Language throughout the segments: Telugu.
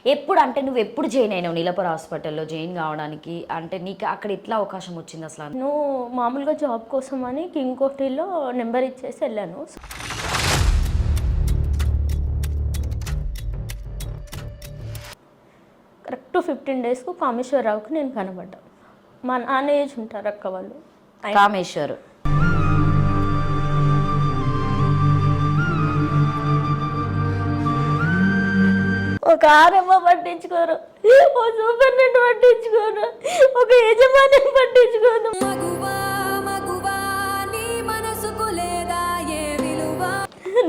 ఎప్పుడు అంటే నువ్వు ఎప్పుడు జాయిన్ అయినావు నీలపర హాస్పిటల్లో జాయిన్ కావడానికి? అంటే నీకు అక్కడ ఎట్లా అవకాశం వచ్చింది అసలు? నేను మామూలుగా జాబ్ కోసం అని కింగ్ కోటిలో నెంబర్ ఇచ్చేసి వెళ్ళాను. కరెక్ట్ 15 డేస్కు కామేశ్వరరావుకి నేను కనబడ్డా. మా నాన్న ఏజ్ ఉంటారు అక్క వాళ్ళు. కామేశ్వర్ ఒక ఆరమ్మ పట్టించుకోరు, ఓ సూపర్నెంట్ పట్టించుకోరు, ఒక యజమాని పట్టించుకోరు.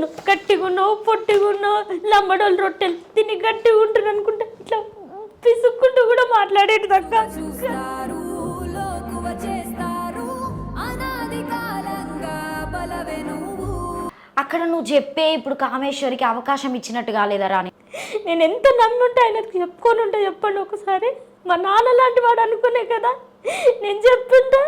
నువ్వు గట్టిగున్నావు, పొట్టిగున్నావు, లంబడోళ్ళు రొట్టెలు తిని గట్టిగా ఉంటుంది అనుకుంటా ఇట్లా పిసుక్కుంటూ కూడా మాట్లాడేది దక్క. అక్కడ నువ్వు చెప్పే ఇప్పుడు కామేశ్వరికి అవకాశం ఇచ్చినట్టు కాలేదరా అని నేను ఎంత నమ్ముంటే ఆయనకు చెప్పుకొని ఉంటా చెప్పండి ఒకసారి. మా నాన్న లాంటి వాడు అనుకునే కదా నేను చెప్తుంటా.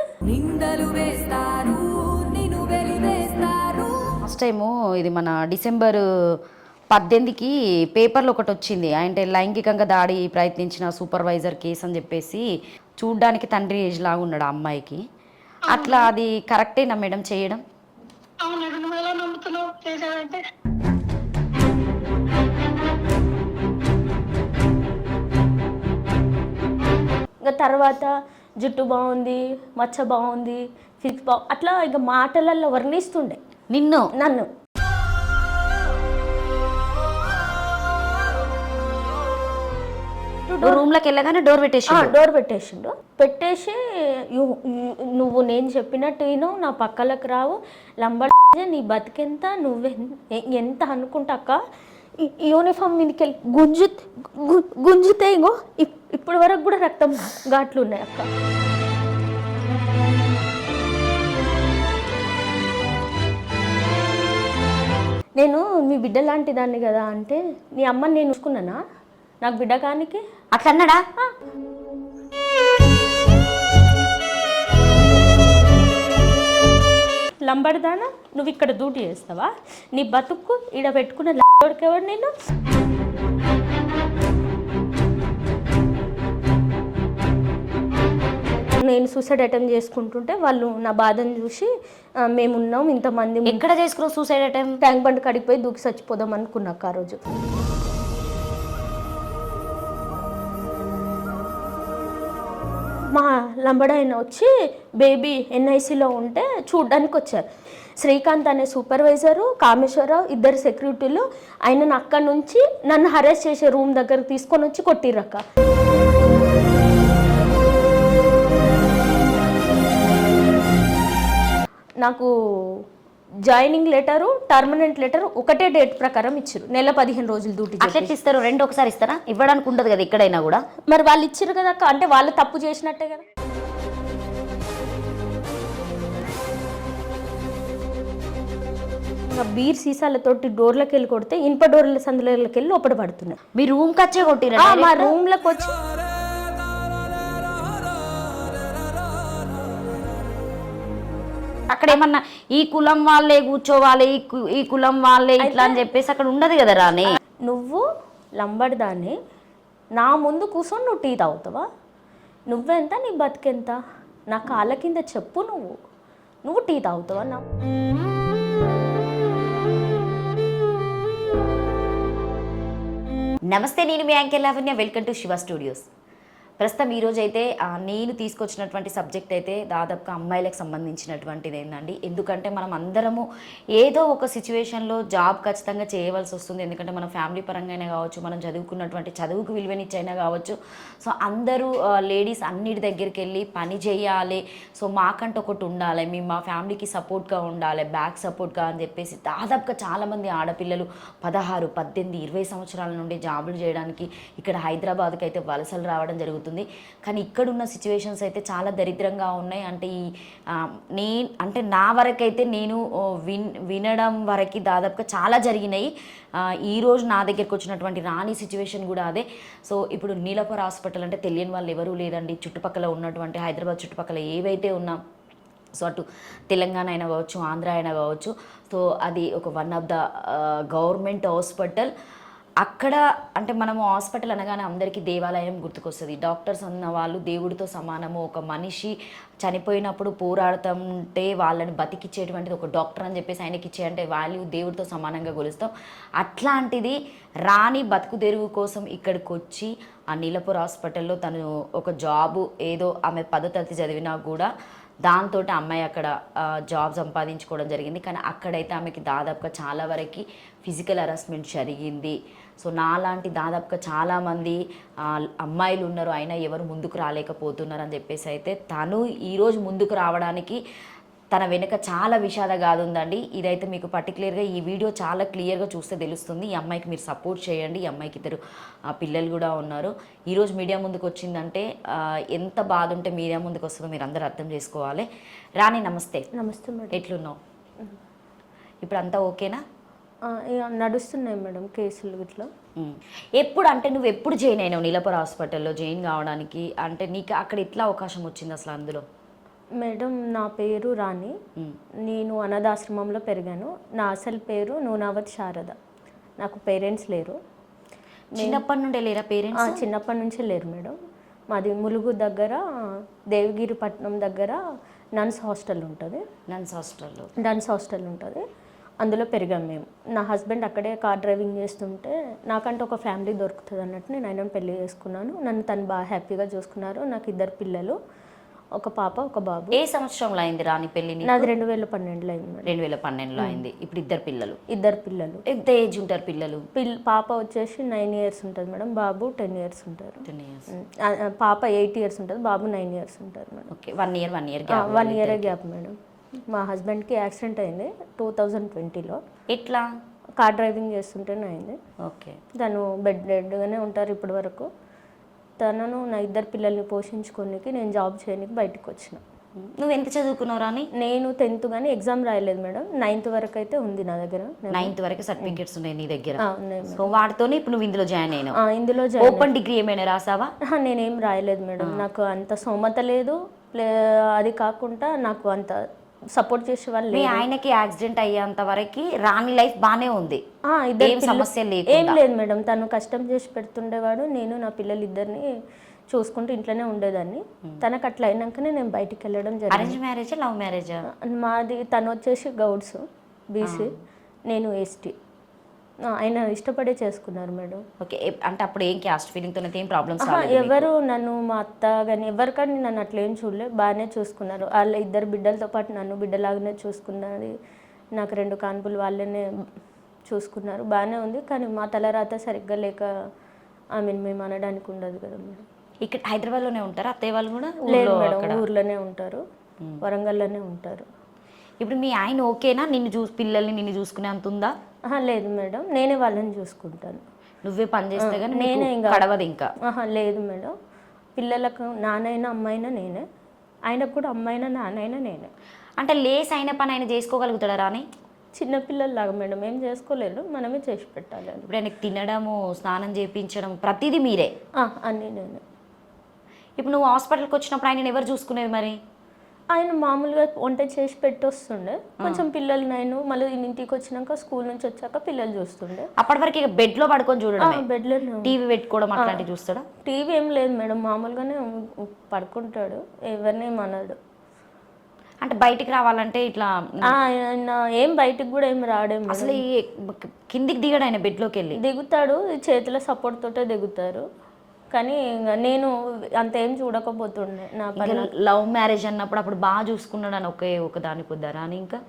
ఫస్ట్ టైము ఇది మన డిసెంబర్ 18కి పేపర్లో ఒకటి వచ్చింది. అంటే లైంగికంగా దాడి ప్రయత్నించిన సూపర్వైజర్ కేసు అని చెప్పేసి చూడ్డానికి తండ్రి ఏజ్ లాగా ఉన్నాడు ఆ అమ్మాయికి. అట్లా అది కరెక్టేనా మేడం చేయడం? ఇంకా తర్వాత జుట్టు బాగుంది, మచ్చ బాగుంది, ఫిక్స్ బాగు అట్లా ఇక మాటలలో వర్ణిస్తుండే నన్ను. రూమ్లోకి వెళ్ళగానే డోర్ పెట్టేసిండు. పెట్టేసి నువ్వు నేను చెప్పినట్టు విను, నా పక్కలకు రావు, లంబడ నీ బతికెంత, ఎంత అనుకుంటాక యూనిఫామ్ మీదకి వెళ్ళి గుంజుతే ఇంకో ఇప్పటి వరకు కూడా రక్తం ఘాట్లు ఉన్నాయి అక్క. నేను మీ బిడ్డ లాంటి దాన్ని కదా అంటే, నీ అమ్మని నేను చూసుకున్నానా నాకు బిడ్డ కానికి? అట్లా అన్నాడా? లంబడదానా, నువ్వు ఇక్కడ డ్యూటీ చేస్తావా? నీ బతుక్కు ఈడ పెట్టుకున్న లంబడికెవడు నేను? నేను సూసైడ్ అటెంప్ట్ చేసుకుంటుంటే వాళ్ళు నా బాధను చూసి మేమున్నాం ఇంతమంది. ఎక్కడ చేసుకున్నావు సూసైడ్ అటెంప్ట్? ట్యాంక్ బండ్ కడిగి పోయి దూకి చచ్చిపోదాం అనుకున్నాక ఆ రోజు. మా లంబడాయన వచ్చి బేబీ ఎన్ఐసిలో ఉంటే చూడ్డానికి వచ్చారు. శ్రీకాంత్ అనే సూపర్వైజరు, కామేశ్వరరావు ఇద్దరు సెక్యూరిటీలు ఆయనను అక్కడి నుంచి నన్ను హరెస్ట్ చేసే రూమ్ దగ్గరకు తీసుకొని వచ్చి కొట్టిర్రక్క. నాకు జాయినింగ్ లెటరు, టర్మనెంట్ లెటర్ ఒకటే డేట్ ప్రకారం ఇచ్చారు. నెల 15 రోజులు డ్యూటీ. అట్లా ఇస్తారు? రెండు ఒకసారి ఇస్తారా? ఇవ్వడానికి ఉండదు కదా ఎక్కడైనా కూడా. మరి వాళ్ళు ఇచ్చారు కదా అక్క, అంటే వాళ్ళు తప్పు చేసినట్టే కదా. బీర్ సీసాలతోటి డోర్లకు వెళ్ళి కొడితే ఇనుప డోర్ల సందులకి వెళ్ళి లోపల పడుతున్నాయి. మీ రూమ్కి వచ్చే కొట్టిరా? మా రూమ్లోకి వచ్చి అక్కడ ఏమన్నా ఈ కులం వాళ్ళే కూర్చోవాలి, ఈ కులం వాళ్ళే ఇట్లా అని చెప్పేసి అక్కడ ఉండదు కదా రాని. నువ్వు లంబడిదాన్ని నా ముందు కూర్చొని నువ్వు టీ తాగుతావా? నువ్వెంత, నీ బతికెంత? నా కాళ్ళ కింద చెప్పు, నువ్వు టీ తాగుతావా? నమస్తే, నేను మీ anchor Lavanya. Welcome to Shiva studios. ప్రస్తుతం ఈరోజు అయితే నేను తీసుకొచ్చినటువంటి సబ్జెక్ట్ అయితే దాదాపుగా అమ్మాయిలకు సంబంధించినటువంటిది ఏంటండి. ఎందుకంటే మనం అందరము ఏదో ఒక సిచ్యువేషన్లో జాబ్ ఖచ్చితంగా చేయవలసి వస్తుంది. ఎందుకంటే మన ఫ్యామిలీ పరంగానే కావచ్చు, మనం చదువుకున్నటువంటి చదువుకు విలువనిచ్చైనా కావచ్చు. సో అందరూ లేడీస్ అన్నిటి దగ్గరికి వెళ్ళి పని చేయాలి, సో మాకంటూ ఒకటి ఉండాలి, మేము మా ఫ్యామిలీకి సపోర్ట్గా ఉండాలి, బ్యాక్ సపోర్ట్గా అని చెప్పేసి దాదాపుగా చాలామంది ఆడపిల్లలు 16, 18, 20 సంవత్సరాల నుండి జాబులు చేయడానికి ఇక్కడ హైదరాబాద్కి అయితే వలసలు రావడం జరుగుతుంది. కానీ ఇక్కడున్న సిచ్యువేషన్స్ అయితే చాలా దరిద్రంగా ఉన్నాయి. అంటే నా వరకైతే నేను వినడం వరకు దాదాపుగా చాలా జరిగినాయి. ఈరోజు నా దగ్గరికి వచ్చినటువంటి రాణి సిచ్యువేషన్ కూడా అదే. సో ఇప్పుడు నీలపర హాస్పిటల్ అంటే తెలియని వాళ్ళు ఎవరూ లేదండి. చుట్టుపక్కల ఉన్నటువంటి హైదరాబాద్ చుట్టుపక్కల ఏవైతే ఉన్నా, సో అటు తెలంగాణ అయినా కావచ్చు, ఆంధ్ర అయినా కావచ్చు, సో అది ఒక one of the government hospital. అక్కడ అంటే మనము హాస్పిటల్ అనగానే అందరికీ దేవాలయం గుర్తుకొస్తుంది. డాక్టర్స్ అన్న వాళ్ళు దేవుడితో సమానము. ఒక మనిషి చనిపోయినప్పుడు పోరాడుతుంటే వాళ్ళని బతికిచ్చేటువంటిది ఒక డాక్టర్ అని చెప్పేసి ఆయనకి ఇచ్చే అంటే వాల్యూ దేవుడితో సమానంగా కొలుస్తాం. అట్లాంటిది రాణి బతుకు తెరువు కోసం ఇక్కడికి వచ్చి ఆ నీలపూర్ హాస్పిటల్లో తను ఒక జాబు ఏదో ఆమె 10వ తరగతి చదివినా కూడా దాంతో అమ్మాయి అక్కడ జాబ్ సంపాదించుకోవడం జరిగింది. కానీ అక్కడైతే ఆమెకి దాదాపుగా చాలా వరకు ఫిజికల్ హరాస్మెంట్ జరిగింది. సో నాలాంటి దాదాపుగా చాలామంది అమ్మాయిలు ఉన్నారు, అయినా ఎవరు ముందుకు రాలేకపోతున్నారు అని చెప్పేసి అయితే తను ఈరోజు ముందుకు రావడానికి తన వెనుక చాలా విషాద గాథ ఉందండి. ఇదైతే మీకు పర్టికులర్గా ఈ వీడియో చాలా క్లియర్గా చూస్తే తెలుస్తుంది. ఈ అమ్మాయికి మీరు సపోర్ట్ చేయండి. ఈ అమ్మాయికి ఇద్దరు పిల్లలు కూడా ఉన్నారు. ఈరోజు మీడియా ముందుకు వచ్చిందంటే ఎంత బాధ ఉంటే మీడియా ముందుకు వస్తుందో మీరు అందరూ అర్థం చేసుకోవాలి. రాణి నమస్తే. నమస్తే మేడం. ఎట్లున్నావు? ఇప్పుడు అంతా ఓకేనా? నడుస్తున్నాయి మేడం కేసులు ఇట్లా. ఎప్పుడు అంటే నువ్వు ఎప్పుడు జాయిన్ అయినావు నీలపూర్ హాస్పిటల్లో జాయిన్ కావడానికి? అంటే నీకు అక్కడ ఎట్లా అవకాశం వచ్చింది అసలు అందులో? మేడం నా పేరు రాణి. నేను అనాథాశ్రమంలో పెరిగాను. నా అసలు పేరు నూనావత్ శారద. నాకు పేరెంట్స్ లేరు. చిన్నప్పటి నుండే లేరా పేరెంట్స్? చిన్నప్పటి నుంచే లేరు మేడం. మాది ములుగు దగ్గర దేవగిరిపట్నం దగ్గర నన్స్ హాస్టల్ ఉంటుంది. నన్స్ హాస్టల్ ఉంటుంది. అందులో పెరిగాం మేము. నా హస్బెండ్ అక్కడే కార్ డ్రైవింగ్ చేస్తుంటే నాకంటే ఒక ఫ్యామిలీ దొరుకుతుంది అన్నట్టు నేను ఆయనను పెళ్లి చేసుకున్నాను. నన్ను తను బాగా హ్యాపీగా చూసుకున్నారు. నాకు 2 పిల్లలు, ఒక పాప ఒక బాబు. ఏ సంవత్సరంలో అయింది రాణి పెళ్లి? నాది 2012లో అయింది. 2012లో అయింది. ఇప్పుడు 2 పిల్లలు. 2 పిల్లలు. ఎంత ఏజ్ ఉంటారు పిల్లలు? పాప వచ్చేసి 9 ఇయర్స్ ఉంటుంది మేడం. బాబు 10 ఇయర్స్ ఉంటారు. 10 years. పాప 8 ఇయర్స్ ఉంటుంది. బాబు 9 ఇయర్స్ ఉంటారు madam. Okay, 1 year 1 year gap madam. మా హస్బెండ్కి యాక్సిడెంట్ అయింది 2020లో. ఎట్లా? కార్ డ్రైవింగ్ చేస్తుంటేనే అయింది. ఓకే. తను బెడ్గానే ఉంటారు ఇప్పటి వరకు. తనను నా 2 పిల్లల్ని పోషించుకోనికి నేను జాబ్ చేయడానికి బయటకు వచ్చిన. నువ్వు ఎంత చదువుకున్నావు రాని? నేను 10th కానీ ఎగ్జామ్ రాయలేదు మేడం. 9th వరకు అయితే ఉంది నా దగ్గర. 9th వరకు సర్టిఫికేట్స్ ఉన్నాయి నీ దగ్గర? సో వాటితోనే ఇప్పుడు నువ్వు ఇందులో జాయిన్ అయినావు? ఇందులో ఓపెన్ డిగ్రీ ఏమైనా రాసావా? నేనేం రాయలేదు మేడం. నాకు అంత స్తోమత లేదు. అది కాకుండా నాకు అంత సపోర్ట్ చేసే వాళ్ళు మీ ఆయనకి యాక్సిడెంట్ అయ్యేంత వరకు రాణి లైఫ్ బానే ఉంది, ఏం సమస్య లేదు? ఏం లేదు మేడం. తను కష్టం చేసి పెడుతుండేవాడు. నేను నా పిల్లలు 2ని చూసుకుంటూ ఇంట్లోనే ఉండేదాన్ని. తనకు అట్లా అయినాకనే నేను బయటికి వెళ్ళడం జరిగింది. అరేంజ్ మ్యారేజా లవ్ మ్యారేజా? మాది తను వచ్చేసి గౌడ్స్ బీసీ, నేను ఎస్టీ. ఆయన ఇష్టపడే చేసుకున్నారు మేడం. ఓకే. అంటే అప్పుడు ఏం క్యాస్ట్ ఫీలింగ్తో ఏం ప్రాబ్లమ్స్? ఎవరు నన్ను మా అత్త కానీ ఎవరికని నన్ను అట్లా ఏం చూడలే. బాగానే చూసుకున్నారు. వాళ్ళ 2 బిడ్డలతో పాటు నన్ను బిడ్డలాగానే చూసుకున్నది. నాకు 2 కాన్పులు వాళ్ళనే చూసుకున్నారు. బాగానే ఉంది. కానీ మా తలరాత సరిగ్గా లేక మేము అనడానికి ఉండదు కదా మేడం. ఇక్కడ హైదరాబాద్లోనే ఉంటారు అత్తయ్య వాళ్ళు కూడా? లేదు మేడం, ఊర్లోనే ఉంటారు, వరంగల్లోనే ఉంటారు. ఇప్పుడు మీ ఆయన ఓకేనా? పిల్లల్ని నిన్ను చూసుకునే అంత ఉందా? లేదు మేడం, నేనే వాళ్ళని చూసుకుంటాను. నువ్వే పని చేస్తే కానీ నేనే గడవదు ఇంకా? లేదు మేడం. పిల్లలకు నానైనా అమ్మాయినా నేనే, ఆయనకు కూడా అమ్మాయినా నానైనా నేనే. అంటే లేస్ అయిన పని ఆయన చేసుకోగలుగుతాడా రాని? చిన్నపిల్లల్లాగా మేడం ఏం చేసుకోలేరు, మనమే చేసి పెట్టాలి. ఇప్పుడు ఆయనకి తినడము, స్నానం చేయించడం ప్రతిదీ మీరే? అన్నీ నేనే. ఇప్పుడు నువ్వు హాస్పిటల్కి వచ్చినప్పుడు ఆయన ఎవరు చూసుకునేది మరి? ఆయన మామూలుగా వంట చేసి పెట్టి వస్తుండే. కొంచెం పిల్లలు నేను మళ్ళీ ఇంటికి వచ్చినాక స్కూల్ నుంచి వచ్చాక పిల్లలు చూస్తుండే. అప్పటి వరకు ఇక బెడ్లో పడుకొని చూడడం? బెడ్లో టీవీ పెట్టుకోవడం అట్లాంటివి చూస్తాడా? టీవీ ఏం లేదు మేడం, మామూలుగానే పడుకుంటాడు, ఎవరిని అనడు. అంటే బయటికి రావాలంటే ఇట్లా ఆయన ఏం బయటికి కూడా ఏం రాడే. అసలు కిందికి దిగాడు ఆయన బెడ్లోకి వెళ్ళి? దిగుతాడు, చేతుల సపోర్ట్ తోటే దిగుతారు. కానీ నేను అంత ఏం చూడకపోతుండే. నా లవ్ మ్యారేజ్ అన్నప్పుడు అప్పుడు బాగా చూసుకున్నాడు అని ఒక దాని పొద్దారా అని? ఇంకా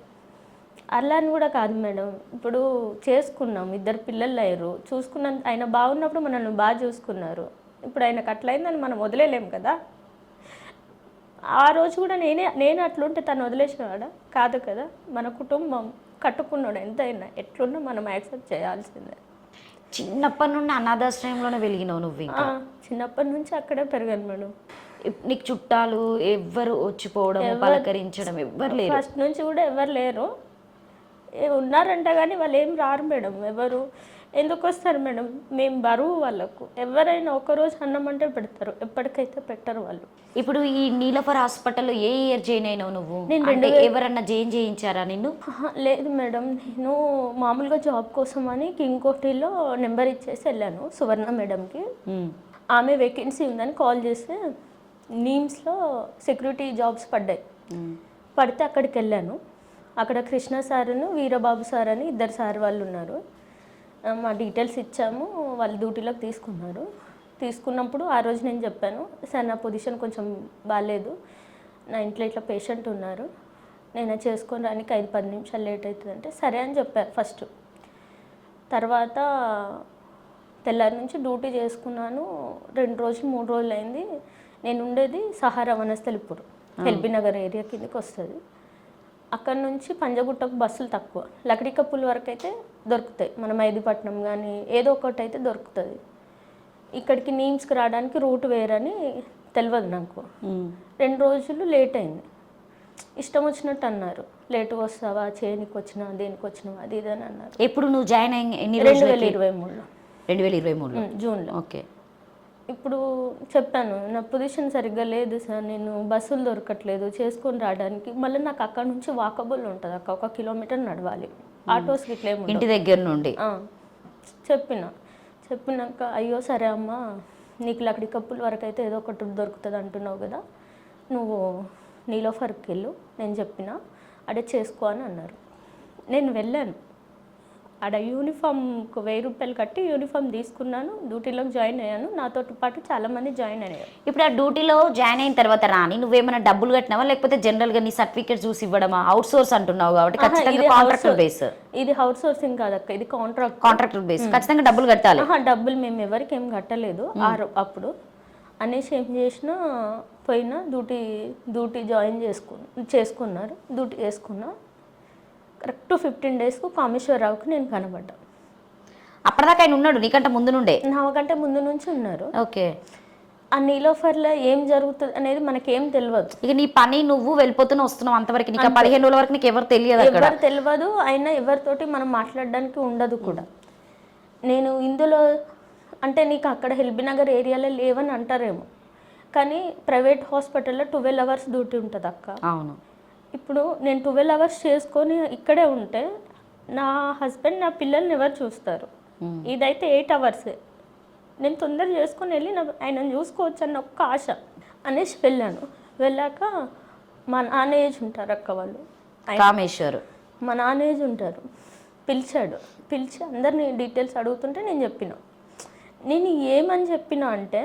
అలా అని కూడా కాదు మేడం, ఇప్పుడు చేసుకున్నాం, 2 పిల్లలు అయ్యారు, చూసుకున్నంత ఆయన బాగున్నప్పుడు మనల్ని బాగా చూసుకున్నారు. ఇప్పుడు ఆయనకు అట్లయిందని మనం వదిలేలేం కదా. ఆ రోజు కూడా నేను అట్లుంటే తను వదిలేసేవాడా? కాదు కదా. మన కుటుంబం కట్టుకున్నాడు, ఎంతైనా ఎట్లున్నా మనం యాక్సెప్ట్ చేయాల్సిందే. చిన్నప్పటి నుండి అనాథాశ్రయంలోనే వెలిగినావు నువ్వు? ఇంకా చిన్నప్పటి నుంచి అక్కడే పెరిగాను మేడం. నీకు చుట్టాలు ఎవ్వరు వచ్చిపోవడం, పలకరించడం ఎవ్వరు లేరు? ఫస్ట్ నుంచి కూడా ఎవరు లేరు. ఉన్నారంట కానీ వాళ్ళు ఏం రారు మేడం. ఎవరు ఎందుకు వస్తారు మేడం? మేము బరువు వాళ్ళకు. ఎవరైనా ఒకరోజు అన్నం అంటే పెడతారు, ఎప్పటికైతే పెట్టరు వాళ్ళు. ఇప్పుడు ఈ నీలోఫర్ హాస్పిటల్లో ఏ ఇయర్ జాయిన్ అయినావు నువ్వు? నేను అంటే ఎవరన్నా జాయిన్ చేయించారా నిన్ను? లేదు మేడం, నేను మామూలుగా జాబ్ కోసం అని కింగ్ కోటిలో నెంబర్ ఇచ్చేసి వెళ్ళాను సువర్ణ మేడంకి. ఆమె వేకెన్సీ ఉందని కాల్ చేస్తే నీమ్స్లో సెక్యూరిటీ జాబ్స్ పడ్డాయి. పడితే అక్కడికి వెళ్ళాను. అక్కడ కృష్ణ సార్ను వీరబాబు సార్ అని ఇద్దరు సార్ వాళ్ళు ఉన్నారు. మా డీటెయిల్స్ ఇచ్చాము, వాళ్ళు డ్యూటీలోకి తీసుకున్నారు. తీసుకున్నప్పుడు ఆ రోజు నేను చెప్పాను, సార్ నా పొజిషన్ కొంచెం బాగాలేదు, నా ఇంట్లో ఇట్లా పేషెంట్ ఉన్నారు, నేను చేసుకొని రానికి 5-10 నిమిషాలు లేట్ అవుతుందంటే సరే అని చెప్పారు ఫస్ట్. తర్వాత తెల్లారి నుంచి డ్యూటీ చేసుకున్నాను. 2 రోజులు 3 రోజులు అయింది. నేను ఉండేది సహారా వనస్థలిపూర్, ఎల్బీ నగర్ ఏరియా కిందకి వస్తుంది. అక్కడ నుంచి పంజగుట్టకు బస్సులు తక్కువ, లకడికప్పుల వరకు అయితే దొరుకుతాయి, మన మైదీపట్నం కానీ ఏదో ఒకటి అయితే దొరుకుతుంది. ఇక్కడికి నీమ్స్కి రావడానికి రూట్ వేరని తెలియదు నాకు. 2 రోజులు లేట్ అయింది. ఇష్టం వచ్చినట్టు అన్నారు, లేటుగా వస్తావా, చేయనికి వచ్చినా దేనికి వచ్చినావా అది ఇది అని అన్నారు. ఎప్పుడు నువ్వు జాయిన్ అయ్యి ఎన్ని రోజులు? 2023లో. 2023లో జూన్లో. ఓకే. ఇప్పుడు చెప్పాను, నా పొజిషన్ సరిగ్గా లేదు సార్, నేను బస్సులు దొరకట్లేదు చేసుకొని రావడానికి. మళ్ళీ నాకు అక్కడ నుంచి వాకబుల్ ఉంటుంది అక్క, 1 కిలోమీటర్ నడవాలి, ఆటోస్ ఇట్లా ఏమి ఇంటి దగ్గర నుండి. చెప్పినాక అయ్యో సరే అమ్మా, నీకు లకడి కప్పుల వరకు అయితే ఏదో ఒకటి దొరుకుతుంది అంటున్నావు కదా, నువ్వు నీలోఫర్కి వెళ్ళు, నేను చెప్పిన అడే చేసుకో అని అన్నారు. నేను వెళ్ళాను. ఆడ యూనిఫామ్కు 1000 రూపాయలు కట్టి యూనిఫామ్ తీసుకున్నాను, డ్యూటీలోకి జాయిన్ అయ్యాను. నాతో పాటు చాలామంది జాయిన్ అయ్యారు. ఇప్పుడు ఆ డ్యూటీలో జాయిన్ అయిన తర్వాత రాని నువ్వేమైనా డబ్బులు కట్టినావా, లేకపోతే జనరల్గా నీ సర్టిఫికేట్ చూసి ఇవ్వడమా? అవుట్ సోర్స్ అంటున్నావు కాబట్టి ఖచ్చితంగా కాంట్రాక్టర్ బేస్. ఇది అవుట్ సోర్సింగ్ కాదక్క, ఇది కాంట్రాక్టర్ బేస్, ఖచ్చితంగా డబ్బులు కట్టాలి. డబ్బులు మేము ఎవరికి ఏం కట్టలేదు అప్పుడు. అనేసి ఏం చేసినా పోయినా డ్యూటీ జాయిన్ చేసుకున్నారు. డ్యూటీ చేసుకున్నా. కరెక్ట్ 15 డేస్కు కామేశ్వరరావుకి నేను కనబడ్డా. అప్పటిదాకా ఆయన ఉన్నాడు నీకంటే ముందు నుండే? నాకంటే ముందు నుంచి ఉన్నారు. ఓకే. ఆ నీలోఫర్లో ఏం జరుగుతుంది అనేది మనకేం తెలియదు. ఇక నీ పని నువ్వు వెళ్ళిపోతూనే వస్తున్నావు అంతవరకు, నీకు 15 రోజుల వరకు నీకు ఎవరు తెలియదు, ఎవరు తెలియదు. అయినా ఎవరితోటి మనం మాట్లాడడానికి ఉండదు కూడా. నేను ఇందులో అంటే నీకు అక్కడ ఎల్బీ నగర్ ఏరియాలో లేవని అంటారేమో, కానీ ప్రైవేట్ హాస్పిటల్లో 12 అవర్స్ డ్యూటీ ఉంటుంది అక్క. అవును. ఇప్పుడు నేను 12 అవర్స్ చేసుకొని ఇక్కడే ఉంటే నా హస్బెండ్ నా పిల్లల్ని ఎవరు చూస్తారు? ఇదైతే 8 అవర్సే. నేను తొందర చేసుకొని వెళ్ళి ఆయనను చూసుకోవచ్చు అన్న ఒక్క ఆశ అనేసి వెళ్ళాను. వెళ్ళాక మా నాన్న ఏజ్ ఉంటారు అక్క వాళ్ళు, కామేశ్వర్ మా నాన్న ఏజ్ ఉంటారు. పిలిచి అందరినీ డీటెయిల్స్ అడుగుతుంటే నేను చెప్పిన, నేను ఏమని చెప్పినా అంటే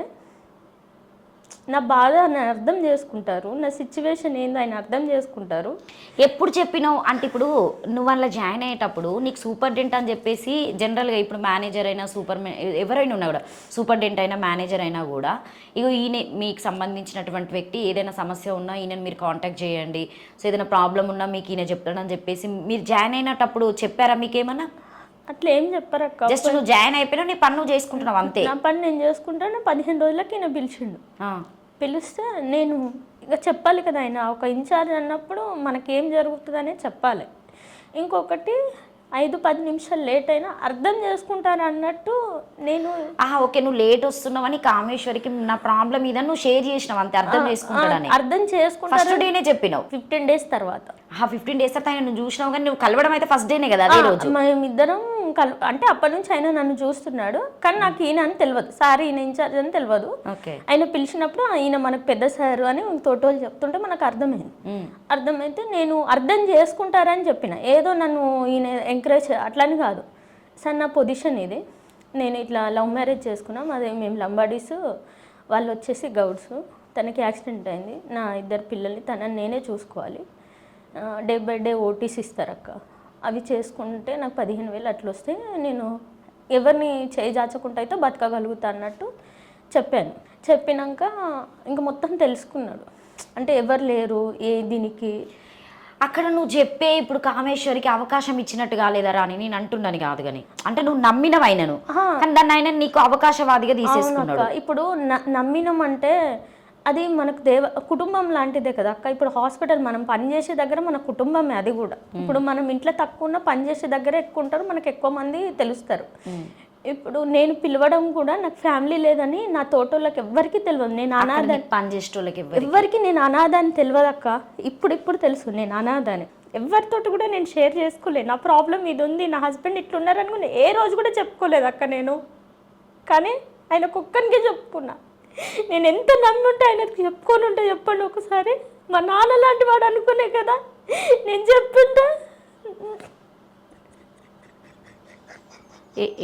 నా బాధ ఆయన అర్థం చేసుకుంటారు, నా సిచ్యువేషన్ ఏందో ఆయన అర్థం చేసుకుంటారు. ఎప్పుడు చెప్పినావు అంటే ఇప్పుడు నువ్వు అలా జాయిన్ అయ్యేటప్పుడు నీకు సూపరింటెండెంట్ అని చెప్పేసి జనరల్గా ఇప్పుడు మేనేజర్ అయినా ఎవరైనా ఉన్నా కూడా, సూపరింటెండెంట్ అయినా మేనేజర్ అయినా కూడా, ఇగో ఈయన మీకు సంబంధించినటువంటి వ్యక్తి ఏదైనా సమస్య ఉన్నా ఈయనని మీరు కాంటాక్ట్ చేయండి, సో ఏదైనా ప్రాబ్లం ఉన్నా మీకు ఈయన చెప్తాడని చెప్పేసి మీరు జాయిన్ అయినప్పుడు చెప్పారా మీకేమన్నా? అట్లా ఏం చెప్పారు అక్క, జస్ట్ నువ్వు జాయిన్ అయిపోయినా నీ పని నువ్వు చేసుకుంటున్నావు అంతే. నా పని నేను చేసుకుంటాను. 15 రోజులకి ఈయన పిలిచిండు. పిలిస్తే నేను ఇక చెప్పాలి కదా, ఆయన ఒక ఇన్ఛార్జ్ అన్నప్పుడు మనకేం జరుగుతుంది అనేది చెప్పాలి. ఇంకొకటి 5-10 నిమిషాలు లేట్ అయినా అర్థం చేసుకుంటారు అన్నట్టు నేను ఓకే నువ్వు లేట్ వస్తున్నావని కామేశ్వరికి నా ప్రాబ్లం ఇదని నువ్వు షేర్ చేసినావు అంతే, అర్థం చేసుకుంటాడని. అర్థం చేసుకుంటా ఫస్ట్ డేనే చెప్పినావు. 15 డేస్ తర్వాత 15 డేస్ తర్వాత ఆయన నువ్వు చూసినావు, కానీ నువ్వు కలవడం అయితే ఫస్ట్ డేనే కదా, అదే రోజు. మేమిద్దరం అంటే అప్పటి నుంచి ఆయన నన్ను చూస్తున్నాడు, కానీ నాకు ఈయన అని తెలియదు, సార్ ఈయన ఇన్ఛార్జ్ అని తెలియదు. ఆయన పిలిచినప్పుడు ఈయన మనకు పెద్ద సార్ అని తోటోళ్ళు చెప్తుంటే మనకు అర్థమైతే నేను అర్థం చేసుకుంటారని చెప్పిన. ఏదో నన్ను ఈయన ఎంకరేజ్ అట్లని కాదు, సార్ నా పొజిషన్ ఇది, నేను ఇట్లా లవ్ మ్యారేజ్ చేసుకున్నాం, అదే మేము లంబాడీస్, వాళ్ళు వచ్చేసి గౌడ్స్, తనకి యాక్సిడెంట్ అయింది, నా 2 పిల్లల్ని తనని నేనే చూసుకోవాలి, డే బై డే ఓటీస్ ఇస్తారు అక్క, అవి చేసుకుంటే నాకు 15,000 అట్లా వస్తే నేను ఎవరిని చేజాచకుండా అయితే బతకగలుగుతా అన్నట్టు చెప్పినాక ఇంకా మొత్తం తెలుసుకున్నాడు. అంటే ఎవరు లేరు దీనికి అక్కడ నువ్వు చెప్పే ఇప్పుడు కామేశ్వరికి అవకాశం ఇచ్చినట్టు కాలేదరా అని నేను అంటున్నాను కాదు, కానీ అంటే నువ్వు నమ్మినవు ఆయనను, కానీ దాన్ని ఆయన నీకు అవకాశవాదిగా తీసేసుకున్నాడు. ఇప్పుడు నమ్మినం అంటే అది మనకు కుటుంబం లాంటిదే కదా అక్క. ఇప్పుడు హాస్పిటల్ మనం పనిచేసే దగ్గర మన కుటుంబమే అది కూడా. ఇప్పుడు మనం ఇంట్లో తక్కువ ఉన్న పనిచేసే దగ్గర ఎక్కువ ఉంటారు, మనకు ఎక్కువ మంది తెలుస్తారు. ఇప్పుడు నేను పిలవడం కూడా నాకు ఫ్యామిలీ లేదని నా తోటోళ్ళకి ఎవ్వరికి తెలియదు. నేను అనాథ పనిచేసేటోళ్ళకి ఎవ్వరికి నేను అనాథ అని తెలియదు అక్క. ఇప్పుడు తెలుసు నేను అనాథ అని. ఎవరితోటి కూడా నేను షేర్ చేసుకోలేదు. నా ప్రాబ్లం ఇది ఉంది, నా హస్బెండ్ ఇట్లున్నారని కూడా ఏ రోజు కూడా చెప్పుకోలేదు అక్క నేను. కానీ ఆయన కుక్కనికే చెప్పుకున్నా. నేను ఎంత నమ్ముంటే ఆయనకు చెప్పుకొని ఉంటే చెప్పండి ఒకసారి. మా నాన్న లాంటి వాడు అనుకునే కదా నేను చెప్పుంటా.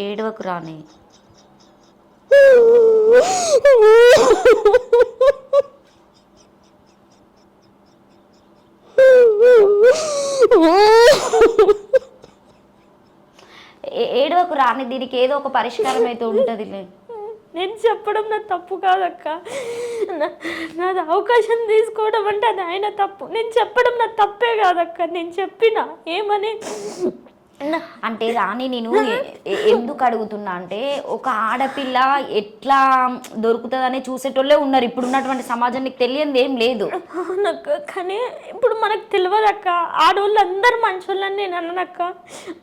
ఏడవకు రాని. ఏడవకు రాని, దీనికి ఏదో ఒక పరిష్కారం అయితే ఉంటుంది. నేను చెప్పడం నా తప్పు కాదక్క. నాది అవకాశం తీసుకోవడం అంటే అది ఆయన తప్పు. నేను చెప్పడం నా తప్పే కాదక్క. నేను చెప్పిన ఏమని అంటే రాని, నేను ఎందుకు అడుగుతున్నా అంటే ఒక ఆడపిల్ల ఎట్లా దొరుకుతుందనే చూసేటోళ్ళే ఉన్నారు ఇప్పుడు ఉన్నటువంటి సమాజం. నీకు తెలియంది ఏం లేదు నాకు. కానీ ఇప్పుడు మనకు తెలియదు అక్క. ఆడవాళ్ళు అందరు మంచోళ్ళని నేను అన్నక్క,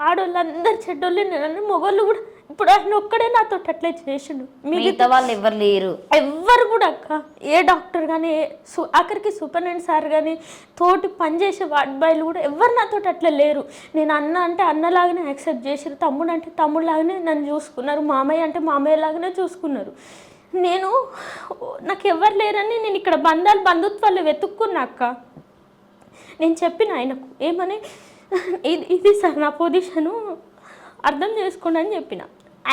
ఆడవాళ్ళు అందరు చెడ్డోళ్ళు నేను అన్న. మొగోళ్ళు కూడా ఇప్పుడు ఆయన ఒక్కడే నాతో అట్లే చేసిండు. మిగతా వాళ్ళు ఎవరు లేరు, ఎవ్వరు కూడా అక్క. ఏ డాక్టర్ కానీ ఆఖరికి సూపరింటెండెంట్ సార్ కానీ తోటి పనిచేసే అబ్బాయిలు కూడా ఎవరు నాతో అట్లా లేరు. నేను అన్న అంటే అన్నలాగానే యాక్సెప్ట్ చేసారు, తమ్ముడు అంటే తమ్ముడులాగానే నన్ను చూసుకున్నారు, మామయ్య అంటే మామయ్య లాగానే చూసుకున్నారు. నాకు ఎవరు లేరని నేను ఇక్కడ బంధుత్వాలు వెతుక్కున్నా అక్క. నేను చెప్పిన ఆయనకు ఏమని, ఇది సార్ నా పొజిషను, అర్థం చేసుకోండి అని చెప్పిన.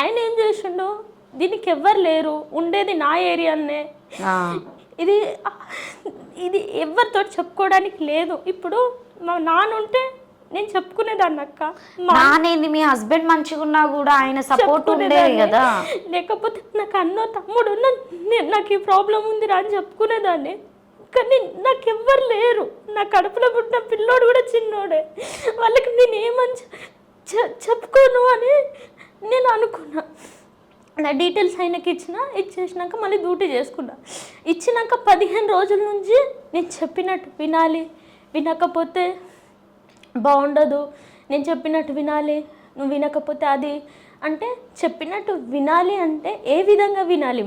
ఆయన ఏం చేసిండు, దీనికి ఎవ్వరు లేరు, ఉండేది నా ఏరియానే, ఇది ఎవరితో చెప్పుకోవడానికి లేదు. ఇప్పుడు మా నాన్న ఉంటే నేను చెప్పుకునేదాన్ని అక్క. నానేంది, మీ హస్బెండ్ మంచిగా ఉన్నా కూడా ఆయన సపోర్ట్ ఉండేది కదా. లేకపోతే నాకు అన్నో తమ్ముడు నాకు ఈ ప్రాబ్లం ఉంది రా అని చెప్పుకునేదాన్ని. కానీ నాకు ఎవ్వరు లేరు. నా కడుపులో పుట్టిన పిల్లోడు కూడా చిన్నోడే. వాళ్ళకి నేను ఏమని చెప్పుకోను అని నేను అనుకున్నా. నా డీటెయిల్స్ ఆయనకి ఇచ్చేసినాక మళ్ళీ డ్యూటీ చేసుకున్నా. ఇచ్చినాక 15 రోజుల నుంచి నేను చెప్పినట్టు వినాలి, వినకపోతే బాగుండదు, నేను చెప్పినట్టు వినాలి, నువ్వు వినకపోతే అది అంటే చెప్పినట్టు వినాలి అంటే ఏ విధంగా వినాలి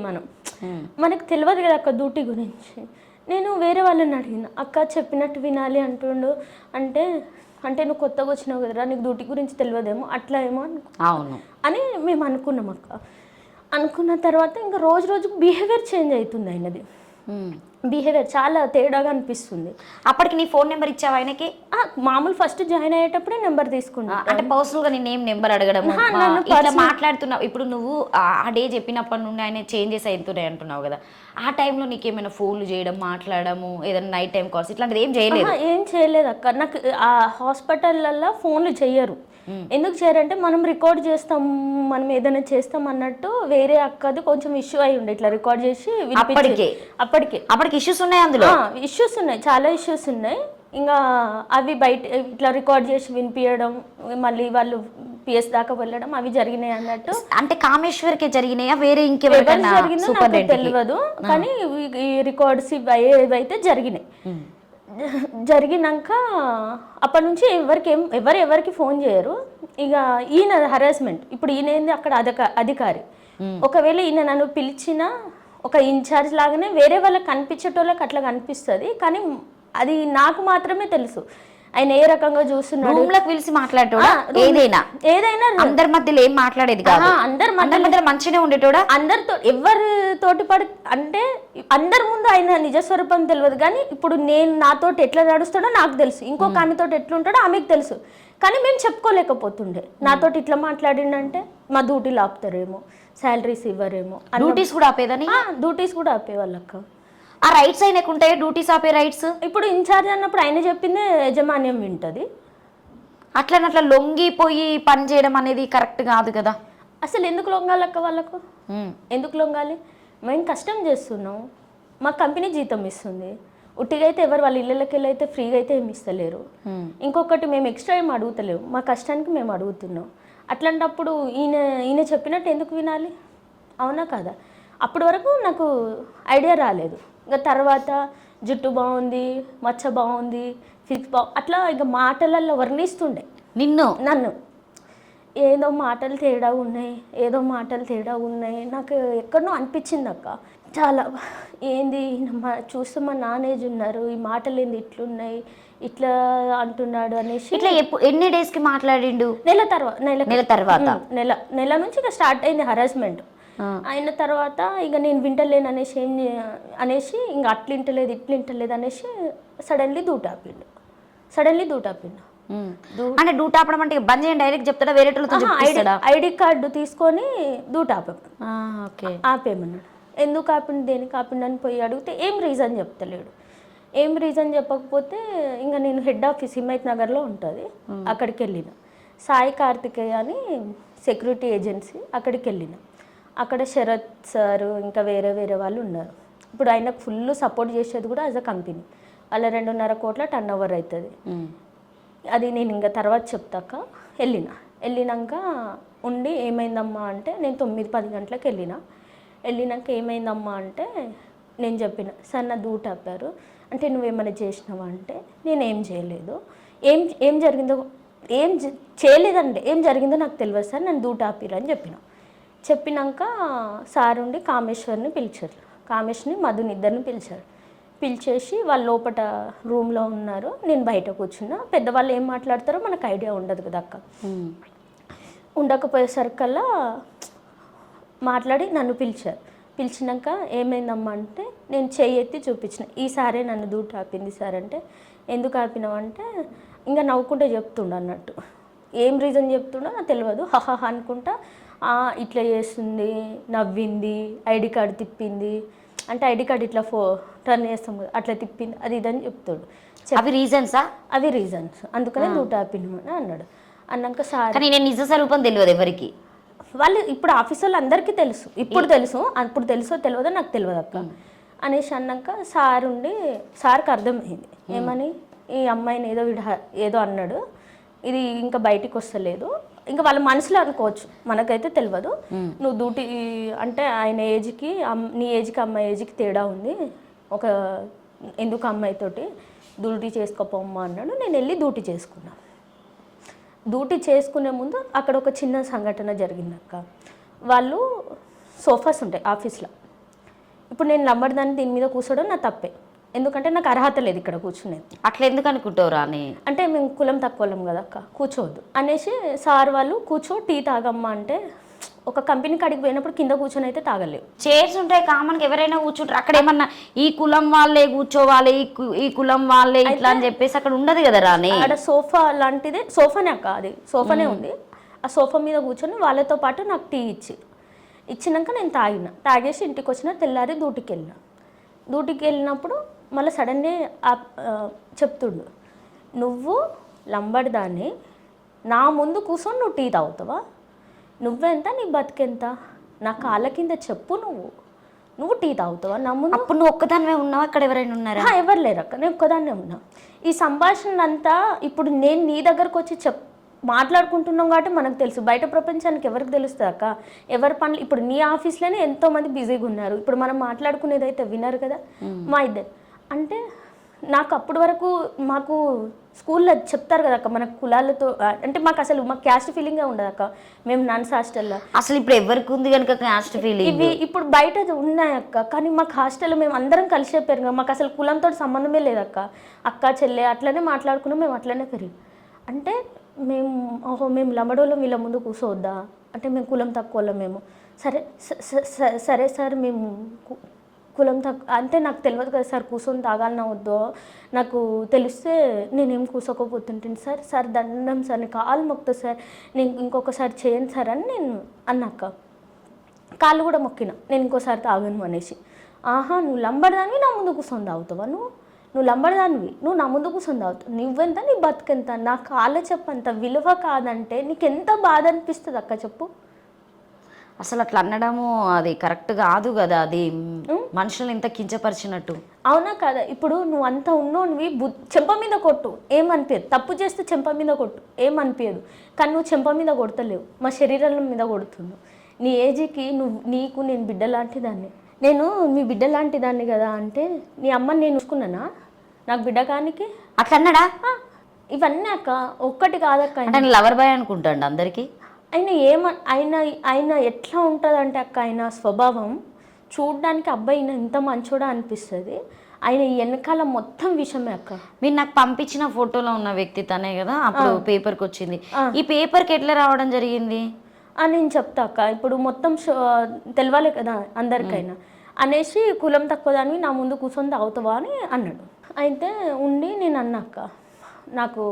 మనకు తెలియదు కదా అక్క డ్యూటీ గురించి. నేను వేరే వాళ్ళని అడిగిన, అక్క చెప్పినట్టు వినాలి అంటుండు అంటే నువ్వు కొత్తగా వచ్చినావు కదరా, నీకు డ్యూటీ గురించి తెలియదేమో అట్లా ఏమో అవును అని మేము అనుకున్నాం అక్క. అనుకున్న తర్వాత ఇంకా రోజుకు బిహేవియర్ చేంజ్ అవుతుంది ఆయనది. బిహేవియర్ చాలా తేడాగా అనిపిస్తుంది. అప్పటికి నీ ఫోన్ నెంబర్ ఇచ్చావు ఆయనకి? మామూలు ఫస్ట్ జాయిన్ అయ్యేటప్పుడే నెంబర్ తీసుకున్నా. అంటే పర్సనల్గా నేను ఏం నెంబర్ అడగడం ఇట్లా మాట్లాడుతున్నావు. ఇప్పుడు నువ్వు ఆ డే చెప్పినప్పటి నుండి ఆయన చేంజెస్ అవుతున్నాయి అంటున్నావు కదా, ఆ టైంలో నీకు ఏమైనా ఫోన్లు చేయడం, మాట్లాడము, ఏదైనా నైట్ టైం కాల్స్ ఇట్లాంటిది ఏం చేయలేదు? ఏం చేయలేదు అక్క. నాకు ఆ హాస్పిటల్లో ఫోన్లు చెయ్యరు. ఎందుకు చేయరంటే మనం రికార్డ్ చేస్తాం, మనం ఏదైనా చేస్తాం అన్నట్టు వేరే అక్కది కొంచెం ఇష్యూ అయి ఉండే, ఇట్లా రికార్డ్ చేసి అప్పటికి ఇష్యూస్ ఉన్నాయి, అందులో ఇష్యూస్ ఉన్నాయి, చాలా ఇష్యూస్ ఉన్నాయి. ఇంకా అవి బయట ఇట్లా రికార్డ్ చేసి వినిపించడం, మళ్ళీ వాళ్ళు పిఎస్ దాకా వెళ్ళడం అవి జరిగినాయి అన్నట్టు. అంటే కామేశ్వర్కే జరిగినాయా, వేరే ఇంకెవరికైనా జరిగిందో నాకు తెలియదు. కానీ ఈ రికార్డ్స్ ఏవైతే జరిగినాయి, జరిగినాక అప్పటి నుంచి ఎవరికి ఫోన్ చేయరు. ఇక ఈయన హరాస్మెంట్, ఇప్పుడు ఈయన ఏంది అక్కడ అధికారి. ఒకవేళ ఈయన నన్ను పిలిచిన ఒక ఇన్ఛార్జ్ లాగానే వేరే వాళ్ళకి కనిపించేటోళ్ళకి అట్లా కనిపిస్తుంది. కానీ అది నాకు మాత్రమే తెలుసు ఆయన ఏ రకంగా చూస్తున్నాడు. రూమ్లోకి పిలిచి మాట్లాడేటోడా? ఏదైనా అందరి మధ్యలో ఏం మాట్లాడేది కాదు, అందరి మధ్యలో మంచిగా ఉండేటోడా? అందరితో ఎవరితోటి అంటే అందరి ముందు ఆయన నిజస్వరూపం తెలియదు. కానీ ఇప్పుడు నేను నాతోటి ఎట్లా నడుస్తాడో నాకు తెలుసు, ఇంకొక ఆమెతోటి ఎట్లుంటాడో ఆమెకు తెలుసు. కానీ మేము చెప్పుకోలేకపోతుండే. నాతోటి ఇట్లా మాట్లాడిండంటే మా డ్యూటీలు ఆపుతారేమో, శాలరీస్ ఇవ్వరేమో. డ్యూటీస్ కూడా ఆపేదని? డ్యూటీస్ కూడా ఆపేవాళ్ళక్క. ఆ రైట్స్ ఆయనకు ఉంటాయి, డ్యూటీస్ ఆపే రైట్స్. ఇప్పుడు ఇన్ఛార్జ్ అన్నప్పుడు ఆయన చెప్పిందే యజమాన్యం వింటుంది. అట్లా లొంగిపోయి పని చేయడం అనేది కరెక్ట్ కాదు కదా. అసలు ఎందుకు లొంగాలక్క వాళ్ళకు? ఎందుకు లొంగాలి? మేము కష్టం చేస్తున్నాం, మా కంపెనీ జీతం ఇస్తుంది. ఉట్టిగా అయితే ఎవరు వాళ్ళ ఇళ్ళకి వెళ్ళి అయితే ఫ్రీగా అయితే ఏమి ఇస్తలేరు. ఇంకొకటి మేము ఎక్స్ట్రా ఏమి అడుగుతలేము, మా కష్టానికి మేము అడుగుతున్నాం. అట్లాంటప్పుడు ఈయన చెప్పినట్టు ఎందుకు వినాలి? అవునా కదా? అప్పటి వరకు నాకు ఐడియా రాలేదు. ఇంకా తర్వాత జుట్టు బాగుంది, మచ్చ బాగుంది, ఫిక్స్ అట్లా ఇక మాటలలో వర్ణిస్తుండే నన్ను. ఏదో మాటలు తేడా ఉన్నాయి. నాకు ఎక్కడనో అనిపించింది అక్క, చాలా ఏంది చూస్తే మా నానేజ్ ఉన్నారు, ఈ మాటలు ఏంది ఇట్లున్నాయి, ఇట్లా అంటున్నాడు అనేసి. ఇట్లా ఎన్ని డేస్కి మాట్లాడిండు? నెల నుంచి ఇక స్టార్ట్ అయింది హరాస్మెంట్. అయిన తర్వాత ఇక నేను వింటలేను అనేసి ఇంకా అట్లింటలేదు ఇట్లింటలేదు అనేసి సడన్లీ దూటాపిండు. అంటే దూటాపడం అంటే బంద్ చేయండి డైరెక్ట్ చెప్తాడా, వేరే ఐడి కార్డు తీసుకొని ఆపేమన్నాడు. ఎందుకు ఆపిండు, దేనికి ఆపిండు అని పోయి అడిగితే ఏం రీజన్ చెప్తలేడు. ఏం రీజన్ చెప్పకపోతే ఇంకా నేను హెడ్ ఆఫీస్ హిమాయత్ నగర్లో ఉంటుంది, అక్కడికి వెళ్ళిన. సాయి కార్తికేయ అని సెక్యూరిటీ ఏజెన్సీ, అక్కడికి వెళ్ళిన. అక్కడ శరత్ సారు ఇంకా వేరే వాళ్ళు ఉన్నారు. ఇప్పుడు ఆయనకు ఫుల్ సపోర్ట్ చేసేది కూడా యాజ్ అ కంపెనీ. వాళ్ళ 2.5 కోట్ల టర్న్ ఓవర్ అవుతుంది. అది నేను ఇంకా తర్వాత చెప్తాక వెళ్ళినాక ఉండి ఏమైందమ్మా అంటే, నేను 9-10 గంటలకు వెళ్ళినాక ఏమైందమ్మా అంటే నేను చెప్పిన, సార్ నా దూటాపారు అంటే నువ్వేమైనా చేసినావా అంటే నేనేం చేయలేదు, ఏం జరిగిందో చేయలేదంటే ఏం జరిగిందో నాకు తెలియదు సార్, నన్ను దూటాపిరు అని చెప్పినాక సార్ ఉండి కామేశ్వర్ని పిలిచారు, కామేష్ని మధుని ఇద్దరిని పిలిచేసి వాళ్ళు లోపల రూమ్లో ఉన్నారు, నేను బయట కూర్చున్నా. పెద్దవాళ్ళు ఏం మాట్లాడతారో మనకు ఐడియా ఉండదు కదా అక్క. ఉండకపోయేసరికల్లా మాట్లాడి నన్ను పిలిచినాక ఏమైందమ్మా అంటే నేను చెయ్యి ఎత్తి చూపించిన, ఈసారే నన్ను దూట ఆపింది సార్ అంటే. ఎందుకు ఆపినావంటే ఇంకా నవ్వుకుంటే చెప్తుండ అన్నట్టు, ఏం రీజన్ చెప్తుండో నాకు తెలియదు, హహహ అనుకుంటా ఇట్లా చేస్తుంది, నవ్వింది, ఐడి కార్డు తిప్పింది అంటే ఐడి కార్డు ఇట్లా టర్న్ చేస్తాం కదా అట్లా తిప్పింది, అది ఇదని చెప్తాడు. అవి రీజన్సా? అవి రీజన్స్, అందుకనే దూట ఆపినమని అన్నాడు. అన్నాక సార్ నేను నిజ స్వరూపం తెలియదు ఎవరికి, వాళ్ళు ఇప్పుడు ఆఫీస్ వాళ్ళు అందరికీ తెలుసు, ఇప్పుడు తెలుసో తెలియదో నాకు తెలియదు అక్క అనేసి అన్నాక సార్కి అర్థమైంది ఏమని, ఈ అమ్మాయిని ఏదో అన్నాడు, ఇది ఇంకా బయటికి వస్తలేదు, ఇంకా వాళ్ళ మనసులో అనుకోవచ్చు, మనకైతే తెలియదు. నువ్వు డ్యూటీ అంటే ఆయన ఏజ్కి నీ ఏజ్కి అమ్మాయి ఏజ్కి తేడా ఉంది, ఎందుకు అమ్మాయితోటి డ్యూటీ చేసుకోపోమ్మా అన్నాడు. నేను వెళ్ళి డ్యూటీ చేసుకునే ముందు అక్కడ ఒక చిన్న సంఘటన జరిగింది అక్క. వాళ్ళు సోఫాస్ ఉంటాయి ఆఫీస్లో, ఇప్పుడు నేను లంబడదాన్ని దీని మీద కూర్చోవడం నా తప్పే, ఎందుకంటే నాకు అర్హత లేదు ఇక్కడ కూర్చునేది. అట్లా ఎందుకు అనుకుంటావురా అని అంటే మేము కులం తక్కువలం కదా అక్క, కూర్చోవద్దు అనేసి సార్ వాళ్ళు కూర్చో టీ తాగమ్మా అంటే, ఒక కంపెనీకి అడిగి పోయినప్పుడు కింద కూర్చొని అయితే తాగలేవు, చైర్స్ ఉంటాయి కామన్గా ఎవరైనా కూర్చుంటారు, అక్కడ ఏమన్నా ఈ కులం వాళ్ళే కూర్చోవాలి ఈ కులం వాళ్ళే ఇట్లా అని చెప్పేసి అక్కడ ఉండదు కదా రాని. అక్కడ సోఫా లాంటిదే, సోఫానే అక్క, అది సోఫానే ఉంది. ఆ సోఫా మీద కూర్చొని వాళ్ళతో పాటు నాకు టీ ఇచ్చినాక నేను తాగేసి ఇంటికి వచ్చిన. తెల్లారి డ్యూటీకి వెళ్ళినప్పుడు మళ్ళీ సడన్గా చెప్తుండు, నువ్వు లంబడిదాన్ని నా ముందు కూర్చొని నువ్వు టీ తాగుతావా, నువ్వెంత నీ బతికెంత, నా కాళ్ళ కింద చెప్పు, నువ్వు టీ తాగుతావా నా ముందు. అప్పుడు నువ్వు ఒక్కదానివే ఉన్నావా, అక్కడ ఎవరైనా ఉన్నారా? ఎవరు లేరు అక్క, నేను ఒక్కదాన్నే ఉన్నా. ఈ సంభాషణ అంతా ఇప్పుడు నేను నీ దగ్గరకు వచ్చి మాట్లాడుకుంటున్నాం కాబట్టి మనకు తెలుసు, బయట ప్రపంచానికి ఎవరికి తెలుస్తుంది అక్క, ఎవరి పనులు. ఇప్పుడు నీ ఆఫీస్లోనే ఎంతోమంది బిజీగా ఉన్నారు, ఇప్పుడు మనం మాట్లాడుకునేది అయితే వినరు కదా మా ఇద్దరు. అంటే నాకు అప్పటి వరకు మాకు స్కూల్లో చెప్తారు కదా అక్క, మన కులాలతో అంటే మాకు క్యాస్ట్ ఫీలింగే ఉండదు అక్క, మేము నాన్స్ హాస్టల్లో. అసలు ఇప్పుడు ఎవరికి ఉంది కనుక క్యాస్ట్ ఫీలింగ్? ఇవి ఇప్పుడు బయట ఉన్నాయి అక్క, కానీ మాకు హాస్టల్లో మేము అందరం కలిసి చెప్పారు కదా, మాకు అసలు కులంతో సంబంధమే లేదక్క, అక్క చెల్లె అట్లనే మాట్లాడుకున్నాం, మేము అట్లనే పెరిగి. అంటే మేము లంబడోళ్ళం వీళ్ళ ముందు కూర్చోవద్దా అంటే, మేము కులం తక్కువ మేము. సరే సార్ మేము కులం తక్కువ అంటే నాకు తెలియదు కదా సార్, కూర్చొని తాగాలన్నా వద్దో నాకు తెలిస్తే నేనేం కూర్చోకపోతుంటాను సార్ దండం సార్, నేను కాలు మొక్కుతా సార్, నేను ఇంకొకసారి చేయను సార్ అని నేను అన్నాక కాళ్ళు కూడా మొక్కిన, నేను ఇంకోసారి తాగను అనేసి. నువ్వు లంబడదానివి నా ముందు కూర్చొని తాగుతావా, నువ్వు లంబడదానివి, నువ్వు నా ముందు కూర్చొని తాగుతావు, నువ్వెంత నీ బతుకెంత, నా కాళ్ళ చెప్పంత విలువ కాదంటే నీకెంత బాధ అనిపిస్తుంది అక్క చెప్పు. అసలు అట్లా అనడము అది కరెక్ట్ కాదు కదా, అది మనుషులను ఇంత కించపరిచినట్టు. అవునా కదా, ఇప్పుడు నువ్వు అంత ఉన్నోనివి చెంప మీద కొట్టు ఏమనిపించదు, తప్పు చేస్తే చెంప మీద కొట్టు ఏమనిపించదు, కానీ నువ్వు చెంప మీద కొడతలేవు, మా శరీరం మీద కొడుతున్నావు. నీ ఏజ్కి నీకు నేను బిడ్డ లాంటి దాన్ని, నేను మీ బిడ్డ లాంటి దాన్ని కదా అంటే నీ అమ్మని నేను చూసుకున్నానా నాకు బిడ్డ కానికి అట్లా అన్నాడా? ఇవన్నీ అక్క ఒక్కటి కాదక్క. అంటే లవర్ బాయ్ అనుకుంటాండి అందరికి. ఆయన ఆయన ఆయన ఎట్లా ఉంటుంది అంటే అక్క, ఆయన స్వభావం చూడడానికి అబ్బాయి ఇంత మంచోడా అనిపిస్తుంది. ఆయన వెనకాల మొత్తం విషయమే అక్క. మీరు నాకు పంపించిన ఫోటోలో ఉన్న వ్యక్తి తనే కదా అప్పుడు పేపర్కి వచ్చింది. ఈ పేపర్కి ఎట్లా రావడం జరిగింది అని నేను చెప్తా అక్క. ఇప్పుడు మొత్తం తెలవాలి కదా అందరికైనా అనేసి కులం తక్కువ దాన్ని నా ముందు కూర్చొని తాగుతావా అని అన్నాడు. అయితే ఉండి నేను అన్నాక నాకు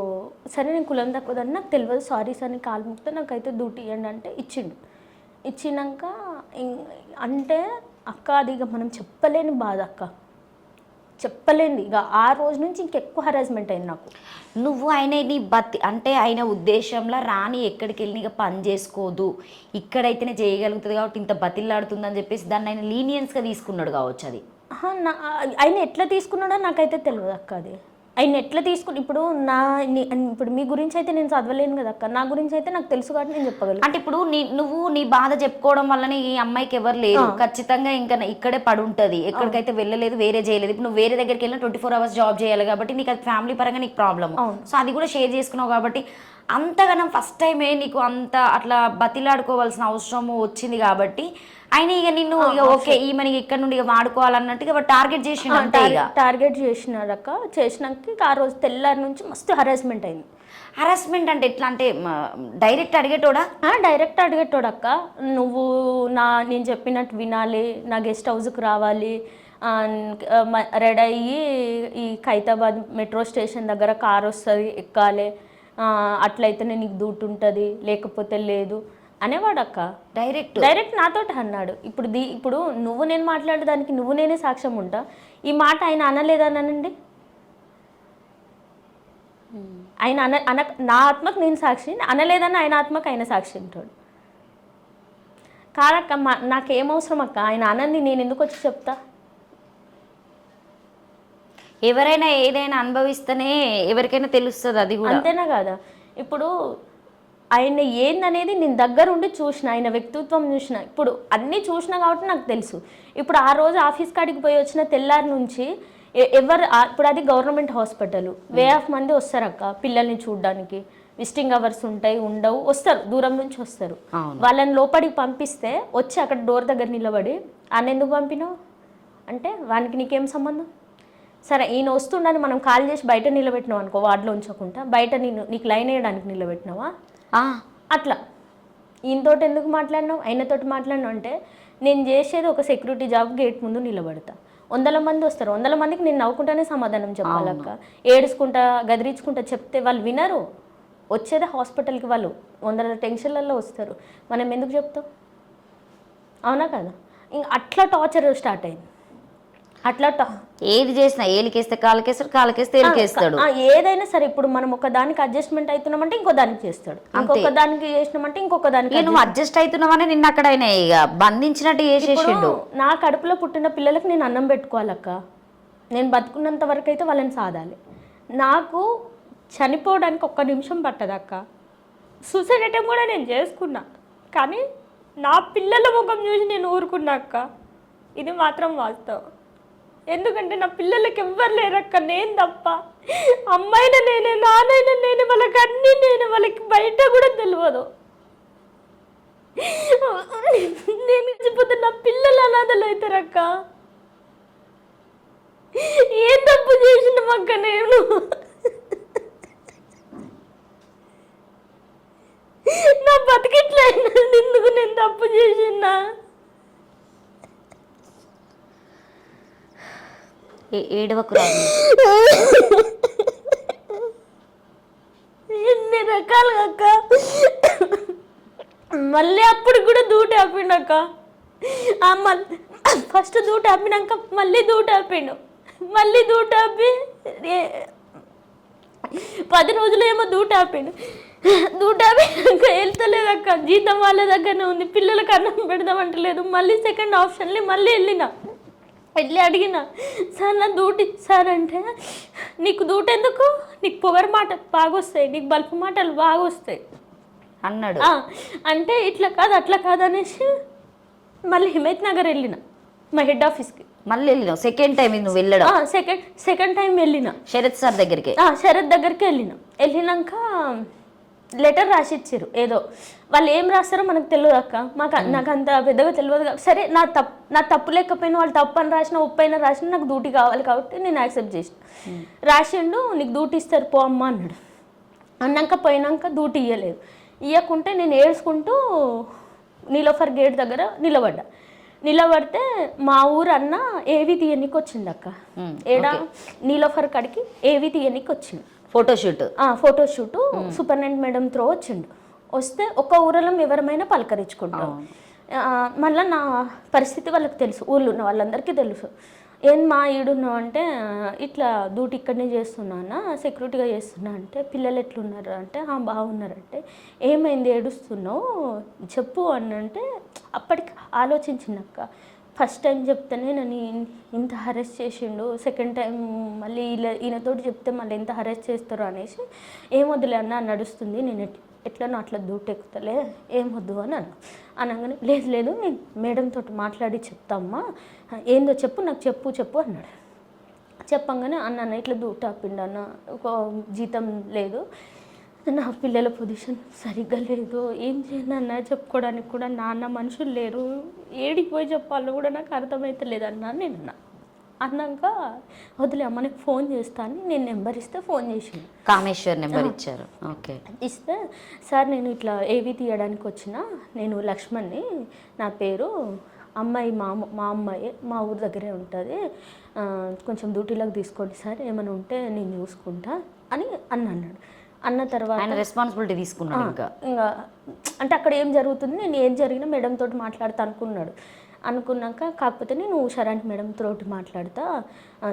సరే నేను కులం తక్కువ దాన్ని నాకు తెలియదు, సారీ సార్ నీ కాలు ముక్తే నాకైతే డ్యూటీ ఇవ్వండి అంటే ఇచ్చిండు. ఇచ్చినాక అంటే అక్క అది ఇక మనం చెప్పలేని బాధ అక్క, చెప్పలేండి. ఇక ఆ రోజు నుంచి ఇంకెక్కువ హరాస్మెంట్ అయింది నాకు. నువ్వు ఆయన నీ అంటే ఆయన ఉద్దేశంలో రాని ఎక్కడికి వెళ్ళి ఇక పని చేసుకోదు, ఇక్కడైతేనే చేయగలుగుతుంది కాబట్టి ఇంత బతిల్లాడుతుందని చెప్పేసి దాన్ని ఆయన లీనియన్స్గా తీసుకున్నాడు కావచ్చు. అది ఆయన ఎట్లా తీసుకున్నాడో నాకైతే తెలియదు అక్క. అది ఆయన ఎట్లా తీసుకుని ఇప్పుడు ఇప్పుడు మీ గురించి అయితే నేను చదవలేను కదా అక్క, నా గురించి అయితే నాకు తెలుసు కాబట్టి నేను చెప్పగలను. అంటే ఇప్పుడు నువ్వు నీ బాధ చెప్పుకోవడం వల్లనే ఈ అమ్మాయికి ఎవరు లేరు, ఖచ్చితంగా ఇంకా ఇక్కడే పడి ఉంటుంది, ఎక్కడికైతే వెళ్ళలేదు, వేరే చేయలేదు. ఇప్పుడు నువ్వు వేరే దగ్గరికి వెళ్ళినా 24 hours జాబ్ చేయాలి కాబట్టి నీకు అది ఫ్యామిలీ పరంగా నీకు ప్రాబ్లమ్. సో అది కూడా షేర్ చేసుకున్నావు కాబట్టి అంతగానం ఫస్ట్ టైమే నీకు అంత అట్లా బతిలాడుకోవాల్సిన అవసరం వచ్చింది కాబట్టి ఆయన ఇక నిన్ను ఇక ఓకే ఈమె ఇక్కడ నుండి ఇక వాడుకోవాలన్నట్టుగా టార్గెట్ చేసిన టార్గెట్ చేసినారక్క. చేసినాక ఆ రోజు తెల్లారి నుంచి మస్తు హరాస్మెంట్ అయింది. హరాస్మెంట్ అంటే ఎట్లా అంటే డైరెక్ట్ అడిగేటోడా? డైరెక్ట్ అడిగేటోడక్క. నువ్వు నేను చెప్పినట్టు వినాలి, నా గెస్ట్ హౌస్కి రావాలి, రెడీ అయ్యి ఈ ఖైతాబాద్ మెట్రో స్టేషన్ దగ్గర కార్ వస్తుంది ఎక్కాలి, అట్లయితేనే నీకు డ్యూటీ ఉంటుంది లేకపోతే లేదు అనేవాడు అక్క. డైరెక్ట్ నాతో అన్నాడు. ఇప్పుడు నువ్వు నేను మాట్లాడేదానికి నువ్వు నేనే సాక్ష్యం ఉంటా. ఈ మాట ఆయన అనలేదనండి. ఆయన నా ఆత్మకు నేను సాక్షి, అనలేదని ఆయన ఆత్మకు ఆయన సాక్షి ఉంటాడు. కాదక్క, నాకేం అవసరం అక్క ఆయన అనంది నేను ఎందుకు వచ్చి చెప్తా? ఎవరైనా ఏదైనా అనుభవిస్తేనే ఎవరికైనా తెలుస్తుంది, అది కూడా అంతేనా కాదా? ఇప్పుడు ఆయన ఏందనేది నేను దగ్గరుండి చూసిన, ఆయన వ్యక్తిత్వం చూసిన, ఇప్పుడు అన్నీ చూసినా కాబట్టి నాకు తెలుసు. ఇప్పుడు ఆ రోజు ఆఫీస్ కాడికి పోయి వచ్చిన తెల్లారి నుంచి ఇప్పుడు అది గవర్నమెంట్ హాస్పిటల్, వే ఆఫ్ మంది వస్తారు అక్క పిల్లల్ని చూడడానికి. విజిటింగ్ అవర్స్ ఉంటాయి, ఉండవు, వస్తారు, దూరం నుంచి వస్తారు. వాళ్ళని లోపలికి పంపిస్తే వచ్చి అక్కడ డోర్ దగ్గర నిలబడి ఆయన ఎందుకు పంపినావు అంటే వానికి నీకేం సంబంధం? సరే ఈయన వస్తుండని మనం కాల్ చేసి బయట నిలబెట్టినావు అనుకో, వార్డులో ఉంచకుండా బయట నీకు లైన్ వేయడానికి నిలబెట్టినావా? అట్లా ఈయనతోటి ఎందుకు మాట్లాడినావు, ఆయనతోటి మాట్లాడినావు అంటే నేను చేసేది ఒక సెక్యూరిటీ జాబ్, గేట్ ముందు నిలబడతా, 100 మంది వస్తారు, 100 మందికి నేను నవ్వుకుంటానే సమాధానం చెప్పాలక్క. ఏడుచుకుంటా గదిరించుకుంటా చెప్తే వాళ్ళు వినరు. వచ్చేదే హాస్పిటల్కి వాళ్ళు 100 టెన్షన్లలో వస్తారు, మనం ఎందుకు చెప్తాం? అవునా కదా? ఇంక అట్లా టార్చర్ స్టార్ట్ అయింది. అట్లా ఏది చేసినా ఏలికేస్తే కాలకేస్తాడు, కాలకేస్తే ఏలికేస్తాడు. ఏదైనా సరే ఇప్పుడు మనం ఒక దానికి అడ్జస్ట్మెంట్ అవుతున్నామంటే ఇంకో దానికి చేస్తాడు, ఇంకొక దానికి చేసినామంటే ఇంకొక దానికి. నువ్వు అడ్జస్ట్ అవుతున్నావని నిన్న అక్కడ ఆయన ఇక బంధించినట్టు చేసేసిండు. నా కడుపులో పుట్టిన పిల్లలకు నేను అన్నం పెట్టుకోవాలక్క, నేను బతుకున్నంత వరకు అయితే వాళ్ళని సాధాలి. నాకు చనిపోవడానికి 1 నిమిషం పట్టదక్క. సూసైడ్ అటెంప్ట్ కూడా నేను చేసుకున్నా, కానీ నా పిల్లల ముఖం చూసి నేను ఊరుకున్నాక్క. ఇది మాత్రం వాస్తవం. ఎందుకంటే నా పిల్లలకి ఎవ్వరు లేరక్క, నేను తప్ప. అమ్మాయినా నేనే, నాన్నైనా నేనే, వాళ్ళకి అన్నీ నేనే, వాళ్ళకి బయట కూడా తెలియదు. నేను చెప్పితే నా పిల్లలు అనాథలు అవుతారక్క. ఏం తప్పు చేసినామక్క నేను? నా బతికిట్లా ఎందుకు నేను తప్పు చేసినా? ఏడవకు, ఎన్ని రకాలుగా అక్క. మళ్ళీ అప్పుడు కూడా దూటి ఆపిండక్క. ఫస్ట్ దూటి ఆపినాక మళ్ళీ దూటి ఆపిండు, మళ్ళీ దూటి ఆపి 10 రోజులు ఏమో దూటి ఆపిండు. దూటి ఆపినాక వెళ్తలేదక్క, జీతం వాళ్ళ దగ్గరనే ఉంది, పిల్లలకు అన్నం పెడదామంటలేదు. మళ్ళీ సెకండ్ ఆప్షన్లే మళ్ళీ వెళ్ళి అడిగిన, సార్ నా దూటి సార్ అంటే, నీకు దూట ఎందుకు, నీకు పొగరు మాటలు బాగా వస్తాయి, నీకు బల్పు మాటలు బాగా వస్తాయి అన్నాడు. అంటే ఇట్లా కాదు అట్లా కాదు అనేసి మళ్ళీ హిమయత్ నగర్ వెళ్ళిన. మా హెడ్ ఆఫీస్కి. మళ్ళీ వెళ్ళినావు సెకండ్ టైం నువ్వు వెళ్ళడం? సెకండ్ టైం వెళ్ళిన శరత్ సార్ దగ్గరికి. శరత్ దగ్గరికి వెళ్ళినాక లెటర్ రాసి ఇచ్చారు. ఏదో వాళ్ళు ఏం రాస్తారో మనకు తెలియదు అక్క, నాకు అంత పెద్దగా తెలియదు. సరే నా తప్పు లేకపోయినా వాళ్ళు తప్పు అని రాసిన ఉప్పైనా రాసిన నాకు డ్యూటీ కావాలి కాబట్టి నేను యాక్సెప్ట్ చేసిన. రాసిండు, నీకు డ్యూటీ ఇస్తారు పో అమ్మ అన్నాడు. అన్నాక పోయినాక డ్యూటీ ఇవ్వలేదు. ఇవ్వకుంటే నేను ఏడ్చుకుంటూ నీలోఫర్ గేట్ దగ్గర నిలబడితే మా ఊరు అన్న ఏవి తీయనికి వచ్చింది అక్క. ఏడా నీలోఫర్ కాడికి ఏవి తీయనికి వచ్చిండు. ఫోటోషూట్ సూపరింటెండెంట్ మేడం త్రో వచ్చిండు. వస్తే ఒక ఊరిలో ఎవరమైనా పలకరించుకుంటాం. మళ్ళీ నా పరిస్థితి వాళ్ళకి తెలుసు, ఊళ్ళో ఉన్న వాళ్ళందరికీ తెలుసు. ఏం మా ఈడున్నావు అంటే ఇట్లా డ్యూటీ ఇక్కడనే చేస్తున్నా, సెక్యూరిటీగా చేస్తున్నా అంటే పిల్లలు ఎట్లున్నారు అంటే బాగున్నారంటే ఏమైంది ఏడుస్తున్నావు చెప్పు అని అంటే అప్పటికి ఆలోచించినాక ఫస్ట్ టైం చెప్తేనే నన్ను ఇంత హరెస్ట్ చేసిండు, సెకండ్ టైం మళ్ళీ ఈయనతోటి చెప్తే మళ్ళీ ఎంత హరెస్ట్ చేస్తారో అనేసి ఏం వద్దులే అన్న నడుస్తుంది, నేను ఎట్లనో అట్లా డ్యూటీ ఎక్కుతలే ఏం వద్దు అని అనగానే లేదు నేను మేడంతో మాట్లాడి చెప్తామ్మా, ఏందో చెప్పు నాకు చెప్పు అన్నాడు. చెప్పంగానే అన్న ఇట్లా డ్యూటీ ఆపిండు అన్న, ఒక జీతం లేదు, నా పిల్లల పొజిషన్ సరిగ్గా లేదు, ఏం చేయనన్న చెప్పుకోవడానికి కూడా నాన్న మనుషులు లేరు, ఏడికి పోయి చెప్పాలో కూడా నాకు అర్థమైతే లేదన్నా నేను అన్నాక వదిలే అమ్మ నీకు ఫోన్ చేస్తాను, నేను నెంబర్ ఇస్తే ఫోన్ చేసిండు. కామేశ్వర్ నెంబర్ ఇచ్చారు. ఓకే. ఇస్తే సార్ నేను ఇట్లా ఏవి తీయడానికి వచ్చిన, నేను లక్ష్మణ్ని, నా పేరు అమ్మాయి మా అమ్మాయి మా ఊరు దగ్గరే ఉంటుంది, కొంచెం డ్యూటీలోకి తీసుకోండి సార్, ఏమైనా ఉంటే నేను చూసుకుంటా అని అన్నాడు. అన్న తర్వాత ఆయన రెస్పాన్సిబిలిటీ తీసుకున్నాడు. ఇంకా అంటే అక్కడ ఏం జరుగుతుంది, నేను ఏం జరిగినా మేడంతో మాట్లాడుతా అనుకున్నాక కాకపోతే నేను శరణ్ మేడం తోటి మాట్లాడుతా,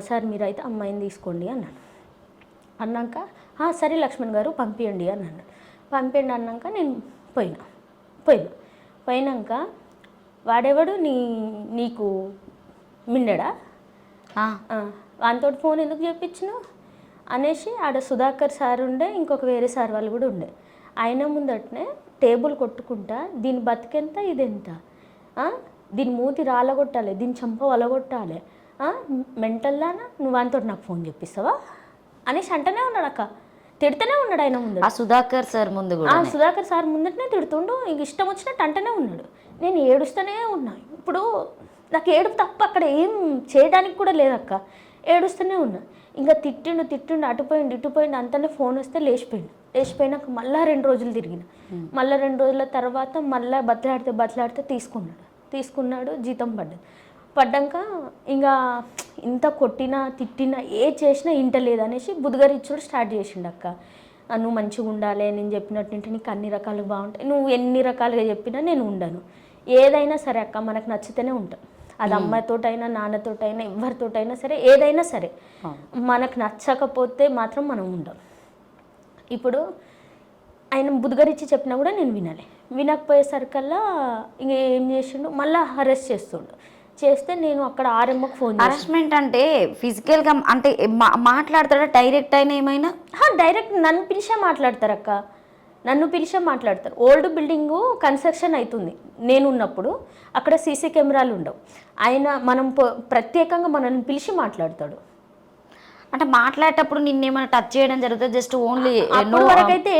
సార్ మీరైతే అమ్మాయిని తీసుకోండి అన్నాక సరే లక్ష్మణ్ గారు పంపించండి అన్నాడు. పంపించండి అన్నాక నేను పోయినాక వాడేవాడు నీకు మిండడా వానితో ఫోన్ ఎందుకు చెప్పించినావు అనేసి ఆడ సుధాకర్ సార్ ఉండే, ఇంకొక వేరే సార్ వాళ్ళు కూడా ఉండే. ఆయన ముందటనే టేబుల్ కొట్టుకుంటా దీని బతికెంత ఇదెంత, దీని మూతి రాలగొట్టాలి, దీని చంప వలగొట్టాలి, మెంటల్లానా నువ్వు వానితో నాకు ఫోన్ చెప్పిస్తావా అనేసి అంటనే ఉన్నాడు అక్క, తిడుతూనే ఉన్నాడు ఆయన ముందు. సుధాకర్ సార్ ముందు సుధాకర్ సార్ ముందటనే తిడుతుండు, ఇంక ఇష్టం వచ్చినట్టు అంటనే ఉన్నాడు. నేను ఏడుస్తూనే ఉన్నా. ఇప్పుడు నాకు ఏడుపు తప్ప అక్కడ ఏం చేయడానికి కూడా లేదక్క, ఏడుస్తూనే ఉన్నా. ఇంకా తిట్టిండు అటుపోయిండు అంతనే ఫోన్ వస్తే లేచిపోయినాక మళ్ళీ 2 రోజులు తిరిగిన. మళ్ళీ 2 రోజుల తర్వాత మళ్ళీ బతలాడితే తీసుకున్నాడు జీతం పడ్డాక ఇంకా ఇంత కొట్టినా తిట్టినా ఏ చేసినా ఇంట లేదనేసి బుధగారిచ్చుడు స్టార్ట్ చేసిండు అక్క. నువ్వు మంచిగా ఉండాలి, నేను చెప్పినట్టు ఇంటే నీకు అన్ని రకాలుగా బాగుంటాయి, నువ్వు ఎన్ని రకాలుగా చెప్పినా నేను ఉండను, ఏదైనా సరే అక్క మనకు నచ్చితేనే ఉంటాను, అది అమ్మాయితోటైనా నాన్నతోటైనా ఎవరితోటైనా సరే ఏదైనా సరే మనకు నచ్చకపోతే మాత్రం మనం ఉండం. ఇప్పుడు ఆయన బుధగారిచ్చి చెప్పినా కూడా నేను వినకపోయేసరికల్లా ఇంక ఏం చేసిండు మళ్ళీ అరెస్ట్ చేస్తే నేను అక్కడ ఆర్ఎంఓకి ఫోన్ చేసి. హరాస్మెంట్ అంటే ఫిజికల్గా అంటే మాట్లాడతాడా డైరెక్ట్ అయినా ఏమైనా? డైరెక్ట్ నన్ను పిలిచే మాట్లాడతారు అక్క, ఓల్డ్ బిల్డింగు కన్స్ట్రక్షన్ అవుతుంది నేను ఉన్నప్పుడు, అక్కడ సీసీ కెమెరాలు ఉండవు, మనం ప్రత్యేకంగా మనల్ని పిలిచి మాట్లాడతాడు. అంటే మాట్లాడేటప్పుడు నిన్నేమైనా టచ్ చేయడం జరుగుతుంది? జస్ట్ ఓన్లీ అప్పటి వరకు అయితే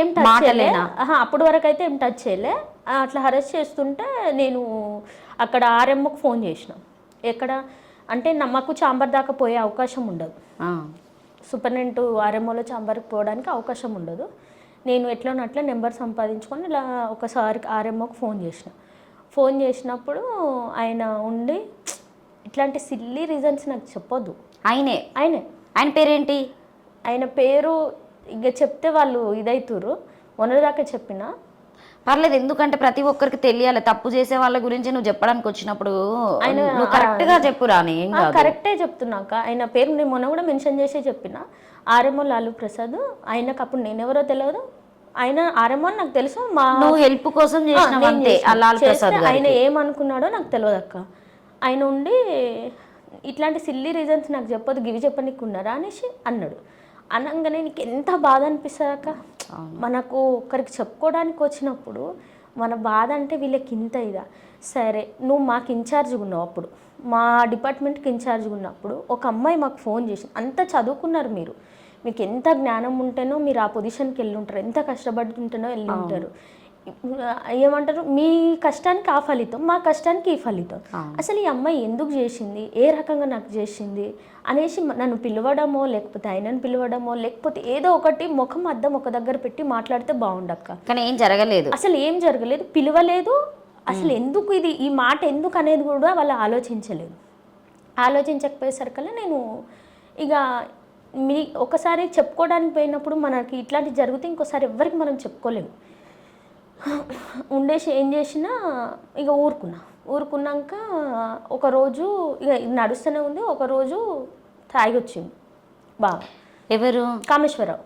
ఏం టచ్ చేయలే. అట్లా హరెస్ట్ చేస్తుంటే నేను అక్కడ ఆర్ఎంఓకి ఫోన్ చేసిన. ఎక్కడ అంటే మాకు చాంబర్ దాకా పోయే అవకాశం ఉండదు, సూపరింటెండెంట్ ఆర్ఎంఓలో చాంబర్కి పోవడానికి అవకాశం ఉండదు. నేను ఎట్లా నెంబర్ సంపాదించుకొని ఇలా ఒకసారి ఆర్ఎంఓకి ఫోన్ చేసినప్పుడు ఆయన ఉండి ఇట్లాంటి సిల్లీ రీజన్స్ నాకు చెప్పొద్దు. ఆయన పేరేంటి? ఆయన పేరు ఇక చెప్తే వాళ్ళు ఇదవుతురు, మొన్నదాకా చెప్పిన పర్లేదు, ఎందుకంటే ప్రతి ఒక్కరికి తెలియాలి. తప్పు చేసే వాళ్ళ గురించి నువ్వు చెప్పడానికి వచ్చినప్పుడు ఆయన కరెక్ట్గా చెప్పురా. కరెక్టే చెప్తున్నాక ఆయన పేరు నేను మొన్న కూడా మెన్షన్ చేసే చెప్పిన, ఆర్ఎంఓ లాలు ప్రసాద్. ఆయనకు అప్పుడు నేనెవరో తెలియదు, ఆయన ఆర్ఎంఓ నాకు తెలుసు, నువ్వు హెల్ప్ కోసం ఆయన ఏమనుకున్నాడో నాకు తెలియదు అక్క. ఆయన ఉండి ఇట్లాంటి సిల్లీ రీజన్స్ నాకు చెప్పొద్దు, గివి చెప్పనీకు ఉన్నారా అనేసి అన్నాడు. అనగానే నీకు ఎంత బాధ అనిపిస్తుంది అక్క. మనకు ఒక్కరికి చెప్పుకోవడానికి వచ్చినప్పుడు మన బాధ అంటే వీళ్ళకి ఇంత ఇదా. సరే నువ్వు మాకు ఇన్ఛార్జ్గా ఉన్నావు, అప్పుడు మా డిపార్ట్మెంట్కి ఇన్ఛార్జ్గా ఉన్నప్పుడు ఒక అమ్మాయి మాకు ఫోన్ చేసింది. అంత చదువుకున్నారు మీరు, మీకు ఎంత జ్ఞానం ఉంటేనో మీరు ఆ పొజిషన్కి వెళ్ళి ఉంటారు, ఎంత కష్టపడుతుంటేనో వెళ్ళి ఉంటారు. ఏమంటారు, మీ కష్టానికి ఆ ఫలితం, మా కష్టానికి ఈ ఫలితం. అసలు ఈ అమ్మాయి ఎందుకు చేసింది, ఏ రకంగా నాకు చేసింది అనేసి నన్ను పిలవడమో లేకపోతే ఆయనను పిలవడమో లేకపోతే ఏదో ఒకటి ముఖం అద్దం ఒక దగ్గర పెట్టి మాట్లాడితే బాగుండక్క. కానీ ఏం జరగలేదు, అసలు ఏం జరగలేదు, పిలవలేదు. అసలు ఎందుకు ఇది, ఈ మాట ఎందుకు అనేది కూడా వాళ్ళు ఆలోచించలేదు. ఆలోచించకపోయేసరికల్లా నేను ఇక మీ ఒకసారి చెప్పుకోవడానికి పోయినప్పుడు మనకి ఇట్లాంటివి జరిగితే ఇంకోసారి ఎవరికి మనం చెప్పుకోలేము. ఉండేసి ఏం చేసినా ఇక ఊరుకున్నాక ఒకరోజు ఇక నడుస్తూనే ఉంది. ఒకరోజు తాగి వచ్చింది బాగా. ఎవరు? కామేశ్వరరావు.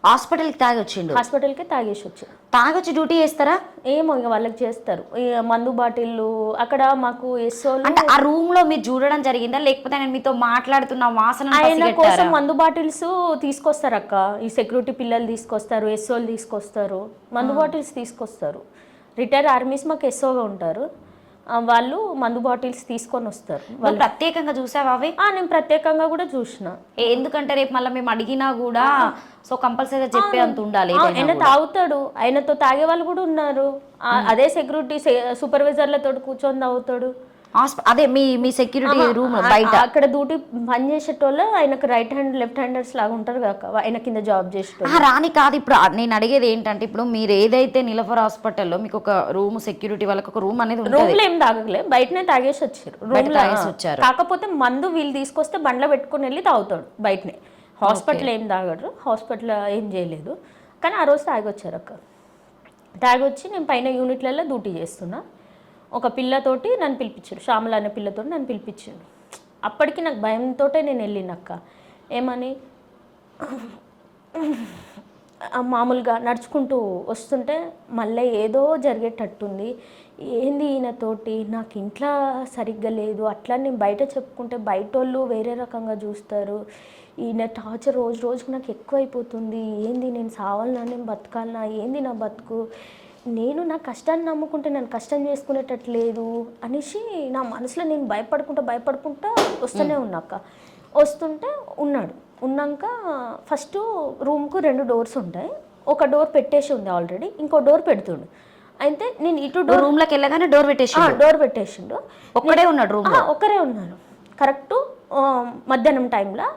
హాస్పిటల్కి తాగి వచ్చిండు. హాస్పిటల్కి తాగేసి వచ్చి తాగొచ్చి డ్యూటీ చేస్తారా? ఏమో ఇక వాళ్ళకి చేస్తారు. ఇక మందు బాటిళ్ళు అక్కడ మాకు ఎస్ఓలు. అంటే ఆ రూమ్ లో మీరు చూడడం జరిగిందా, లేకపోతే నేను మీతో మాట్లాడుతున్న వాసన ఆయన కోసం మందు బాటిల్స్ తీసుకొస్తారు అక్క. ఈ సెక్యూరిటీ పిల్లలు తీసుకొస్తారు, ఎస్ఓలు తీసుకొస్తారు, మందు బాటిల్స్ తీసుకొస్తారు. రిటైర్ ఆర్మీస్ మాకు ఎస్ఓగా ఉంటారు, వాళ్ళు మందు బాటిల్స్ తీసుకొని వస్తారు. వాళ్ళు ప్రత్యేకంగా చూసావా అవి? నేను ప్రత్యేకంగా కూడా చూసిన. ఎందుకంటే రేపు మళ్ళీ మేము అడిగినా కూడా సో కంపల్సరీగా చెప్పే అంత ఉండాలి. ఆయన తాగుతాడు, ఆయనతో తాగే వాళ్ళు కూడా ఉన్నారు. అదే సెక్యూరిటీ సూపర్వైజర్లతో కూర్చొని తాగుతాడు. అదే మీ సెక్యూరిటీ రూమ్ బయట అక్కడ డ్యూటీ పని చేసేటోళ్ళు ఆయనకు రైట్ హ్యాండ్ లెఫ్ట్ హ్యాండర్స్ లాగా ఉంటారు కదా, ఆయన కింద జాబ్ చేసేటోళ్ళు. రాని కాదు. ఇప్పుడు నేను అడిగేది ఏంటంటే, ఇప్పుడు మీరు ఏదైతే నిలఫర్ హాస్పిటల్లో మీకు ఒక రూమ్, సెక్యూరిటీ వాళ్ళకి ఒక రూమ్ అనేది రూమ్ లో ఏం తాగలే, బయటనే తాగేసి వచ్చారు. కాకపోతే మందు వీళ్ళు తీసుకొస్తే బండ్లో పెట్టుకుని వెళ్ళి తాగుతాడు బయటనే. హాస్పిటల్ ఏం తాగడు, హాస్పిటల్ ఏం చేయలేదు. కానీ ఆ రోజు తాగొచ్చారు అక్క. తాగొచ్చి నేను పైన యూనిట్లలో డ్యూటీ చేస్తున్నా. ఒక పిల్లతోటి నన్ను పిలిపించాడు, శ్యామల అనే పిల్లతోటి నన్ను పిలిపించాడు. అప్పటికి నాకు భయంతో నేను వెళ్ళినక్క. ఏమని మామూలుగా నడుచుకుంటూ వస్తుంటే మళ్ళీ ఏదో జరిగేటట్టుంది, ఏంది ఈయనతోటి, నాకు ఇంట్లో సరిగ్గా లేదు, అట్లా నేను బయట చెప్పుకుంటే బయట వాళ్ళు వేరే రకంగా చూస్తారు, ఈయన టార్చర్ రోజు రోజుకు నాకు ఎక్కువైపోతుంది, ఏంది నేను సావాలన్నా నేను బతకాలన్నా, ఏంది నా బతుకు, నేను నా కష్టాన్ని నమ్ముకుంటే నన్ను కష్టం చేసుకునేటట్లేదు అనేసి నా మనసులో నేను భయపడుకుంటా వస్తూనే ఉన్నాక వస్తుంటే ఉన్నాక ఫస్ట్ రూమ్కు 2 డోర్స్ ఉంటాయి. ఒక డోర్ పెట్టేసి ఉంది ఆల్రెడీ, ఇంకో డోర్ పెడుతుండు. అయితే నేను ఇటు రూమ్లోకి వెళ్ళగానే డోర్ పెట్టేసిండు. ఒక్కడే ఉన్నాడు రూమ్? ఒక్కరే ఉన్నారు. కరెక్ట్ మధ్యాహ్నం టైంలో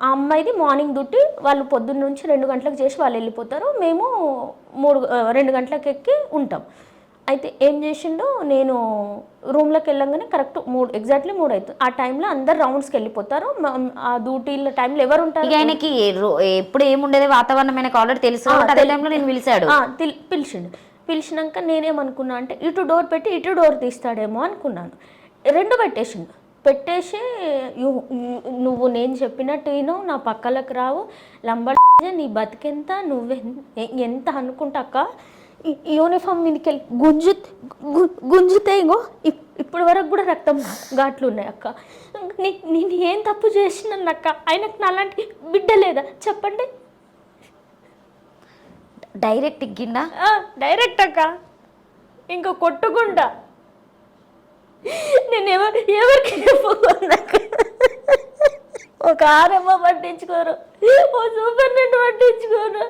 ఆ అమ్మాయిది మార్నింగ్ డ్యూటీ, వాళ్ళు పొద్దున్న నుంచి 2 గంటలకు చేసి వాళ్ళు వెళ్ళిపోతారు, మేము 2 గంటలకు ఎక్కి ఉంటాం. అయితే ఏం చేసిండో, నేను రూమ్లోకి వెళ్ళంగానే కరెక్ట్ ఎగ్జాక్ట్లీ 3 అవుతుంది. ఆ టైంలో అందరు రౌండ్స్కి వెళ్ళిపోతారు. ఆ డ్యూటీల టైంలో ఎవరు ఉంటారు? ఆయనకి ఎప్పుడు ఏముండేది వాతావరణం ఆయనకు ఆల్రెడీ తెలుసు. అదే టైంలో నేను పిలిచినాక నేనేమనుకున్నా అంటే ఇటు డోర్ పెట్టి ఇటు డోర్ తీస్తాడేమో అనుకున్నాను. 2 పెట్టేసి నువ్వు నేను చెప్పినట్టు నా పక్కలకు రావు, లంబడి నీ బతికెంత, ఎంత అనుకుంటాక యూనిఫామ్ మీదకి వెళ్ళి గుంజితే ఇంకో ఇప్పటి వరకు కూడా రక్తం ఘాట్లు ఉన్నాయి అక్క. నేను ఏం తప్పు చేసినాను అక్క? ఆయనకు నాలాంటి బిడ్డ లేదా చెప్పండి? డైరెక్ట్ ఎక్కిండా? డైరెక్ట్ అక్క, ఇంకో కొట్టుకుంటా. నేను ఎవరికి ఒక ఆర్ఎంఓ పట్టించుకోరు, ఓ సూపర్నెంట్ పట్టించుకోరు,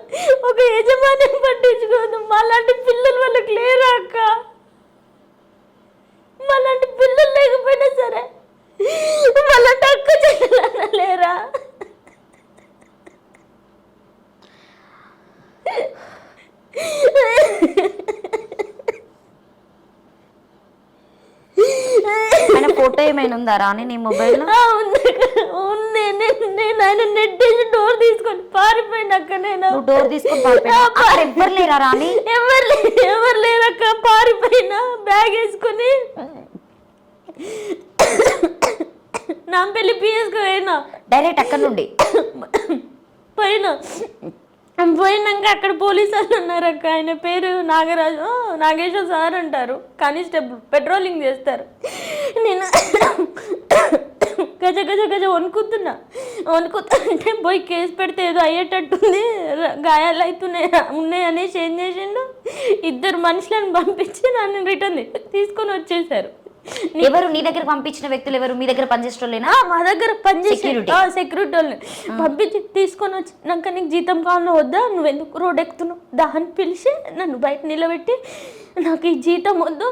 ఒక యజమాని పట్టించుకోరు. మాలాంటి పిల్లలు వాళ్ళకి లేరా అక్క? మాలాంటి పిల్లలు లేకపోయినా సరే వాళ్ళంటే అక్క చెల్లెలన్నా లేరా? ఫోటో ఏమైనా ఉందా రాని నీ మొబైల్? ఉంది. నేను ఆయన నెట్టేసి డోర్ తీసుకొని పారిపోయినాక, నేను డోర్ తీసుకొని ఎవరు లేరా రాని? ఎవరు లేరక్క. పారిపోయినా బ్యాగ్ వేసుకొని నాంపల్లి పిఎస్కి పోయినా డైరెక్ట్ అక్కడ నుండి పోయినాక అక్కడ పోలీసు వాళ్ళు ఉన్నారక్క. ఆయన పేరు నాగేశ్వర సార్ అంటారు, కానిస్టేబుల్, పెట్రోలింగ్ చేస్తారు. నేను గజ వణుకుతుంటే పోయి కేసు పెడితే ఏదో అయ్యేటట్టుంది, గాయాలు ఉన్నాయి అనేసి ఏం చేసిండు, 2 మనుషులను పంపించి నన్ను రిటర్న్ తీసుకొని వచ్చేసారు. ఎవరు నీ దగ్గర పంపించిన వ్యక్తులు ఎవరు? మీ దగ్గర పనిచేసేటోళ్ళేనా? మా దగ్గర పనిచేసే సెక్యూరిటీ వాళ్ళని పంపించి తీసుకొని వచ్చినాక నీకు జీతం కావాలన్నా వద్దా, నువ్వు ఎందుకు రోడ్ ఎక్కుతున్నావు దా అని పిలిచి నన్ను బయట నిలబెట్టి నాకు ఈ జీతం వద్దు,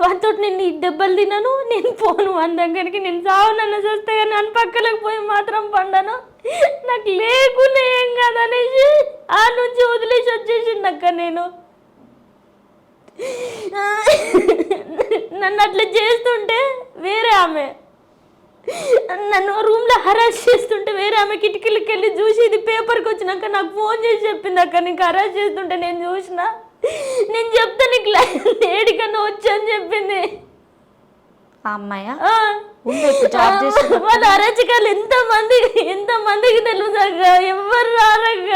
వాటితో నేను ఈ దెబ్బలు తిన్నాను, నేను పోను మన దగ్గరికి, నేను సావు నన్ను చూస్తే కానీ నన్ను పక్కలకు పోయి మాత్రం పండాను, నాకు లేకుండా ఏం కాదనేసి ఆ నుంచి వదిలేసి వచ్చేసిండు అక్క. నేను నన్ను అట్లా చేస్తుంటే వేరే ఆమె నన్ను రూమ్లో హరాస్ చేస్తుంటే వేరే ఆమె కిటికీలకి వెళ్ళి చూసి ఇది పేపర్కి వచ్చినాక నాకు ఫోన్ చేసి చెప్పింది అక్క నీకు హరాస్ చేస్తుంటే నేను చూసిన, నేను చెప్తా నీకు ఏడికన్నా వచ్చా అని చెప్పింది. అమ్మాయ వాళ్ళ అరచకాలు ఎంతమందికి తెలుసు అక్క, ఎవరు రారక్క.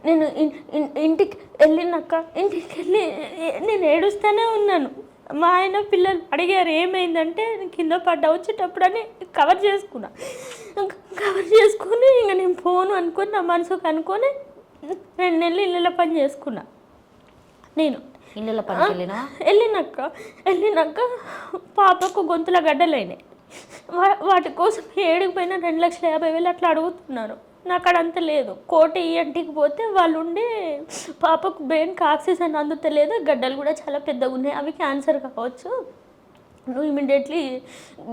నేను ఇంటికి వెళ్ళినాక ఇంటికి వెళ్ళి నేను ఏడుస్తూనే ఉన్నాను. మా ఆయన పిల్లలు అడిగారు ఏమైందంటే కింద పడ్డా వచ్చేటప్పుడు అని కవర్ చేసుకుని ఇంకా నేను ఫోను అనుకొని నా మనసుకు అనుకొని 2 నెలలు ఇళ్ళ పని చేసుకున్నా. నేను ఇళ్ళ పని వెళ్ళినాక పాపకు గొంతుల గడ్డలైనాయి. వాటి కోసం ఏడికిపోయినా 2,50,000 అట్లా అడుగుతున్నారు. నాకు అడంత లేదు. కోట ఇంటికి పోతే వాళ్ళు ఉండి పాపకు బ్రెయిన్కి ఆక్సిజన్ అందుతలేదు, గడ్డలు కూడా చాలా పెద్దగా ఉన్నాయి, అవి క్యాన్సర్ కావచ్చు, నువ్వు ఇమీడియట్లీ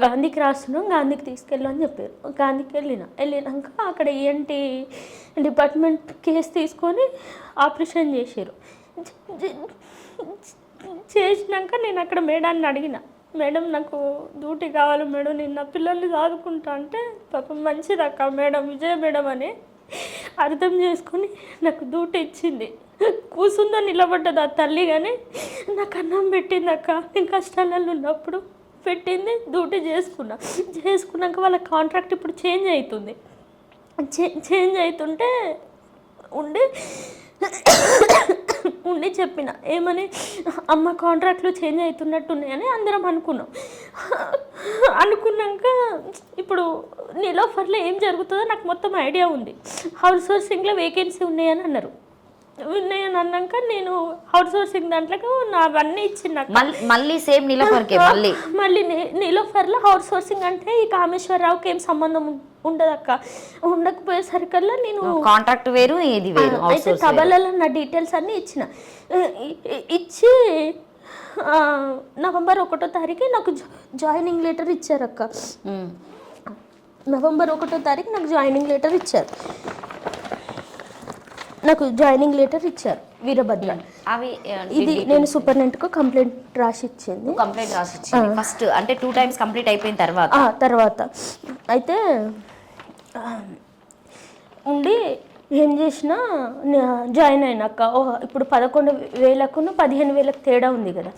గాంధీకి రాస్తున్నావు, గాంధీకి తీసుకెళ్ళు అని చెప్పారు. గాంధీకి వెళ్ళినాక అక్కడ ఏంటి డిపార్ట్మెంట్ కేసు తీసుకొని ఆపరేషన్ చేశారు. చేసినాక నేను అక్కడ మేడాన్ని అడిగిన, మేడం నాకు డ్యూటీ కావాలి మేడం, నేను నా పిల్లల్ని చదువుకుంటా అంటే పాపం మంచిదక్క మేడం, విజయ మేడం అని అర్థం చేసుకొని నాకు డ్యూటీ ఇచ్చింది. కూసుందో నిలబడ్డది ఆ తల్లి, కానీ నాకు అన్నం పెట్టింది అక్క. నేను కష్టాలలో ఉన్నప్పుడు పెట్టింది, డ్యూటీ చేసుకున్నాక వాళ్ళ కాంట్రాక్ట్ ఇప్పుడు చేంజ్ అవుతుంది. చేంజ్ అవుతుంటే ఉండి చెప్పిన ఏమని, అమ్మ కాంట్రాక్ట్లు చేంజ్ అవుతున్నట్టున్నాయని అందరం అనుకున్నాక ఇప్పుడు నీలోఫర్లో ఏం జరుగుతుందో నాకు మొత్తం ఐడియా ఉంది. హౌస్ సోర్సింగ్లో వేకెన్సీ ఉన్నాయని అన్నాక నేను హౌస్ సోర్సింగ్ దాంట్లోకి అవన్నీ ఇచ్చిన. మళ్ళీ సేమ్ నీలోఫర్కే మళ్ళీ నీలోఫర్లో హౌస్ సోర్సింగ్ అంటే ఈ కామేశ్వరరావుకి ఏం సంబంధం ఉండదు అక్క. ఉండకపోయేసరికల్లా నేను కాంట్రాక్ట్ వేరు ఇది వేరు. అయితే తబలలో నా డీటెయిల్స్ అన్నీ ఇచ్చి నవంబర్ 1వ తారీఖు నాకు జాయినింగ్ లెటర్ ఇచ్చారు అక్క. నవంబర్ 1వ తారీఖు నాకు జాయినింగ్ లెటర్ ఇచ్చారు. వీరభద్ర అవి ఇది నేను సూపరింటెండెంట్కు కంప్లైంట్ రాసి ఇచ్చింది. ఫస్ట్ అంటే 2 times కంప్లీట్ అయిపోయిన తర్వాత అయితే ఉండి ఏం చేసినా జాయిన్ అయినాక ఇప్పుడు 11,000కు 15,000 తేడా ఉంది కదా.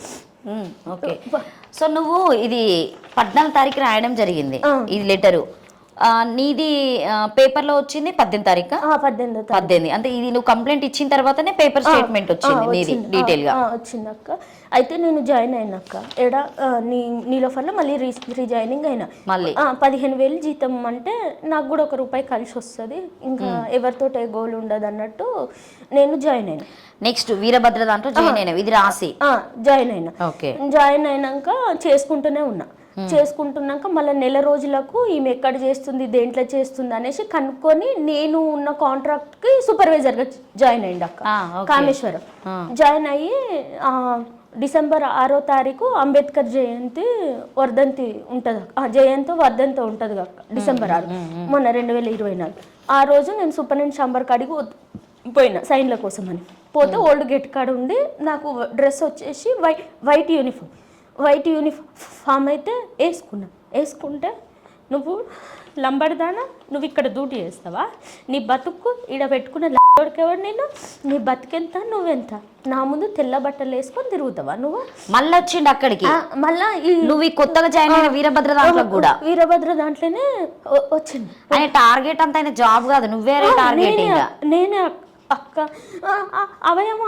ఓకే, సో నువ్వు ఇది 14వ తారీఖు రాయడం జరిగింది ఇది లెటరు. నీది పేపర్లో వచ్చింది 18వ తారీఖు. 18 అంటే ఇది నువ్వు కంప్లైంట్ ఇచ్చిన తర్వాతనే పేపర్ స్టేట్మెంట్ వచ్చింది నీది డీటెయిల్ గా వచ్చింది అక్క. అయితే నేను జాయిన్ అయినాక నీలోఫర్లో మళ్ళీ రీజాయినింగ్ అయినా. మళ్ళీ 15,000 జీతం అంటే నాకు కూడా ₹1 కలిసి వస్తుంది, ఇంకా ఎవరితో గోల్ ఉండదు అన్నట్టు నేను జాయిన్ అయినా. నెక్స్ట్ వీరభద్ర దాంట్లో జాయిన్ అయినా, ఇది రాసి జాయిన్ అయినాక చేసుకుంటున్నాక మళ్ళీ నెల రోజులకు ఈమె ఎక్కడ చేస్తుంది, దేంట్లో చేస్తుంది అనేసి కనుక్కొని నేను ఉన్న కాంట్రాక్ట్కి సూపర్వైజర్గా జాయిన్ అయ్యింది అక్క. కామేశ్వరం జాయిన్ అయ్యి డిసెంబర్ 6వ తారీఖు అంబేద్కర్ జయంతి వర్ధంతి ఉంటుంది, వర్ధంతి ఉంటుంది అక్క. డిసెంబర్ 6 మొన్న 2024 ఆ రోజు నేను సూపరింటెండెంట్ ఛాంబర్ కాడికి పోయినా సైన్ల కోసం అని. పోతే ఓల్డ్ గేట్ కాడ ఉండి నాకు డ్రెస్ వచ్చేసి వైట్ యూనిఫామ్ అయితే వేసుకుంటే నువ్వు లంబడదానా, నువ్వు ఇక్కడ డ్యూటీ చేస్తావా, నీ బతుకు ఈడ పెట్టుకున్న ఎవరు, నేను నీ బతుకెంత, నువ్వెంత, నా ముందు తెల్ల బట్టలు వేసుకొని తిరుగుతావా నువ్వు. మళ్ళీ వచ్చిండు అక్కడికి, మళ్ళా నువ్వు కొత్తగా జాయిన్ అయిన వీరభద్ర దాంట్లో కూడా వీరభద్ర దాంట్లోనే వచ్చింది. ఆయన టార్గెట్ అంత ఆయన జాబ్ కాదు, నువ్వే టార్గెట్. నేనే అక్క అవయం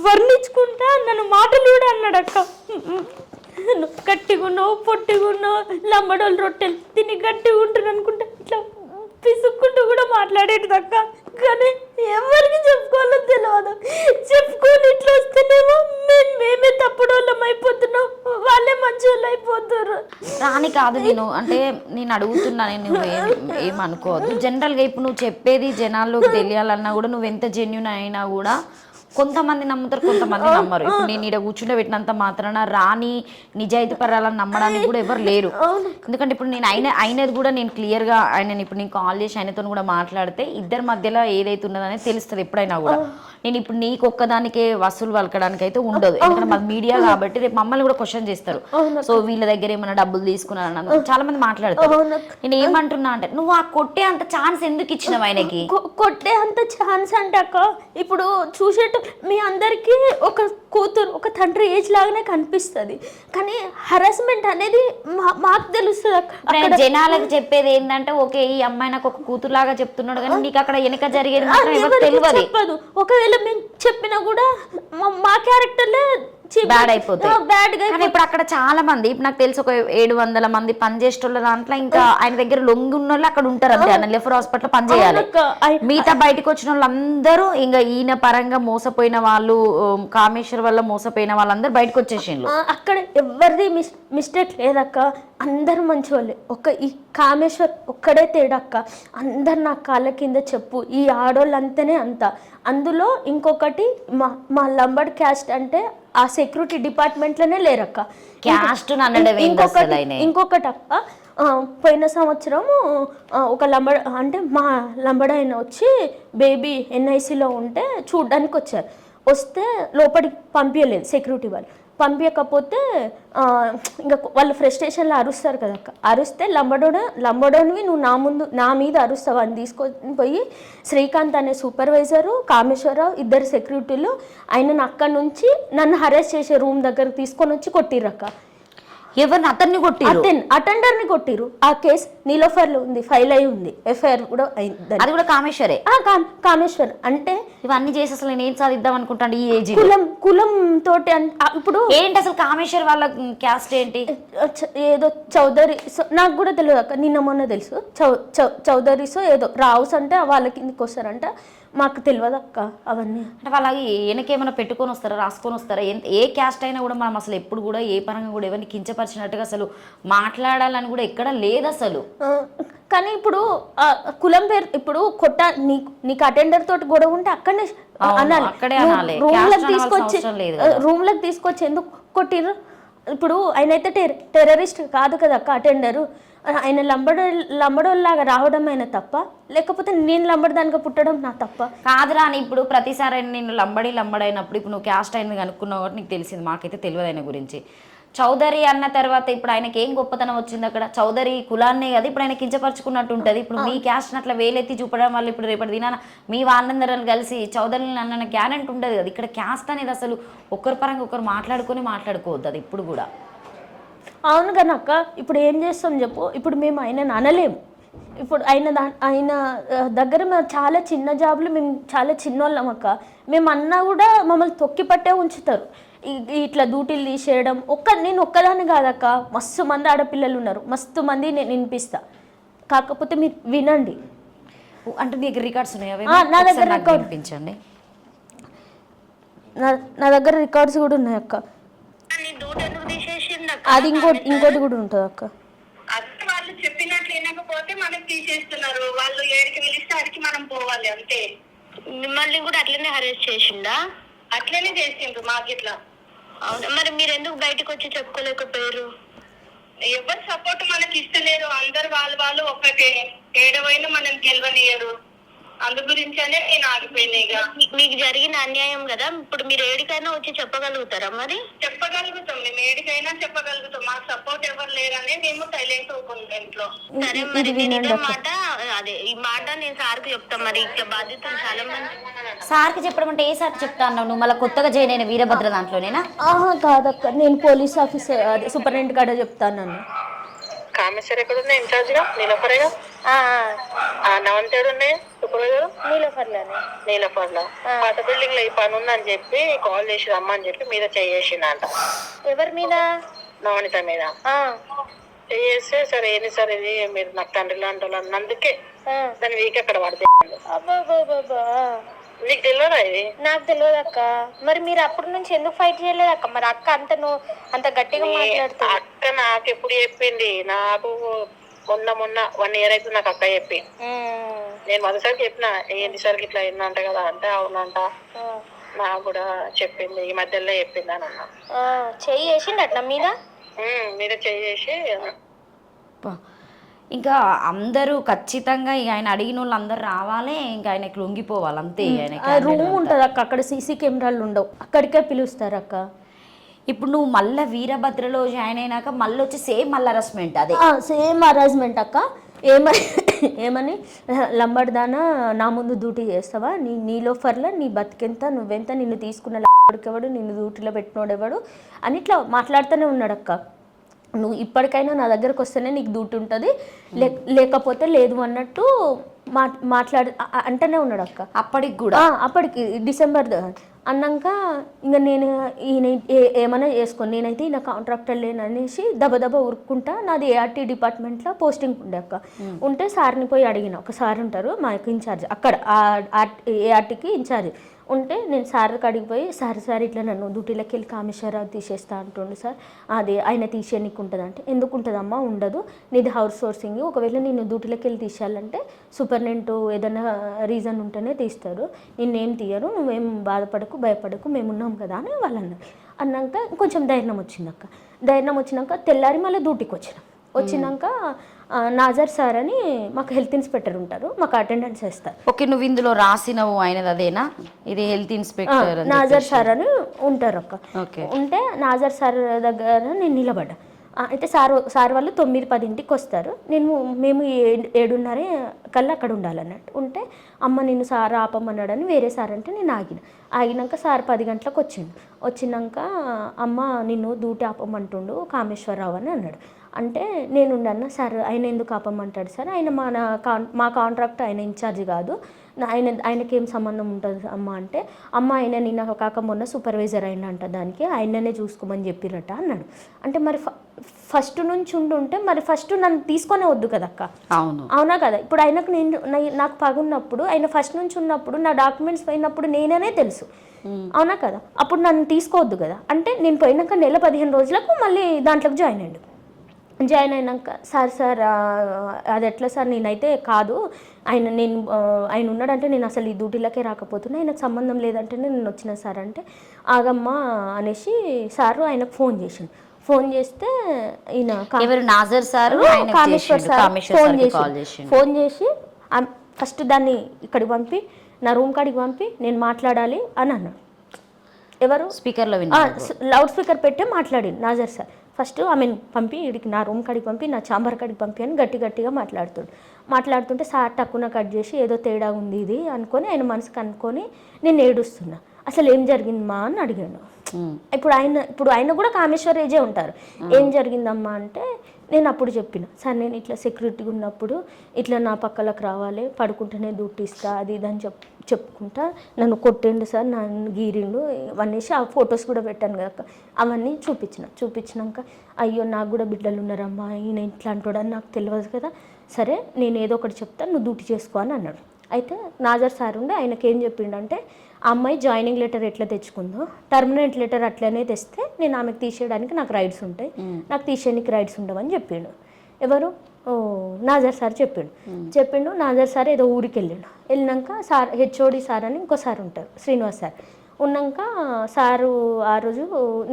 వర్ణించుకుంటా నన్ను మాటలు కూడా అన్నాడు అక్క. గట్టిగున్నావు, పొట్టిగున్నావు, లంబడోళ్ళు రొట్టెలు తిని గట్టిగా ఉంటారు అనుకుంటా ఇట్లా పిసుక్కుంటూ కూడా మాట్లాడేది అక్క. కానీ ఎవరికి చెప్పుకోవాలో తెలియదు. చెప్పుకొని ఇట్లా వస్తేనేమో మేమే తప్పుడు వాళ్ళం అయిపోతున్నాం, వాళ్ళే మంచి వాళ్ళు అయిపోతారు. రాని కాదు, నేను అడుగుతున్నాను, నువ్వు ఏమనుకోవద్దు. జనరల్గా ఇప్పుడు నువ్వు చెప్పేది జనాల్లోకి తెలియాలన్నా కూడా నువ్వు ఎంత జెన్యున్ అయినా కూడా కొంతమంది నమ్ముతారు, కొంతమంది నమ్మరు. ఇప్పుడు నేను ఇక్కడ కూర్చుంటే పెట్టినంత మాత్రాన రాని నిజాయితీ పరాలని నమ్మడానికి కూడా ఎవరు లేరు. ఎందుకంటే ఇప్పుడు నేను అయినది కూడా నేను క్లియర్గా ఇప్పుడు నేను కాల్ చేసి ఆయనతో కూడా మాట్లాడితే ఇద్దరి మధ్యలో ఏదైతే ఉన్నదనేది తెలుస్తుంది ఎప్పుడైనా కూడా. నేను ఇప్పుడు నీకు ఒక్కదానికే వసూలు పలకడానికి అయితే ఉండదు, ఎందుకంటే మాది మీడియా కాబట్టి రేపు మమ్మల్ని కూడా క్వశ్చన్ చేస్తారు. సో వీళ్ళ దగ్గర ఏమైనా డబ్బులు తీసుకున్నారన్న చాలా మంది మాట్లాడతారు. నేను ఏమంటున్నా అంటే నువ్వు ఆ కొట్టే అంత ఛాన్స్ ఎందుకు ఇచ్చినావు ఆయనకి? కొట్టే అంత ఛాన్స్ అంటే అక్క, ఇప్పుడు చూసేట మీ అందరికీ ఒక కూతురు ఒక తండ్రి ఏజ్ లాగానే కనిపిస్తుంది, కానీ హరాస్మెంట్ అనేది మాకు తెలుస్తుంది అక్క. జనాలకు చెప్పేది ఏంటంటే ఓకే ఈ అమ్మాయి నాకు ఒక కూతురు లాగా చెప్తున్నాడు, కానీ నీకు అక్కడ వెనక జరిగేది తెలియదు. ఒకవేళ మేము చెప్పినా కూడా మా క్యారెక్టర్లే బ్యాడ్ అయిపోతాయి. కానీ ఇప్పుడు అక్కడ చాలా మంది, ఇప్పుడు నాకు తెలిసి ఒక 700 మంది పనిచేసేటోళ్ళ దాంట్లో ఇంకా ఆయన దగ్గర లొంగి ఉన్న వాళ్ళు అక్కడ ఉంటారు అంతే. ఆయన లెఫర్ హాస్పిటల్ పనిచేయాలి. మిగతా బయటకు వచ్చిన వాళ్ళందరూ ఇంకా ఈయన పరంగా మోసపోయిన వాళ్ళు, కామేశ్వర్ వల్ల మోసపోయిన వాళ్ళందరూ బయటకు వచ్చేసిండ్రు. అక్కడ ఎవరిది మిస్టేక్ లేదక్క, అందరు మంచి వాళ్ళే. ఈ కామేశ్వర్ ఒక్కడే తేడక్క, అందరు నా కాళ్ళ కింద చెప్పు, ఈ ఆడోళ్ళంతనే అంత. అందులో ఇంకొకటి మా లంబడ్ క్యాస్ట్ అంటే ఆ సెక్యూరిటీ డిపార్ట్మెంట్లోనే లేరక్క. ఇంకొకటి అక్క, పోయిన సంవత్సరం ఒక మా లంబడ ఆయన వచ్చి బేబీ ఎన్ఐసిలో ఉంటే చూడ్డానికి వచ్చారు. వస్తే లోపలికి పంపించలేదు సెక్యూరిటీ వాళ్ళు. పంపించకపోతే ఇంకా వాళ్ళు ఫ్రస్ట్రేషన్లో అరుస్తారు కదక్క. అరుస్తే లంబడోనివి నువ్వు నా మీద అరుస్తావు అని తీసుకొని పోయి శ్రీకాంత్ అనే సూపర్వైజరు, కామేశ్వరరావు ఇద్దరు సెక్యూరిటీలు ఆయనను అక్కడి నుంచి నన్ను హరాస్ చేసే రూమ్ దగ్గరకు తీసుకొని వచ్చి కొట్టిర్రక్క. ఎవరిని? అతన్ని కొట్టిరు, అటెండర్ని కొట్టిరు. ఆ కేసు నీలోఫర్లో ఉంది, ఫైల్ అయి ఉంది, ఎఫ్ఐఆర్ కూడా అయింది. అది కూడా కామేశ్వరే. కామేశ్వర్ అంటే ఇవన్నీ చేసి అసలు నేను ఏం సాధిద్దాం అనుకుంటాను ఈ ఏజ్. కులం తోటి ఇప్పుడు ఏంటి అసలు కామేశ్వర్ వాళ్ళ క్యాస్ట్ ఏంటి? ఏదో చౌదరి, నాకు కూడా తెలియదు అక్క, నిన్న మొన్న తెలుసు. చౌదరీసో ఏదో రావుస్ అంటే వాళ్ళ కిందకి వస్తారంట, మాకు తెలియదు అక్క అవన్నీ. అంటే వాళ్ళకి వెనకేమైనా పెట్టుకొని వస్తారా, రాసుకొని వస్తారా? ఏ క్యాస్ట్ అయినా కూడా మనం అసలు ఎప్పుడు కూడా ఏ పరంగా కూడా ఎవరిని కించపరిచినట్టుగా అసలు మాట్లాడాలని కూడా ఎక్కడ లేదు అసలు. కానీ ఇప్పుడు కులం పేరు ఇప్పుడు నీకు అటెండర్ తోటి గొడవ ఉంటే అక్కడనే అనాలి. రూమ్ లకు తీసుకొచ్చి ఎందుకు కొట్టిర్రు? ఇప్పుడు ఆయన అయితే టెర్రరిస్ట్ కాదు కదా అక్క అటెండరు. ఆయన లంబడోల్లాగా రావడం అయినా తప్ప, లేకపోతే నేను లంబడదానిగా పుట్టడం నా తప్ప కాదురా అని. ఇప్పుడు ప్రతిసారి నేను లంబడైనప్పుడు ఇప్పుడు నువ్వు క్యాస్ట్ అయింది కనుక్కున్నావు కాబట్టి నీకు తెలిసింది, మాకైతే తెలియదు ఆయన గురించి. చౌదరి అన్న తర్వాత ఇప్పుడు ఆయనకి ఏం గొప్పతనం వచ్చింది అక్కడ? చౌదరి కులాన్నే కదా ఇప్పుడు ఆయన కించపరుచుకున్నట్టు ఉంటుంది. ఇప్పుడు మీ క్యాస్ట్ని అట్లా వేలెత్తి చూపడం వల్ల ఇప్పుడు రేపటి దినాన మీ వాళ్ళందరూ కలిసి చౌదరిని అన్న గ్యారెంటీ ఉండదు కదా. ఇక్కడ క్యాస్ట్ అనేది అసలు ఒకరి పరంగా ఒకరు మాట్లాడుకోవద్దు అది ఇప్పుడు కూడా. అవును కానీ అక్క, ఇప్పుడు ఏం చేస్తాం చెప్పు. ఇప్పుడు మేము ఆయనను అనలేము. ఇప్పుడు ఆయన దగ్గర మేము చాలా చిన్న జాబులు, మేము చాలా చిన్నోళ్ళం అక్క. మేము అన్నా కూడా మమ్మల్ని తొక్కి పట్టే ఉంచుతారు. ఇట్లా డ్యూటీలు తీసేయడం. నేను ఒక్కదాన్ని కాదక్క, మస్తు మంది ఆడపిల్లలు ఉన్నారు, మస్తు మంది నేను వినిపిస్తా. కాకపోతే మీరు వినండి. అంటే నీకు రికార్డ్స్ ఉన్నాయా? నా దగ్గర వినిపించండి. నా దగ్గర రికార్డ్స్ కూడా ఉన్నాయి అక్క. అది ఇంకోటి కూడా ఉంటుంది అక్క. వాళ్ళు చెప్పినట్లు వినకపోతే మనం తీసేస్తున్నారు. వాళ్ళు ఏడికి పిలిస్తే అడికి మనం పోవాలి అంతే. మిమ్మల్ని కూడా అట్లనే హరెస్ట్ చేసిందా? అట్లనే చేసిండ్రు మాకు ఇట్లా. అవునా, మరి మీరు ఎందుకు బయటకు వచ్చి చెప్పుకోలేకపోయారు? ఎవరు సపోర్ట్ మనకి ఇస్తలేరు. అందరు వాళ్ళు ఒక్కటే, ఏడవైనా మనం గెలవనియరు. అందు గురించనే నేను ఆగిపోయినా. ఇక మీకు జరిగిన అన్యాయం కదా, ఇప్పుడు మీరు ఏడికైనా వచ్చి చెప్పగలుగుతారా? మరి చెప్పగలుగుతాం, మేము ఏడికైనా చెప్పగలుగుతాం. మాకు సపోర్ట్ ఎవరు లేరని మేము సైలెంట్ అవుతుంది ఇంట్లో. సరే మరి మాట అదే ఈ మాట నేను సార్కి చెప్తాను. మరి ఇట్లా బాధ్యతలు చాలా మంది సార్కి చెప్పడం అంటే ఏ సార్కి చెప్తా అన్నావు నువ్వు? మళ్ళీ కొత్తగా జాయిన్ అయిన వీరభద్ర దాంట్లోనేనా? కాదక్క, నేను పోలీస్ ఆఫీసర్ అదే సూపరింటెండెంట్ కాడ చెప్తాను. కామేశ్వర్ ఎక్కడ ఉన్నాయి? ఇన్ఛార్జ్గా నీలఫరేగా. నవంతేడు ఉన్నాయి సూపర్వైజర్ నీలఫర్లో. పాత బిల్డింగ్ లో ఈ పని ఉందని చెప్పి కాల్ చేసి రమ్మని చెప్పి మీద చేసిందంట. ఎవరి మీద? నవనిత మీద. చేస్తే సరే ఏంది సార్ ఇది మీరు నాకు తండ్రి లాంటి వాళ్ళు అన్నందుకే దాని వీక్ అక్కడ పడితే నీకు తెలియదా ఇది? నాకు తెలియదు అక్క. మరి మీరు అప్పటి నుంచి ఎందుకు ఫైట్ చేయలేదు అక్క? మరి అక్క అంత గట్టిగా మాట్లాడుతుంది. అక్క నాకు ఎప్పుడు చెప్పింది, నాకు మొన్న 1 year అయితే నాకు అక్క చెప్పింది. నేను మొదటిసారికి చెప్పిన ఏంటి సార్ ఇట్లా అయిందంట కదా అంటే అవునంట నాకు కూడా చెప్పింది, ఈ మధ్యలో చెప్పింది అని అన్నా. చెయ్యి వేసిండు అట్లా మీద చేసి ఇంకా అందరూ ఖచ్చితంగా ఇక ఆయన అడిగిన వాళ్ళు అందరు రావాలి, ఇంకా ఆయనకి లొంగిపోవాలి అంతే. రూమ్ ఉంటుంది అక్క, అక్కడ సీసీ కెమెరాలు ఉండవు, అక్కడికే పిలుస్తారు అక్క. ఇప్పుడు నువ్వు మళ్ళీ వీరభద్రలో జాయిన్ అయినాక మళ్ళీ వచ్చి సేమ్ మళ్ళీ హరాస్మెంట్? అదే సేమ్ హరాస్మెంట్ అక్క. ఏమని లంబడిదానా నా ముందు డ్యూటీ చేస్తావా, నీలో ఫర్లా నీ బతికెంత, నువ్వెంత, నిన్ను తీసుకున్న ఎవడు, నిన్ను డ్యూటీలో పెట్టినోడెవడు అని ఇట్లా మాట్లాడుతూనే ఉన్నాడు అక్క. నువ్వు ఇప్పటికైనా నా దగ్గరకు వస్తేనే నీకు డ్యూటీ ఉంటుంది, లేకపోతే లేదు అన్నట్టు అంటూనే ఉన్నాడు అక్క. అప్పటికి డిసెంబర్ అన్నాక ఇంకా నేను ఈయన ఏమైనా చేసుకొని నేనైతే ఈయన కాంట్రాక్టర్ లేననేసి దబదబ ఉరుక్కుంటా. నాది ఏఆర్టీ డిపార్ట్మెంట్లో పోస్టింగ్ ఉండే అక్క. ఉంటే సార్ని పోయి అడిగిన, ఒక సార్ ఉంటారు మాకు ఇన్ఛార్జ్ అక్కడ ఏఆర్టీకి ఇన్ఛార్జ్ ఉంటే, నేను సార్ కాడికి పోయి సార్ ఇట్లా నన్ను డ్యూటీలోకి వెళ్ళి కామేశ్వరరావు తీసేస్తా అంటుండు సార్, అది ఆయన తీసేయనికి ఉంటుంది అంటే, ఎందుకు ఉంటుందమ్మా, ఉండదు, నీది హౌస్ సోర్సింగ్, ఒకవేళ నేను డ్యూటీలోకి వెళ్ళి తీసేయాలంటే సూపర్నెంట్ ఏదైనా రీజన్ ఉంటేనే తీస్తారు, నిన్నేం తీయరు, నువ్వేం బాధపడకు భయపడకు, మేము ఉన్నాం కదా అని వాళ్ళు అన్నారు. అన్నాక కొంచెం ధైర్యం వచ్చింది అక్క. ధైర్యం వచ్చినాక తెల్లారి మళ్ళీ డ్యూటీకి వచ్చినాక నాజర్ సార్ అని మాకు హెల్త్ ఇన్స్పెక్టర్ ఉంటారు, మాకు అటెండెన్స్ వేస్తారు. ఓకే, నువ్వు ఇందులో రాసినవు ఆయనది అదేనా, ఇది హెల్త్ ఇన్స్పెక్టర్ నాజర్ సార్ అని ఉంటారు అక్క. ఉంటే నాజర్ సార్ దగ్గర నేను నిలబడ్డా. అయితే సార్ వాళ్ళు 9-10 వస్తారు, మేము 7:30 కల్లా అక్కడ ఉండాలన్నట్టు. ఉంటే అమ్మ నిన్ను సార్ ఆపమన్నాడని వేరే సార్ అంటే నేను ఆగినాక సార్ 10 గంటలకు వచ్చినాక అమ్మ నిన్ను డ్యూటీ ఆపమంటుండు కామేశ్వరరావు అని అన్నాడు. అంటే నేను అన్న, సార్ ఆయన ఎందుకు ఆపమంటాడు సార్, ఆయన మా కాంట్రాక్ట్ ఆయన ఇన్ఛార్జ్ కాదు, ఆయనకేం సంబంధం ఉంటుంది అమ్మ అంటే, అమ్మ ఆయన నిన్న కాక మొన్న సూపర్వైజర్ అయినంట, దానికి ఆయననే చూసుకోమని చెప్పినట్ట అన్నాడు. అంటే మరి ఫస్ట్ నుంచి ఉంటే మరి ఫస్ట్ నన్ను తీసుకొనే వద్దు కదా అక్క. అవునా కదా. ఇప్పుడు ఆయనకు నాకు పగున్నప్పుడు, ఆయన ఫస్ట్ నుంచి ఉన్నప్పుడు నా డాక్యుమెంట్స్ పోయినప్పుడు నేననే తెలుసు, అవునా కదా. అప్పుడు నన్ను తీసుకోవద్దు కదా. అంటే నేను పోయినాక నెల 15 రోజులకు మళ్ళీ దాంట్లోకి జాయిన్ అయినాక సార్ అది ఎట్లా సార్, నేనైతే కాదు, ఆయన ఉన్నాడంటే నేను అసలు ఈ డ్యూటీలకే రాకపోతున్నా, ఆయనకు సంబంధం లేదంటేనే నేను వచ్చిన సార్ అంటే, ఆగమ్మా అనేసి సారు ఆయనకు ఫోన్ చేస్తే ఈయన Nazar sir Kameshwar sir phone చేసి ఫస్ట్ దాన్ని ఇక్కడికి పంపి నా రూమ్ కాడికి పంపి నేను మాట్లాడాలి అని అన్నాడు. ఎవరు స్పీకర్లో లౌడ్ స్పీకర్ పెట్టి మాట్లాడింది నాజర్ సార్. ఫస్ట్ ఆమెను పంపి ఇడికి నా రూమ్ కాడికి పంపి నా ఛాంబర్ కాడికి పంపి అని గట్టిగా మాట్లాడుతుంటే సార్ టక్కున కట్ చేసి ఏదో తేడా ఉంది ఇది అనుకొని ఆయన మనసుకు అనుకొని నేను ఏడుస్తున్నా. అసలు ఏం జరిగిందమ్మా అని అడిగాను. ఇప్పుడు ఆయన కూడా కామేశ్వర్ ఏజే ఉంటారు. ఏం జరిగిందమ్మా అంటే నేను అప్పుడు చెప్పిన, సార్ నేను ఇట్లా సెక్యూరిటీగా ఉన్నప్పుడు ఇట్లా నా పక్కలకు రావాలి, పడుకుంటేనే డ్యూటీ ఇస్తా అది ఇది అని చెప్పుకుంటా నన్ను కొట్టిండు సార్, నన్ను గీరిండు అవన్నీ ఆ ఫొటోస్ కూడా పెట్టాను కదా, అవన్నీ చూపించినాక అయ్యో నాకు కూడా బిడ్డలు ఉన్నారమ్మా, ఈయన ఇట్లా అంటాడని నాకు తెలియదు కదా, సరే నేను ఏదో ఒకటి చెప్తాను, నువ్వు డ్యూటీ చేసుకో అని అన్నాడు. అయితే నాజర్ సార్ ఉండి ఆయనకి ఏం చెప్పిండంటే, ఆ అమ్మాయి జాయినింగ్ లెటర్ ఎట్లా తెచ్చుకుందో టర్మినెంట్ లెటర్ అట్లనే తెస్తే నేను ఆమెకు తీసేయడానికి నాకు రైట్స్ ఉంటాయి, నాకు తీసేయడానికి రైట్స్ ఉండవని చెప్పిండు. ఎవరు నాజర్ సార్ చెప్పిండు. నాజర్ సార్ ఏదో ఊరికి వెళ్ళినాక సార్ హెచ్ఓడి సార్ అని ఇంకో సార్ ఉంటారు, శ్రీనివాస్ సార్ ఉన్నాక సారు ఆ రోజు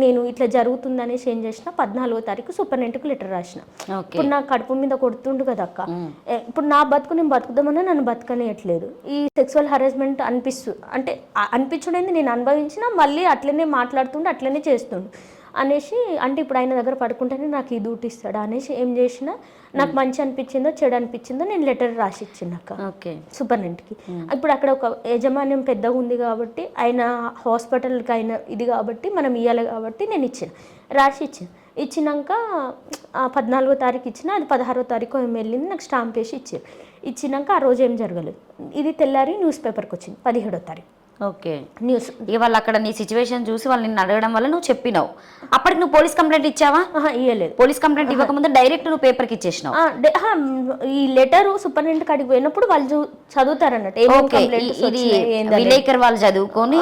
నేను ఇట్లా జరుగుతుందనేసి ఏం చేసిన 14వ తారీఖు సూపరింటెండెంట్కి లెటర్ రాసిన. ఇప్పుడు నా కడుపు మీద కొడుతుండు కదా అక్క, ఇప్పుడు నా బతుకు నేను బతుకుదామని నన్ను బతకనియట్లేదు. ఈ సెక్సువల్ హరాస్మెంట్ అనిపించుడేంది నేను అనుభవించిన, మళ్ళీ అట్లనే మాట్లాడుతుండే అట్లనే చేస్తుండు అనేసి, అంటే ఇప్పుడు ఆయన దగ్గర పడుకుంటేనే నాకు ఈ డ్యూటీ ఇస్తాడు అనేసి ఏం చేసినా నాకు మంచి అనిపించిందో చెడు అనిపించిందో నేను లెటర్ రాసి ఇచ్చిందాక సూపరింటెండెంట్కి. ఇప్పుడు అక్కడ ఒక యాజమాన్యం పెద్దగా ఉంది కాబట్టి ఆయన హాస్పిటల్కి అయిన ఇది కాబట్టి మనం ఇవ్వాలి కాబట్టి నేను రాసి ఇచ్చినాక 14వ తారీఖు ఇచ్చిన, అది 16వ తారీఖు ఏం వెళ్ళింది, నాకు స్టాంప్ వేసి ఇచ్చినాక ఆ రోజు ఏం జరగలేదు. ఇది తెల్లారి న్యూస్ పేపర్కి వచ్చింది 17వ తారీఖు. ఓకే. న్యూస్. ఇక వాళ్ళు అక్కడ నీ సిచ్యువేషన్ చూసి వాళ్ళు నిన్ను అడగడం వల్ల నువ్వు చెప్పినావు. అప్పటికి నువ్వు పోలీస్ కంప్లైంట్ ఇచ్చావా? ఇవ్వలేదు. పోలీస్ కంప్లైంట్ ఇవ్వకముందు డైరెక్ట్ నువ్వు పేపర్కి ఇచ్చేసినావు. ఈ లెటర్ సూపరింటెండెంట్ కాడికి పోయినప్పుడు వాళ్ళు చదువుతారు అన్నట్టు ఇది విలేకర్ వాళ్ళు చదువుకొని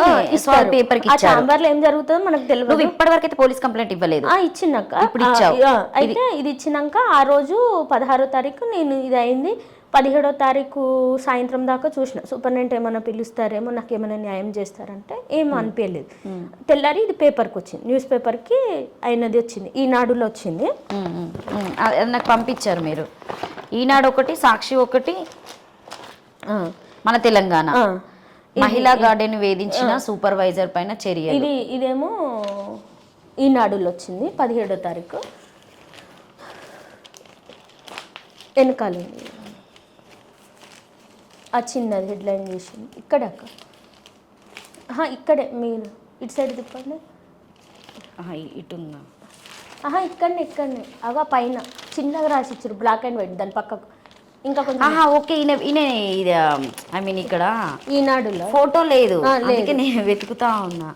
పేపర్కి ఇచ్చారు. చాంబర్లో ఏం జరుగుతుందో మనకు తెలియదు. నువ్వు ఇప్పటి వరకు అయితే పోలీస్ కంప్లైంట్ ఇవ్వలేదు. ఇచ్చినాక ఇప్పుడు ఇచ్చావు. అయితే ఇది ఇచ్చినాక ఆ రోజు 16వ తారీఖు నేను ఇది అయింది. 17వ తారీఖు సాయంత్రం దాకా చూసిన సూపరింటెండెంట్ ఏమైనా పిలుస్తారేమో, నాకు ఏమైనా న్యాయం చేస్తారంటే ఏమో అనిపించలేదు. తెల్లారి ఇది పేపర్కి వచ్చింది, న్యూస్ పేపర్కి అయినది వచ్చింది, ఈనాడులో వచ్చింది. నాకు పంపించారు మీరు. ఈనాడు ఒకటి, సాక్షి ఒకటి, మన తెలంగాణ మహిళా గార్డెన్ వేధించిన సూపర్వైజర్ పైన చర్య. ఇదేమో ఈనాడులో వచ్చింది 17వ తారీఖు. వెనకాలండి ఆ చిన్నది హెడ్లైన్ చేసింది ఇక్కడే అక్క. ఇక్కడే మీరు ఇటు సైడ్ తిప్పండి. ఇటున్నా ఇక్కడనే అవా పైన చిన్నగా రాసి ఇచ్చారు, బ్లాక్ అండ్ వైట్, దాని పక్కకు ఇంకా కొంచెం. ఓకే. ఇది ఐ మీన్ ఇక్కడ ఈనాడులో ఫోటో లేదు, అందుకే నేను వెతుకుతా ఉన్నా.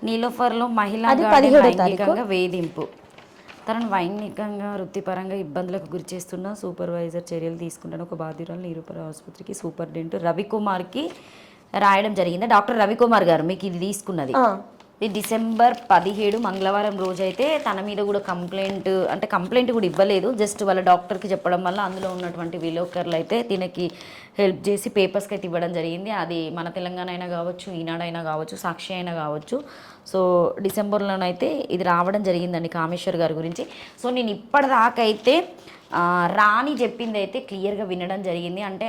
నీలోఫర్లో మహిళా లైంగికంగా వేధింపు, తనను లైంగికంగా వృత్తిపరంగా ఇబ్బందులకు గురి చేస్తున్న సూపర్వైజర్ చర్యలు తీసుకుంటాను ఒక బాధితురాలు నీరూపర ఆసుపత్రికి సూపరింటెండెంట్ రవికుమార్కి రాయడం జరిగింది. డాక్టర్ రవికుమార్ గారు మీకు ఇది తీసుకున్నది. ఇది డిసెంబర్ 17 మంగళవారం రోజు అయితే తన మీద కూడా కంప్లైంట్ కూడా ఇవ్వలేదు, జస్ట్ వాళ్ళ డాక్టర్కి చెప్పడం వల్ల అందులో ఉన్నటువంటి విలేకరులు అయితే దీనికి హెల్ప్ చేసి పేపర్స్కి అయితే ఇవ్వడం జరిగింది. అది మన తెలంగాణ అయినా కావచ్చు, ఈనాడైనా కావచ్చు, సాక్షి అయినా కావచ్చు. సో డిసెంబర్లోనైతే ఇది రావడం జరిగిందండి కామేశ్వర్ గారి గురించి. సో నేను ఇప్పటిదాకా అయితే రాణి చెప్పింది అయితే క్లియర్గా వినడం జరిగింది. అంటే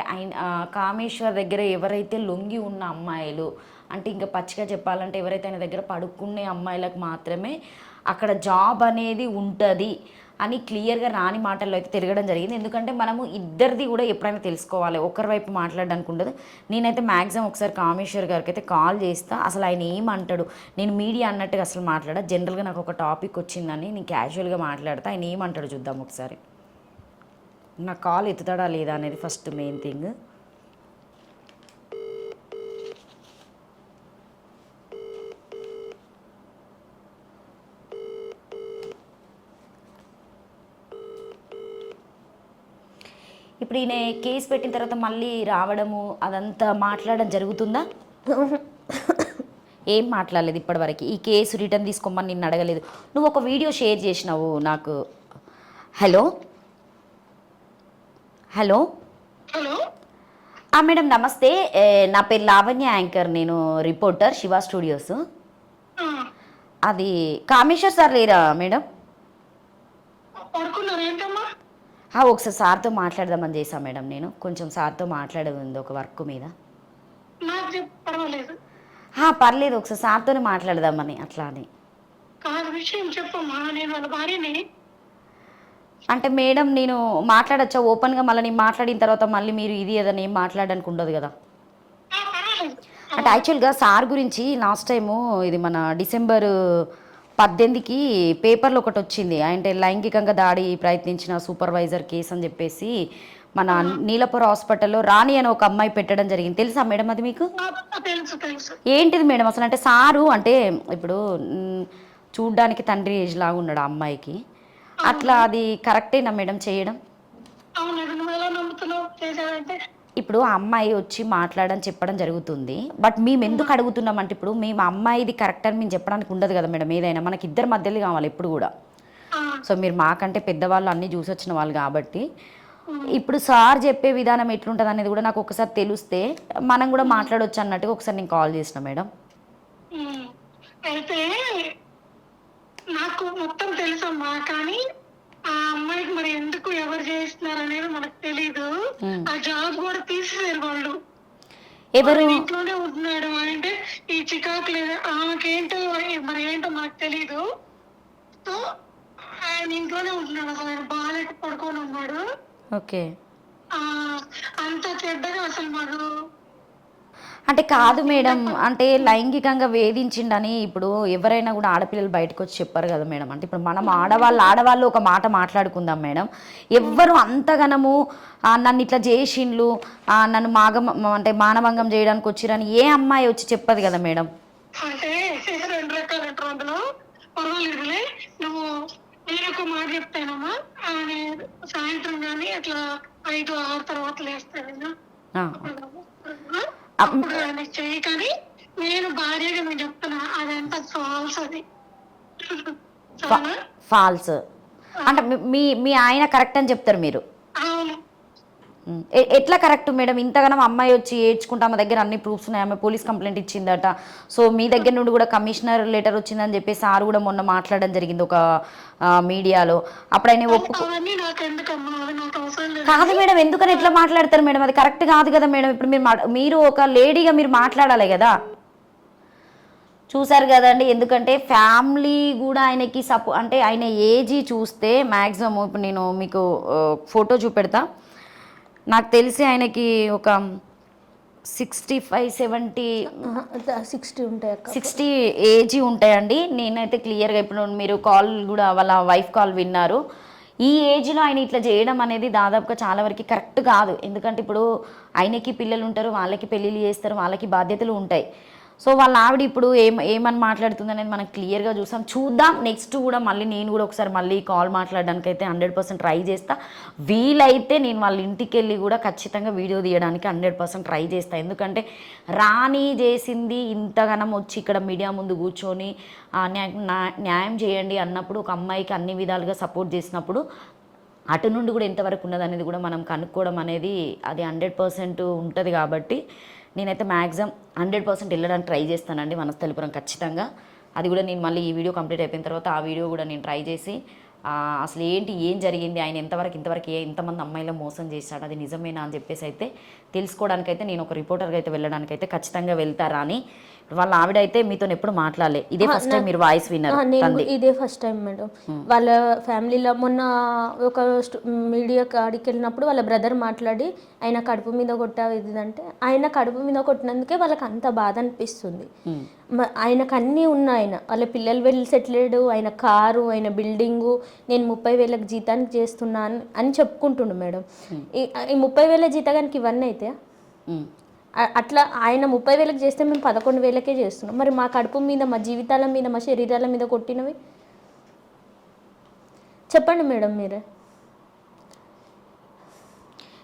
కామేశ్వర్ దగ్గర ఎవరైతే లొంగి ఉన్న అమ్మాయిలు, అంటే ఇంకా పచ్చిగా చెప్పాలంటే ఎవరైతే ఆయన దగ్గర పడుకునే అమ్మాయిలకు మాత్రమే అక్కడ జాబ్ అనేది ఉంటుంది అని క్లియర్గా రాని మాటల్లో అయితే తిరగడం జరిగింది. ఎందుకంటే మనము ఇద్దరిది కూడా ఎప్పుడైనా తెలుసుకోవాలి, ఒకరి వైపు మాట్లాడడానికి ఉండదు. నేనైతే మ్యాక్సిమం ఒకసారి కామేశ్వర్ గారికి అయితే కాల్ చేస్తా, అసలు ఆయన ఏమంటాడు. నేను మీడియా అన్నట్టుగా అసలు మాట్లాడా, జనరల్గా నాకు ఒక టాపిక్ వచ్చిందని నేను క్యాజువల్గా మాట్లాడతా, ఆయన ఏమంటాడు చూద్దాం ఒకసారి. నా కాల్ ఎత్తుతాడా లేదా అనేది ఫస్ట్ మెయిన్ థింగ్. ఇప్పుడు ఈయన కేసు పెట్టిన తర్వాత మళ్ళీ రావడము అదంతా మాట్లాడడం జరుగుతుందా? ఏం మాట్లాడలేదు ఇప్పటివరకు. ఈ కేసు రిటర్న్ తీసుకోమని నిన్ను అడగలేదు. నువ్వు ఒక వీడియో షేర్ చేసినావు నాకు. హలో హలో మేడం నమస్తే, నా పేరు లావణ్య, యాంకర్, నేను రిపోర్టర్ శివ స్టూడియోస్. అది కామేశ్వర్ సార్ లేరా మేడం? ఒకసారి సార్తో మాట్లాడదామని చేసా మేడం. నేను కొంచెం సార్తో మాట్లాడేది ఉంది ఒక వర్క్ మీద. పర్లేదు, ఒకసారి సార్తోనే మాట్లాడదామని అట్లా అని. అంటే మేడం నేను మాట్లాడచ్చా ఓపెన్గా? మళ్ళీ నేను మాట్లాడిన తర్వాత మళ్ళీ మీరు ఇది ఏదైనా ఏం మాట్లాడడానికి ఉండదు కదా. అంటే యాక్చువల్గా సార్ గురించి లాస్ట్ టైము ఇది మన డిసెంబర్ 18కి పేపర్లో ఒకటి వచ్చింది, అంటే లైంగికంగా దాడి ప్రయత్నించిన సూపర్వైజర్ కేసు అని చెప్పేసి మన నీలపుర హాస్పిటల్లో రాణి అని ఒక అమ్మాయి పెట్టడం జరిగింది. తెలుసా మేడం అది మీకు? ఏంటిది మేడం అసలు? అంటే సారు అంటే ఇప్పుడు చూడ్డానికి తండ్రి ఏజ్ లాగా ఉన్నాడు ఆ అమ్మాయికి, అట్లా అది కరెక్టేనా మేడం చేయడం? ఇప్పుడు ఆ అమ్మాయి వచ్చి మాట్లాడని చెప్పడం జరుగుతుంది, బట్ మేము ఎందుకు అడుగుతున్నామంటే ఇప్పుడు మేము అమ్మాయిది కరెక్ట్ అని మేము చెప్పడానికి ఉండదు కదా మేడం. ఏదైనా మనకి ఇద్దరు మధ్యలో కావాలి ఎప్పుడు కూడా. సో మీరు మాకంటే పెద్దవాళ్ళు అన్నీ చూసి వచ్చిన వాళ్ళు కాబట్టి ఇప్పుడు సార్ చెప్పే విధానం ఎట్లుంటుంది అనేది కూడా నాకు ఒకసారి తెలిస్తే మనం కూడా మాట్లాడవచ్చు అన్నట్టుగా ఒకసారి నేను కాల్ చేసిన మేడం. అయితే నాకు మొత్తం తెలుసమ్మా, కానీ ఆ అమ్మాయికి మరి ఎందుకు ఎవరు చేస్తున్నారు అనేది మనకు తెలీదు. ఆ జాబ్ కూడా తీసేసారు వాళ్ళు. ఎవరు ఇంట్లోనే ఉంటున్నాడు అంటే ఈ చికాకు లేదు ఆమెకేంటో మరి ఏంటో మనకు తెలీదు. సో ఆయన ఇంట్లోనే ఉంటున్నాడు, అసలు ఆయన బాగాలేక పడుకొని ఉన్నాడు. ఓకే. అంత చెడ్డగా అసలు మాకు అంటే కాదు మేడం, అంటే లైంగికంగా వేధించిండని ఇప్పుడు ఎవరైనా కూడా ఆడపిల్లలు బయటకు వచ్చి చెప్పారు కదా మేడం. అంటే ఇప్పుడు మనం ఆడవాళ్ళు ఒక మాట మాట్లాడుకుందాం మేడం. ఎవ్వరు అంతగనము నన్ను ఇట్లా చేసిండ్లు, నన్ను అంటే మానభంగం చేయడానికి వచ్చిరని ఏ అమ్మాయి వచ్చి చెప్పదు కదా మేడం. అంటే రెండు రకాలు అంటారు అందులో. పర్వాలేదులే, నువ్వు నేను మాట చెప్తానమ్మా, సాయంత్రం కానీ అట్లా 5-6 తర్వాత లేస్తాను అప్పుడు ఆయన చెయ్యి. కానీ నేను భార్యగా నేను చెప్తున్నా అదంతా ఫాల్స్. అది ఫాల్స్ అంటే మీ ఆయన కరెక్ట్ అని చెప్తారు మీరు. అవును. ఎట్లా కరెక్ట్ మేడం? ఇంతగానం అమ్మాయి వచ్చి ఏడ్చుకుంటా మా దగ్గర అన్ని ప్రూఫ్స్ ఉన్నాయి, ఆమె పోలీస్ కంప్లైంట్ ఇచ్చిందట, సో మీ దగ్గర నుండి కూడా కమిషనర్ లెటర్ వచ్చిందని చెప్పి సార్ కూడా మొన్న మాట్లాడడం జరిగింది ఒక మీడియాలో. అప్పుడు ఆయన కాదు మేడం, ఎందుకని ఎట్లా మాట్లాడతారు మేడం? అది కరెక్ట్ కాదు కదా మేడం. ఇప్పుడు మీరు ఒక లేడీగా మీరు మాట్లాడాలి కదా. చూసారు కదండి, ఎందుకంటే ఫ్యామిలీ కూడా ఆయనకి అంటే ఆయన ఏజీ చూస్తే మ్యాక్సిమం, ఇప్పుడు నేను మీకు ఫోటో చూపెడతా, నాకు తెలిసి ఆయనకి ఒక 60 ఏజీ ఉంటాయండి. నేనైతే క్లియర్గా ఇప్పుడు మీరు కాల్ కూడా వాళ్ళ వైఫ్ కాల్ విన్నారు. ఈ ఏజ్లో ఆయన ఇట్లా చేయడం అనేది దాదాపుగా చాలా వరకు కరెక్ట్ కాదు. ఎందుకంటే ఇప్పుడు ఆయనకి పిల్లలు ఉంటారు, వాళ్ళకి పెళ్ళిళ్ళు చేస్తారు, వాళ్ళకి బాధ్యతలు ఉంటాయి. సో వాళ్ళ ఆవిడ ఇప్పుడు ఏమని మాట్లాడుతుంది అనేది మనం క్లియర్గా చూద్దాం. నెక్స్ట్ కూడా మళ్ళీ నేను కూడా ఒకసారి మళ్ళీ కాల్ మాట్లాడడానికి అయితే 100% ట్రై చేస్తా. వీలైతే నేను వాళ్ళ ఇంటికి వెళ్ళి కూడా ఖచ్చితంగా వీడియో తీయడానికి 100% ట్రై చేస్తా. ఎందుకంటే రాణి చేసింది ఇంతగానం వచ్చి ఇక్కడ మీడియా ముందు కూర్చొని న్యాయం చేయండి అన్నప్పుడు, ఒక అమ్మాయికి అన్ని విధాలుగా సపోర్ట్ చేసినప్పుడు అటు నుండి కూడా ఎంతవరకు ఉన్నది అనేది కూడా మనం కనుక్కోవడం అనేది అది 100% ఉంటుంది. కాబట్టి నేనైతే మ్యాక్సిమం 100% వెళ్ళడానికి ట్రై చేస్తానండి వనస్థలిపురం ఖచ్చితంగా. అది కూడా నేను మళ్ళీ ఈ వీడియో కంప్లీట్ అయిపోయిన తర్వాత ఆ వీడియో కూడా నేను ట్రై చేసి అసలు ఏం జరిగింది, ఆయన ఇంతవరకు ఎంతమంది అమ్మాయిలు మోసం చేశాడు, అది నిజమేనా అని చెప్పేసి అయితే తెలుసుకోవడానికైతే నేను ఒక రిపోర్టర్గా అయితే వెళ్ళడానికైతే ఖచ్చితంగా వెళ్తారా అని. వాళ్ళ ఆవిడ అయితే మీతో ఎప్పుడు మాట్లాడలే, ఇదే ఫస్ట్ టైం మీరు వాయిస్ విన్నారు? ఇదే ఫస్ట్ టైం మేడం. వాళ్ళ ఫ్యామిలీలో మొన్న ఒక మీడియా కాడికి వెళ్ళినప్పుడు వాళ్ళ బ్రదర్ మాట్లాడి ఆయన కడుపు మీద కొట్టావు ఇదంటే, ఆయన కడుపు మీద కొట్టినందుకే వాళ్ళకి అంత బాధ అనిపిస్తుంది. ఆయనకు అన్నీ ఉన్నాయి, ఆయన వాళ్ళ పిల్లలు వెళ్ళి సెటిల్డ్, ఆయన కారు, ఆయన బిల్డింగు, నేను 30,000 జీతానికి చేస్తున్నాను అని చెప్పుకుంటుండు మేడం. ఈ 30,000 జీతానికి ఇవన్నీ అయితే అట్లా ఆయన 30,000 చేస్తే మేము 11,000కే చేస్తున్నాం. మరి మా కడుపు మీద, మా జీవితాల మీద, మా శరీరాల మీద కొట్టినవి చెప్పండి మేడం మీరే.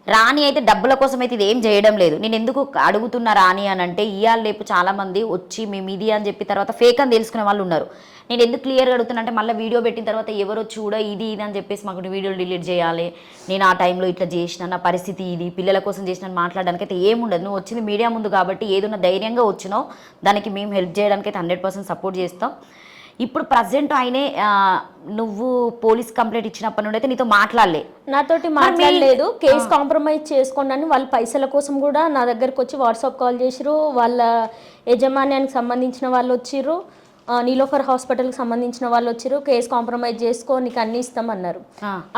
రాణి అయితే డబ్బుల కోసం అయితే ఇది ఏం చేయడం లేదు. నేను ఎందుకు అడుగుతున్నా రాణి అని అంటే, ఇవాళ రేపు చాలామంది వచ్చి మేము ఇది అని చెప్పి తర్వాత ఫేక్ అని తెలుసుకునే వాళ్ళు ఉన్నారు. నేను ఎందుకు క్లియర్గా అడుగుతున్నా అంటే, మళ్ళీ వీడియో పెట్టిన తర్వాత ఎవరు వచ్చి కూడా ఇది అని చెప్పేసి మాకు వీడియోలు డిలీట్ చేయాలి, నేను ఆ టైంలో ఇట్లా చేసిన, నా పరిస్థితి ఇది, పిల్లల కోసం చేసిన మాట్లాడడానికి అయితే ఏముండదు. నువ్వు వచ్చింది మీడియా ముందు కాబట్టి ఏదైనా ధైర్యంగా వచ్చినావు, దానికి మేము హెల్ప్ చేయడానికి అయితే 100% సపోర్ట్ చేస్తాం. ఇప్పుడు ప్రజెంట్ ఆయనే నువ్వు పోలీస్ కంప్లైంట్ ఇచ్చినప్పటి నుండి అయితే నీతో నాతోటి మాట్లాడలేదు. కేసు కాంప్రమైజ్ చేసుకోండి అని వాళ్ళ పైసల కోసం కూడా నా దగ్గరకు వచ్చి వాట్సాప్ కాల్ చేసిరు. వాళ్ళ యజమాన్యానికి సంబంధించిన వాళ్ళు వచ్చిర్రు, నీలోఫర్ హాస్పిటల్కి సంబంధించిన వాళ్ళు వచ్చిర్రు, కేసు కాంప్రమైజ్ చేసుకో నీకు అన్ని ఇస్తామన్నారు.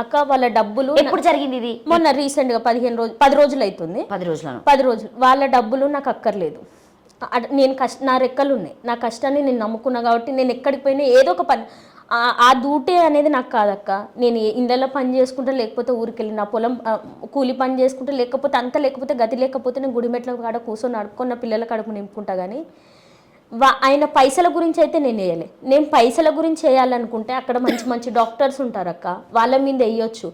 అక్క వాళ్ళ డబ్బులు ఎప్పుడు జరిగింది ఇది? మొన్న రీసెంట్గా 10 రోజులు అవుతుంది. 10 రోజులు వాళ్ళ డబ్బులు నాకు అక్కర్లేదు. నేను నా రెక్కలు ఉన్నాయి, నా కష్టాన్ని నేను నమ్ముకున్నా కాబట్టి నేను ఎక్కడికి పోయినా ఏదో ఒక పని, ఆ డ్యూటీ అనేది నాకు కాదక్క. నేను ఇండ్లలో పని చేసుకుంటా, లేకపోతే ఊరికి వెళ్ళి నా పొలం కూలి పని చేసుకుంటా, లేకపోతే గతి లేకపోతే నేను గుడిమెట్ల కాడ కూర్చొని నడుపుకొని నా పిల్లల కడుపు నింపుకుంటా. కానీ ఆయన పైసల గురించి అయితే నేను వేయలే. నేను పైసల గురించి వేయాలనుకుంటే అక్కడ మంచి మంచి డాక్టర్స్ ఉంటారు అక్క, వాళ్ళ మీద వేయొచ్చు.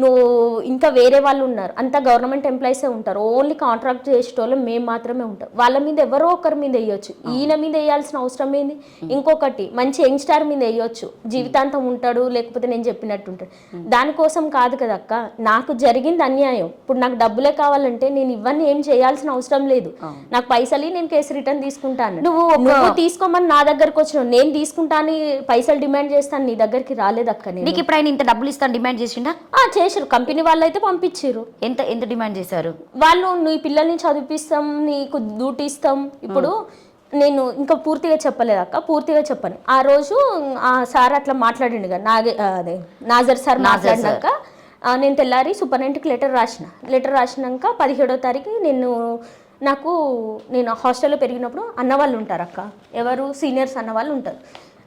నువ్వు ఇంకా వేరే వాళ్ళు ఉన్నారు, అంతా గవర్నమెంట్ ఎంప్లాయీసే ఉంటారు, ఓన్లీ కాంట్రాక్ట్ చేసేటోళ్ళు మేము మాత్రమే ఉంటాం. వాళ్ళ మీద ఎవరో ఒకరి మీద వేయొచ్చు, ఈయన మీద వేయాల్సిన అవసరం ఏంది? ఇంకొకటి మంచి యంగ్స్టార్ మీద వేయొచ్చు, జీవితాంతం ఉంటాడు, లేకపోతే నేను చెప్పినట్టు ఉంటాడు. దానికోసం కాదు కదా అక్క, నాకు జరిగింది అన్యాయం. ఇప్పుడు నాకు డబ్బులే కావాలంటే నేను ఇవన్నీ ఏం చేయాల్సిన అవసరం లేదు. నాకు పైసలు నేను కేసు రిటర్న్ తీసుకుంటాను. నువ్వు తీసుకోమని నా దగ్గరకు వచ్చినావు, నేను తీసుకుంటాను పైసలు డిమాండ్ చేస్తాను, నీ దగ్గరికి రాలేదు అక్క. నీకు ఇప్పుడు ఆయన ఇంత డబ్బులు ఇస్తాను డిమాండ్ చేసిండా? చేసారు, కంపెనీ వాళ్ళు అయితే పంపించారు. ఎంత డిమాండ్ చేశారు వాళ్ళు? నీ పిల్లల్ని చదివిస్తాం, నీకు డ్యూటీ ఇస్తాం. ఇప్పుడు నేను ఇంకా పూర్తిగా చెప్పలేదు అక్క, పూర్తిగా చెప్పను. ఆ రోజు ఆ సార్ అట్లా మాట్లాడిండు కదా, నాజర్ సార్ మాట్లాడినాక నేను తెల్లారి సూపరింటెండెంట్కి లెటర్ రాసినాక 17వ తారీఖు నేను నాకు నేను హాస్టల్లో పెరిగినప్పుడు అన్న వాళ్ళు ఉంటారు అక్క, ఎవరు సీనియర్స్ అన్న వాళ్ళు ఉంటారు.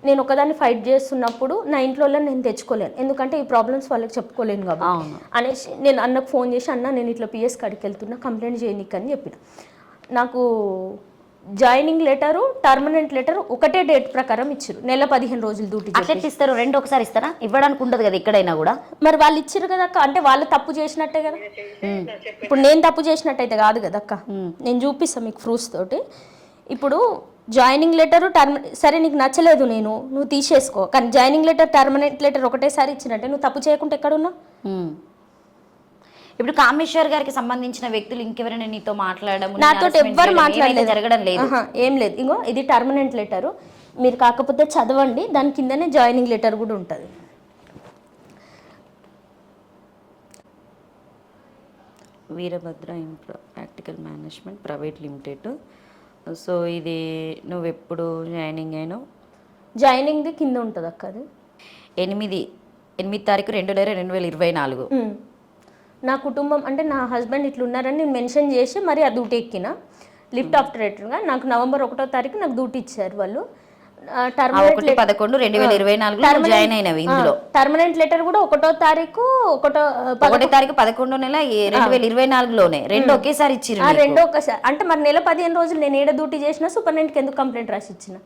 నేను ఒకదాన్ని ఫైట్ చేస్తున్నప్పుడు నా ఇంట్లో నేను తెచ్చుకోలేను, ఎందుకంటే ఈ ప్రాబ్లమ్స్ వాళ్ళకి చెప్పుకోలేను కాబట్టి అనేసి నేను అన్నకు ఫోన్ చేసి, అన్న నేను ఇట్లా పిఎస్ కాడికి వెళ్తున్నా, కంప్లైంట్ చేయనీకి అని చెప్పిన. నాకు జాయినింగ్ లెటరు, టర్మనెంట్ లెటర్ ఒకటే డేట్ ప్రకారం ఇచ్చారు, నెల 15 రోజులు డ్యూటీ. అట్లా ఇస్తారు, రెండు ఒకసారి ఇస్తారా? ఇవ్వడానికి ఉండదు కదా ఎక్కడైనా కూడా. మరి వాళ్ళు ఇచ్చారు కదా అక్క, అంటే వాళ్ళు తప్పు చేసినట్టే కదా. ఇప్పుడు నేను తప్పు చేసినట్టయితే కాదు కదా అక్క. నేను చూపిస్తాను మీకు ప్రూఫ్స్ తోటి. ఇప్పుడు జాయినింగ్ లెటరు సరే నీకు నచ్చలేదు, నువ్వు తీసేసుకో, కానీ జాయినింగ్ లెటర్, టర్మనెంట్ లెటర్ ఒకటేసారి ఇచ్చినట్టే నువ్వు తప్పు చేయకుండా ఎక్కడున్నావు? ఇప్పుడు కామేశ్వర్ గారికి సంబంధించిన వ్యక్తులు ఇంకెవరైనా నీతో మాట్లాడడం, నాతో ఎవ్వరు మాట్లాడలేదు, జరగడం లేదు, ఏం లేదు. ఇంకో ఇది టర్మనెంట్ లెటరు, మీరు కాకపోతే చదవండి, దాని కిందనే జాయినింగ్ లెటర్ కూడా ఉంటుంది. Veerabhadra practical management private limited. So ఇది నువ్వు ఎప్పుడు జాయినింగ్ అయినావు? జాయినింగ్ది కింద ఉంటుంది అక్క, అది 8 తారీఖు 2/2/2024. నా కుటుంబం అంటే నా హస్బెండ్ ఇట్లా ఉన్నారని నేను మెన్షన్ చేసి మరి ఆ డ్యూటీ ఎక్కిన లిఫ్ట్ ఆపరేటర్గా. నాకు నవంబర్ 1వ తారీఖు నాకు డ్యూటీ ఇచ్చారు వాళ్ళు. టర్మనెంట్ లెటర్ కూడా 1వ తారీఖు 1వ తారీఖు 11 నెల 2024లోనే రెండు ఒకేసారి ఇచ్చారు. రెండో ఒకసారి అంటే మరి నెల 15 రోజులు నేను ఏడ డ్యూటీ చేసినా సూపరింటెండెంట్కి ఎందుకు కంప్లైంట్ రాసి ఇచ్చిన?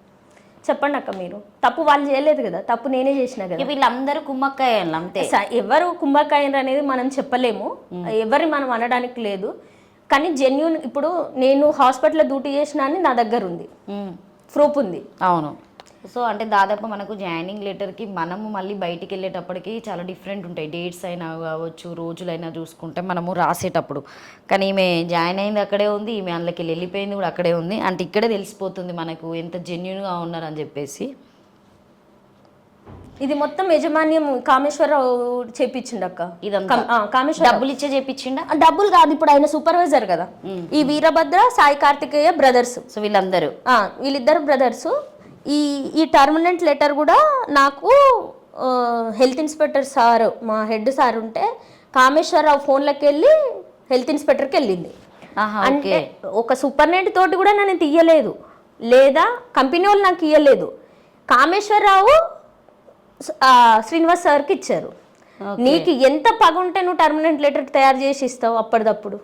చెప్పండి అక్క. మీరు తప్పు వాళ్ళు చేయలేదు కదా, తప్పు నేనే చేసిన కదా. వీళ్ళందరూ కుమ్మక్కాయలు అంతే. ఎవరు కుమ్మక్కాయలు అనేది మనం చెప్పలేము, ఎవరిని మనం అనడానికి లేదు. కానీ జెన్యూన్ ఇప్పుడు నేను హాస్పిటల్లో డ్యూటీ చేసిన అని నా దగ్గర ఉంది, ప్రూఫ్ ఉంది. అవును. సో అంటే దాదాపు మనకు జాయినింగ్ లెటర్కి మనము మళ్ళీ బయటికి వెళ్ళేటప్పటికి చాలా డిఫరెంట్ ఉంటాయి. డేట్స్ అయినా కావచ్చు, రోజులైనా చూసుకుంటే మనము రాసేటప్పుడు. కానీ ఈమె జాయిన్ అయింది అక్కడే ఉంది, ఈమె అందులోకి వెళ్ళిపోయింది కూడా అక్కడే ఉంది. అంటే ఇక్కడే తెలిసిపోతుంది మనకు ఎంత జెన్యున్గా ఉన్నారని చెప్పేసి. ఇది మొత్తం యజమాన్యం కామేశ్వరరావు చేపించిండు అక్క. ఇదంతా కామేశ్వర డబ్బులు ఇచ్చే చేపించిండా? డబ్బులు కాదు, ఇప్పుడు ఆయన సూపర్వైజర్ కదా. ఈ వీరభద్ర, సాయి కార్తికేయ బ్రదర్స్. సో వీళ్ళిద్దరు బ్రదర్స్. ఈ టర్మనెంట్ లెటర్ కూడా నాకు హెల్త్ ఇన్స్పెక్టర్ సార్, మా హెడ్ సార్ ఉంటే కామేశ్వరరావు ఫోన్లోకి వెళ్ళి హెల్త్ ఇన్స్పెక్టర్కి వెళ్ళింది. అంటే ఒక సూపరింటెండెంట్ తోటి కూడా నేను తీయలేదు, లేదా కంపెనీ వాళ్ళు నాకు ఇయ్యలేదు. కామేశ్వరరావు శ్రీనివాస్ సార్కి ఇచ్చారు. నీకు ఎంత పగ ఉంటే నువ్వు టర్మనెంట్ లెటర్ తయారు చేసి ఇస్తావు అప్పటిదప్పుడు?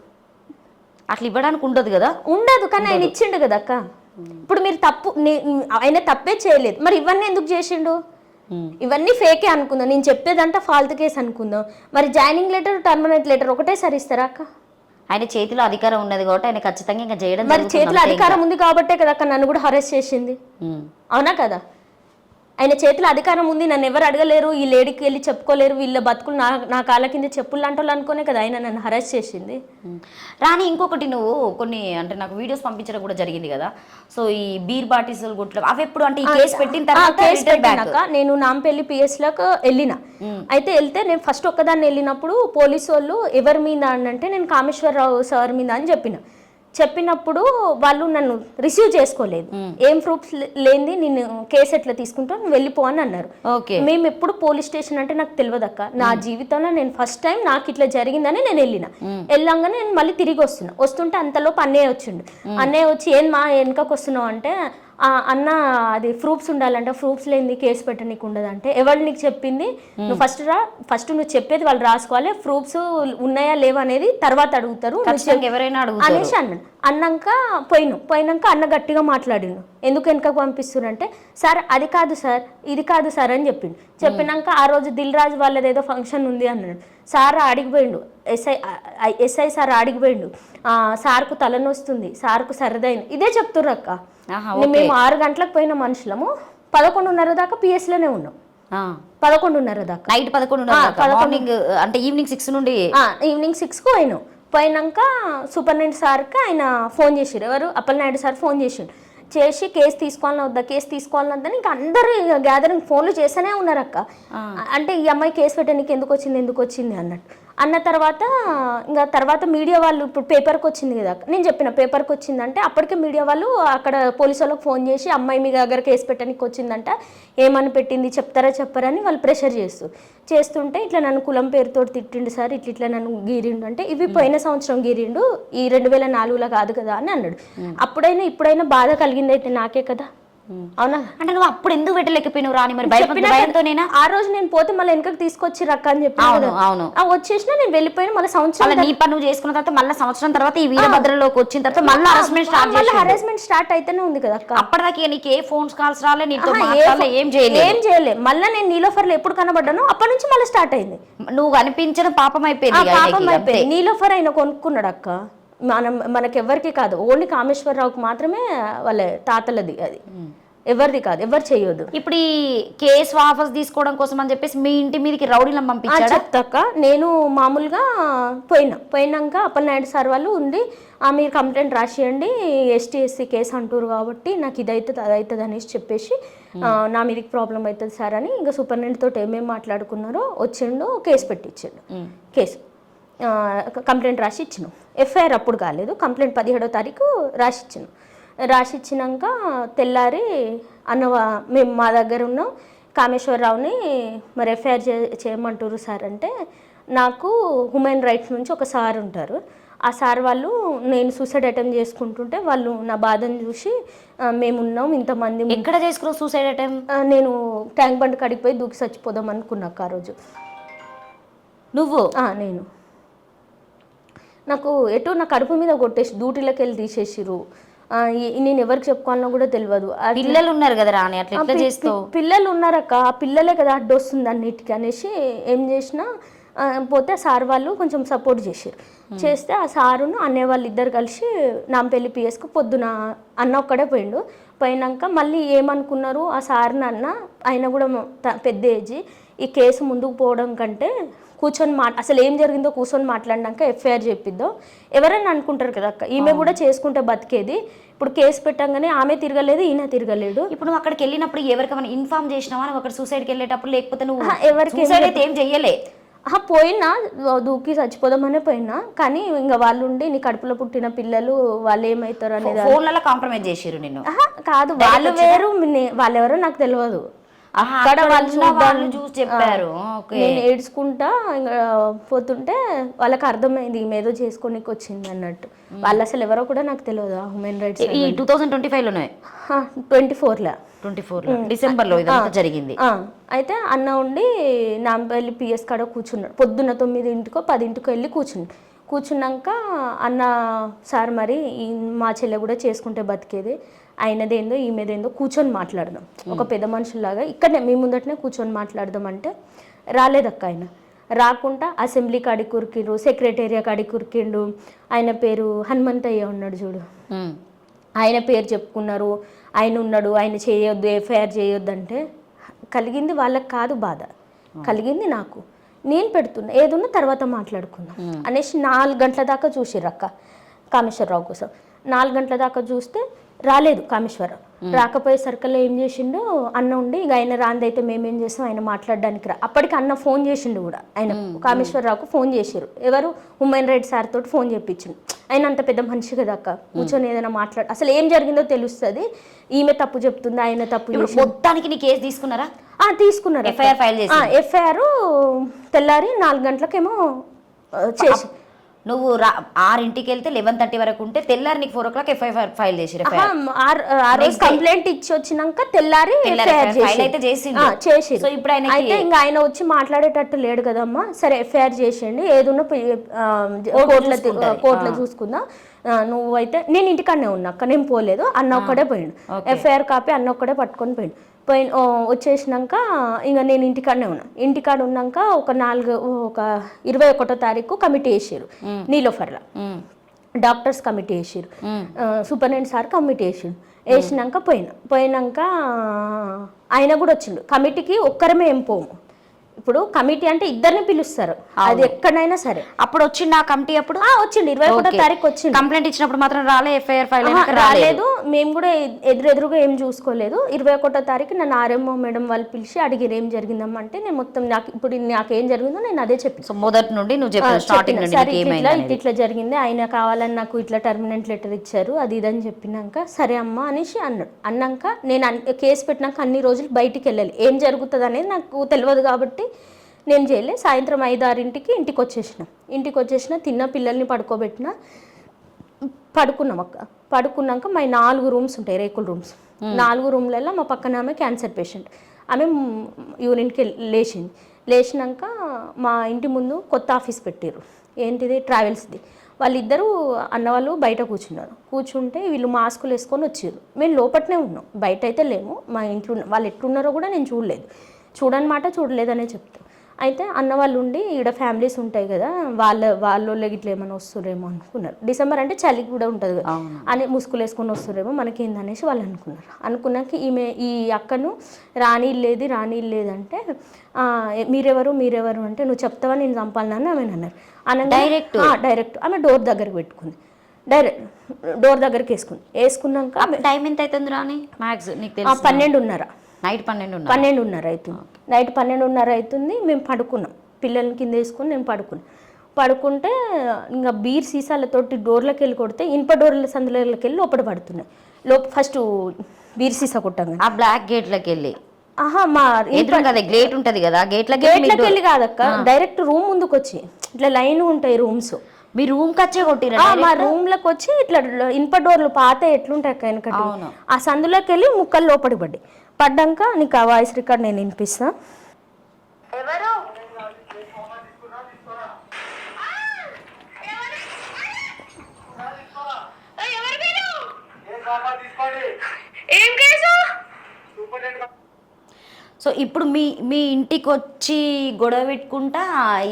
అట్లా ఇవ్వడానికి ఉండదు కదా. ఉండదు, కానీ ఆయన ఇచ్చిండు కదా అక్క. ఇప్పుడు మీరు తప్పు, ఆయన తప్పే చేయలేదు, మరి ఇవన్నీ ఎందుకు చేసిండు? ఇవన్నీ ఫేకే అనుకుందాం, నేను చెప్పేదంతా ఫాల్తు కేసు అనుకుందాం. మరి జాయినింగ్ లెటర్, టర్మనెంట్ లెటర్ ఒకటేసారి ఇస్తారా అక్క? ఆయన చేతిలో అధికారం ఉన్నది కాబట్టి ఆయన ఖచ్చితంగా ఇంకా చేయడం. మరి చేతిలో అధికారం ఉంది కాబట్టే కదా అక్క నన్ను కూడా హరెస్ట్ చేసింది, అవునా కదా? ఆయన చేతిలో అధికారం ఉంది, నన్ను ఎవరు అడగలేరు, ఈ లేడీకి వెళ్ళి చెప్పుకోలేరు, వీళ్ళ బతుకులు నా కాళ్ళ కింద చెప్పులు లాంటి వాళ్ళు అనుకునే కదా ఆయన నన్ను హరెస్ట్ చేసింది. రాని ఇంకొకటి, నువ్వు కొన్ని అంటే నాకు వీడియోస్ పంపించడం కూడా జరిగింది కదా. సో ఈ బీర్ బాటిల్స్ గుట్ల అవి ఎప్పుడు అంటే ఈ కేసు పెట్టిన తర్వాత నేను నాంపల్లి పిఎస్లోకి వెళ్ళిన. అయితే వెళ్తే నేను ఫస్ట్ ఒక్కదాన్ని వెళ్ళినప్పుడు పోలీసు వాళ్ళు ఎవరి మీద అంటే నేను కామేశ్వరరావు సార్ మీద అని చెప్పినప్పుడు వాళ్ళు నన్ను రిసీవ్ చేసుకోలేదు. ఏం ప్రూఫ్స్ లేనిది నేను కేసు ఎట్లా తీసుకుంటా, నువ్వు వెళ్ళిపో అని అన్నారు. మేము ఎప్పుడు పోలీస్ స్టేషన్ అంటే నాకు తెలియదు అక్క. నా జీవితంలో నేను ఫస్ట్ టైం నాకు ఇట్లా జరిగిందని నేను వెళ్ళంగానే నేను మళ్ళీ తిరిగి వస్తుంటే అంతలోపు అన్నయ్య వచ్చిండు. అన్నయ్య వచ్చి ఏం మా వెనకకు వస్తున్నావు అంటే, అన్న అది ప్రూఫ్స్ ఉండాలంటే ప్రూఫ్స్ లేని కేసు పెట్టనీకు ఉండదు అంటే, ఎవరు నీకు చెప్పింది? నువ్వు ఫస్ట్ నువ్వు చెప్పేది వాళ్ళు రాసుకోవాలి, ప్రూఫ్స్ ఉన్నాయా లేవా అనేది తర్వాత అడుగుతారు అనేసి అన్నాడు. అన్నాక పోయినాక అన్న గట్టిగా మాట్లాడిండు, ఎందుకు వెనకకు పంపిస్తున్నారంటే, సార్ అది కాదు సార్, ఇది కాదు సార్ అని చెప్పినాక ఆ రోజు దిల్ రాజు వాళ్ళది ఏదో ఫంక్షన్ ఉంది అన్నాడు. సార్ ఆడిగిపోయిండు, ఎస్ఐ సార్ ఆడిగిపోయిండు, సార్కు తలనొస్తుంది, సార్కు సరదైంది, ఇదే చెప్తుర్రు అక్క. మేము 6 గంటలకు పోయిన మనుషులము 11:30 దాకా పిఎస్లోనే ఉన్నాం. 11:30 దాకా, నైట్ 11:30 అంటే ఈవినింగ్ 6 నుండి ఈవినింగ్ 6కు పోయినాక సూపరింటెండెంట్ సార్కి ఆయన ఫోన్ చేసిరు. ఎవరు? అప్పలనాయుడు సార్ ఫోన్ చేసి కేసు తీసుకోవాలని వద్దా ఇంకా అందరూ గ్యాదరింగ్ ఫోన్లు చేస్తూనే ఉన్నారు అక్క. అంటే ఈ అమ్మాయి కేసు పెట్టడానికి ఎందుకు వచ్చింది అన్నట్టు. అన్న తర్వాత ఇంకా తర్వాత మీడియా వాళ్ళు ఇప్పుడు పేపర్కి వచ్చింది కదా, నేను చెప్పిన పేపర్కి వచ్చిందంటే అప్పటికే మీడియా వాళ్ళు అక్కడ పోలీసు వాళ్ళకి ఫోన్ చేసి అమ్మాయి మీ దగ్గర కేసు పెట్టడానికి వచ్చిందంట, ఏమని పెట్టింది చెప్తారా చెప్పారని వాళ్ళు ప్రెషర్ చేస్తుంటే ఇట్లా నన్ను కులం పేరుతో తిట్టిండు సార్, ఇట్లా నన్ను గీరిండు అంటే ఇవి పోయిన సంవత్సరం గీరిండు, ఈ 2004లో కాదు కదా అని అన్నాడు. అప్పుడైనా ఇప్పుడైనా బాధ కలిగింది అయితే నాకే కదా. అవునా? అంటే నువ్వు అప్పుడు ఎందుకు పెట్టలేకపోయినావు రాని? మరి భయంతోనేనా? ఆ రోజు నేను పోతే మళ్ళీ వెనకకి తీసుకొచ్చి రక్క అని చెప్పి అవును వచ్చేసిన నేను వెళ్ళిపోయిన మళ్ళీ సంవత్సరం నీ పని నువ్వు చేసుకున్న తర్వాత మళ్ళీ సంవత్సరం తర్వాత ఈ వీరభద్రలోకి వచ్చిన తర్వాత మళ్ళీ హరాస్మెంట్ స్టార్ట్ అయితేనే ఉంది కదా అక్క. అప్పటిదాకా నీకు ఏ ఫోన్స్ కాల్స్ రాలే, నీతో మాట్లాడలే, ఏం చేయలే. మళ్ళీ నేను నీలోఫర్లో ఎప్పుడు కనబడ్డానో అప్పటి నుంచి మళ్ళీ స్టార్ట్ అయింది. నువ్వు కనిపించిన పాపం అయిపోయింది. నీలోఫర్ ఆయన కొనుక్కున్నాడు అక్క. మనకెవ్వరికి కాదు, ఓన్లీ కామేశ్వరరావుకి మాత్రమే వాళ్ళ తాతలది, అది ఎవరిది కాదు, ఎవరు చేయొద్దు. ఇప్పుడు ఈ కేసు వాపస్ తీసుకోవడం కోసం అని చెప్పేసి మీ ఇంటి మీదకి రౌడీలను పంపించాడు. చెప్తాక నేను మామూలుగా పోయినాక అప్పలనాయుడు సార్ వాళ్ళు ఉండి మీరు కంప్లైంట్ రాసియండి, ఎస్టీ ఎస్సీ కేసు అంటారు కాబట్టి నాకు ఇది అవుతుంది అది అవుతుంది అనేసి చెప్పేసి నా మీదకి ప్రాబ్లం అవుతుంది సార్ అని ఇంకా సూపరింటెండెంట్ తోటి ఏమేమి మాట్లాడుకున్నారో వచ్చిండు, కేసు పెట్టించిండు. కేసు కంప్లైంట్ రాసి ఇచ్చినాం. ఎఫ్ఐఆర్ అప్పుడు కాలేదు, కంప్లైంట్ 17వ తారీఖు రాసిచ్చినాక తెల్లారి మేము మా దగ్గర ఉన్నాం, కామేశ్వరరావుని మరి ఎఫ్ఐఆర్ చేయమంటారు సార్ అంటే, నాకు హ్యూమన్ రైట్స్ నుంచి ఒక సార్ ఉంటారు, ఆ సార్ వాళ్ళు నేను సూసైడ్ అటెంప్ట్ చేసుకుంటుంటే వాళ్ళు నా బాధను చూసి మేమున్నాం ఇంతమంది. ఎక్కడ చేసుకున్నావు సూసైడ్ అటెంప్ట్? నేను ట్యాంక్ బండ్ కాడికి పోయి దూకి చచ్చిపోదాం అనుకున్నాక ఆ రోజు. నువ్వు? నేను నాకు ఎటు నా కడుపు మీద కొట్టేసి డ్యూటీలోకి వెళ్ళి తీసేసిరు. నేను ఎవరికి చెప్పుకోవాలన్నా కూడా తెలియదు. పిల్లలు ఉన్నారు కదా రాని, అట్లా ఎట్లా చేస్తావు? పిల్లలు ఉన్నారక్క, ఆ పిల్లలే కదా అడ్డు వస్తుంది అన్నిటికీ అనేసి ఏం చేసినా పోతే సార్ వాళ్ళు కొంచెం సపోర్ట్ చేస్తే ఆ సారును అన్నయ్య వాళ్ళు ఇద్దరు కలిసి నాంపల్లి పిఎస్కు పొద్దున అన్న ఒక్కడే పోయినాక మళ్ళీ ఏమనుకున్నారు ఆ సార్ని అన్న, ఆయన కూడా పెద్ద ఏజ్, ఈ కేసు ముందుకు పోవడం కంటే కూర్చొని అసలు ఏం జరిగిందో కూర్చొని మాట్లాడినాక ఎఫ్ఐఆర్ చెప్పిద్దో ఎవరైనా అనుకుంటారు కదా అక్క, ఈమె కూడా చేసుకుంటే బతికేది. ఇప్పుడు కేసు పెట్టంగానే ఆమె తిరగలేదు, ఈయన తిరగలేడు. ఇప్పుడు నువ్వు అక్కడికి వెళ్ళినప్పుడు ఎవరికైనా ఇన్ఫార్మ్ చేసినావా అక్కడ సూసైడ్కి వెళ్ళేటప్పుడు? లేకపోతే నువ్వు ఎవరికి ఏం చెయ్యలే? పోయినా దూకి చచ్చిపోదామనే పోయినా, కానీ ఇంకా వాళ్ళు ఉండి నీ కడుపులో పుట్టిన పిల్లలు వాళ్ళు ఏమవుతారు అనేది ఫోన్లలో కాంప్రమైజ్ చేసిరు నిన్ను? కాదు, వాళ్ళు వేరు, వాళ్ళెవరో నాకు తెలియదు. అక్కడ వాళ్ళు చూసి చెప్పారు. నేను ఏడ్చుకుంటా ఇంకా పోతుంటే వాళ్ళకి అర్థమైంది ఈమె ఏదో చేసుకోనికి వచ్చింది అన్నట్టు. వాళ్ళు అసలు ఎవరో కూడా నాకు తెలియదు. హ్యూమన్ రైట్స్ ఈ 2025లోనే 24లో డిసెంబర్లో ఇదంతా జరిగింది. అయితే అన్న ఉండి నాంపల్లి పిఎస్ కాడ కూర్చున్నాడు. పొద్దున్న 9ంటికో 10ంటికో వెళ్ళి కూర్చున్నాక అన్న సార్ మరి మా చెల్లె కూడా చేసుకుంటే బతికేది, అయినదేందో ఈమెదేందో కూర్చొని మాట్లాడదాం ఒక పెద్ద మనుషుల్లాగా, ఇక్కడనే మీ ముందటనే కూర్చొని మాట్లాడదాం అంటే రాలేదక్క. ఆయన రాకుండా అసెంబ్లీ కాడికి కురికిండు, సెక్రటేరియా కాడికి కురికిండు. ఆయన పేరు హనుమంతయ్య ఉన్నాడు చూడు, ఆయన పేరు చెప్పుకున్నారు. ఆయన ఉన్నాడు, ఆయన చేయొద్దు, ఎఫ్ఐఆర్ చేయొద్దు అంటే కలిగింది వాళ్ళకి కాదు బాధ, కలిగింది నాకు. నేను పెడుతున్నా, ఏదున్నా తర్వాత మాట్లాడుకుందాం అనేసి 4 గంటల దాకా చూసిరక్క కామేశ్వరరావు కోసం. 4 గంటల దాకా చూస్తే రాలేదు కామేశ్వరరావు. రాకపోయేసరికల్లా ఏం చేసిండు అన్న ఉండి, ఇక ఆయన రాందైతే మేమేం చేస్తాం, ఆయన మాట్లాడడానికి అప్పటికి అన్న ఫోన్ చేసిండు కూడా, ఆయన కామేశ్వరరావుకు ఫోన్ చేసిరు. ఎవరు? హ్యూమన్ రైట్స్ సార్ తోటి ఫోన్ చేయించిండు. ఆయన అంత పెద్ద మనిషి కదా అక్క, కూర్చొని ఏదైనా అసలు ఏం జరిగిందో తెలుస్తుంది. ఈమె తప్పు చెప్తుంది, ఆయన తప్పు చేసి. మొత్తానికి నీ కేసు తీసుకున్నారా? తీసుకున్నారు. ఎఫ్ఐఆర్ ఫైల్ చేసి ఎఫ్ఐఆర్ తెల్లారి 4 గంటలకేమో చేసి, నువ్వు 6ంటికి వెళ్తే 11:30 వరకు ఉంటే తెల్లారి నీకు 4 o'clock ఎఫ్ఐఆర్ ఫైల్ చేసిరు. కంప్లైంట్ ఇచ్చి వచ్చినాక తెల్లారి చేసి. సో ఇప్పుడు అయితే ఇంకా ఆయన వచ్చి మాట్లాడేటట్టు లేడు కదమ్మా, సరే ఎఫ్ఐఆర్ చేసేయండి, ఏదున్నా కోర్టులో చూసుకుందాం. నువ్వైతే నేను ఇంటికాడనే ఉన్నాక నేను పోలేదు, అన్న ఒక్కడే పోయిండు. ఎఫ్ఐఆర్ కాపీ అన్న ఒక్కడే పట్టుకొని వచ్చేసినాక ఇంకా నేను ఇంటికాడనే ఉన్నా. ఇంటికాడ ఉన్నాక ఒక 21వ తారీఖు కమిటీ వేసారు నీలోఫర్లో, డాక్టర్స్ కమిటీ వేసారు, సూపరింటెండెంట్ సార్ కమిటీ వేసినాక పోయినాక ఆయన కూడా వచ్చిండు. కమిటీకి ఒక్కరమే ఏం పోము, ఇప్పుడు కమిటీ అంటే ఇద్దరిని పిలుస్తారు, అది ఎక్కడైనా సరే. అప్పుడు వచ్చిండు ఆ కమిటీ? అప్పుడు వచ్చిండు 21వ తారీఖు వచ్చిండు. కంప్లైంట్ ఇచ్చినప్పుడు మాత్రం రాలే, ఎఫ్ఐఆర్ ఫైల్ రాలేదు. మేము కూడా ఎదురెదురుగా ఏం చూసుకోలేదు. 21వ తారీఖు నన్ను ఆర్ఎంఓ మేడం వాళ్ళు పిలిచి అడిగిరు ఏం జరిగిందమ్మా అంటే నేను మొత్తం నాకేం జరిగిందో నేను అదే చెప్పి. సో మొదటి నుండి నువ్వు చెప్పిన స్టార్టింగ్ నుండి సరే ఇట్లా జరిగింది, ఆయన కావాలని నాకు ఇట్లా టర్మినెంట్ లెటర్ ఇచ్చారు అది ఇదని చెప్పినాక సరే అమ్మా అనేసి అన్నాడు. అన్నాక నేను కేసు పెట్టినాక అన్ని రోజులు బయటికి వెళ్ళాలి, ఏం జరుగుతుంది అనేది నాకు తెలియదు కాబట్టి నేను చేయలే. సాయంత్రం 5-6 ఇంటికి వచ్చేసిన తిన్న పిల్లల్ని పడుకోబెట్టిన పడుకున్నాం అక్క. పడుకున్నాక మా 4 రూమ్స్ ఉంటాయి, రేకుల రూమ్స్. 4 రూమ్లలో మా పక్కన ఆమె క్యాన్సర్ పేషెంట్, ఆమె యూరిన్కి లేచినాక మా ఇంటి ముందు కొత్త ఆఫీస్ పెట్టారు, ఏంటిది ట్రావెల్స్ది. వాళ్ళిద్దరూ అన్నవాళ్ళు బయట కూర్చుంటే వీళ్ళు మాస్కులు వేసుకొని వచ్చారు. మేము లోపట్నే ఉన్నాం, బయట అయితే లేము. మా ఇంట్లో వాళ్ళు ఎట్లున్నారో కూడా నేను చూడలేదనే చెప్తాను. అయితే అన్నవాళ్ళు ఉండి ఈడ ఫ్యామిలీస్ ఉంటాయి కదా, వాళ్ళకి ఇట్లా ఏమైనా వస్తురేమో అనుకున్నారు. డిసెంబర్ అంటే చలి కూడా ఉంటుంది కదా అని ముసుగులు వేసుకొని వస్తురేమో మనకేందనేసి వాళ్ళు అనుకున్నాక ఈ అక్కను రానిలేదంటే మీరెవరు అంటే నువ్వు చెప్తావా నేను చంపాలని ఆమె అన్నారు. డైరెక్ట్ ఆమె డోర్ దగ్గరికి పెట్టుకుంది, డోర్ దగ్గరికి వేసుకున్నాక టైం ఎంత అవుతుంది రాని మ్యాక్స్ నీకు తెలుసు? 12:30 నైట్ 12:30 అవుతుంది. నైట్ 12:30 అవుతుంది. మేము పడుకున్నాం, పిల్లల్ని కింద వేసుకొని నేను పడుకుంటే ఇంకా బీర్ సీసాలతోటి డోర్లకు వెళ్ళి కొడితే ఇనుప డోర్ల సందులకి వెళ్ళి లోపల పడుతున్నాయి. ఫస్ట్ బీర్ సీసా కొట్టాం ఆ బ్లాక్ గేట్లకి వెళ్ళి మా గేట్ ఉంటది కదా, గేట్లకి వెళ్ళి కాదక్క, డైరెక్ట్ రూమ్ ముందుకు వచ్చి ఇట్లా లైన్ ఉంటాయి రూమ్స్, మీ రూమ్ కచ్చే కొట్టిరా? మా రూమ్ లకు వచ్చి ఇట్లా ఇనుప డోర్లు పాత ఎట్లుంటాయి వెనకటి, ఆ సందులోకి వెళ్ళి ముక్కలు లోపలికి పడ్డాక నీకు ఆ వాయిస్ రికార్డ్ నేను వినిపిస్తా. సో ఇప్పుడు మీ ఇంటికి వచ్చి గొడవ పెట్టుకుంటా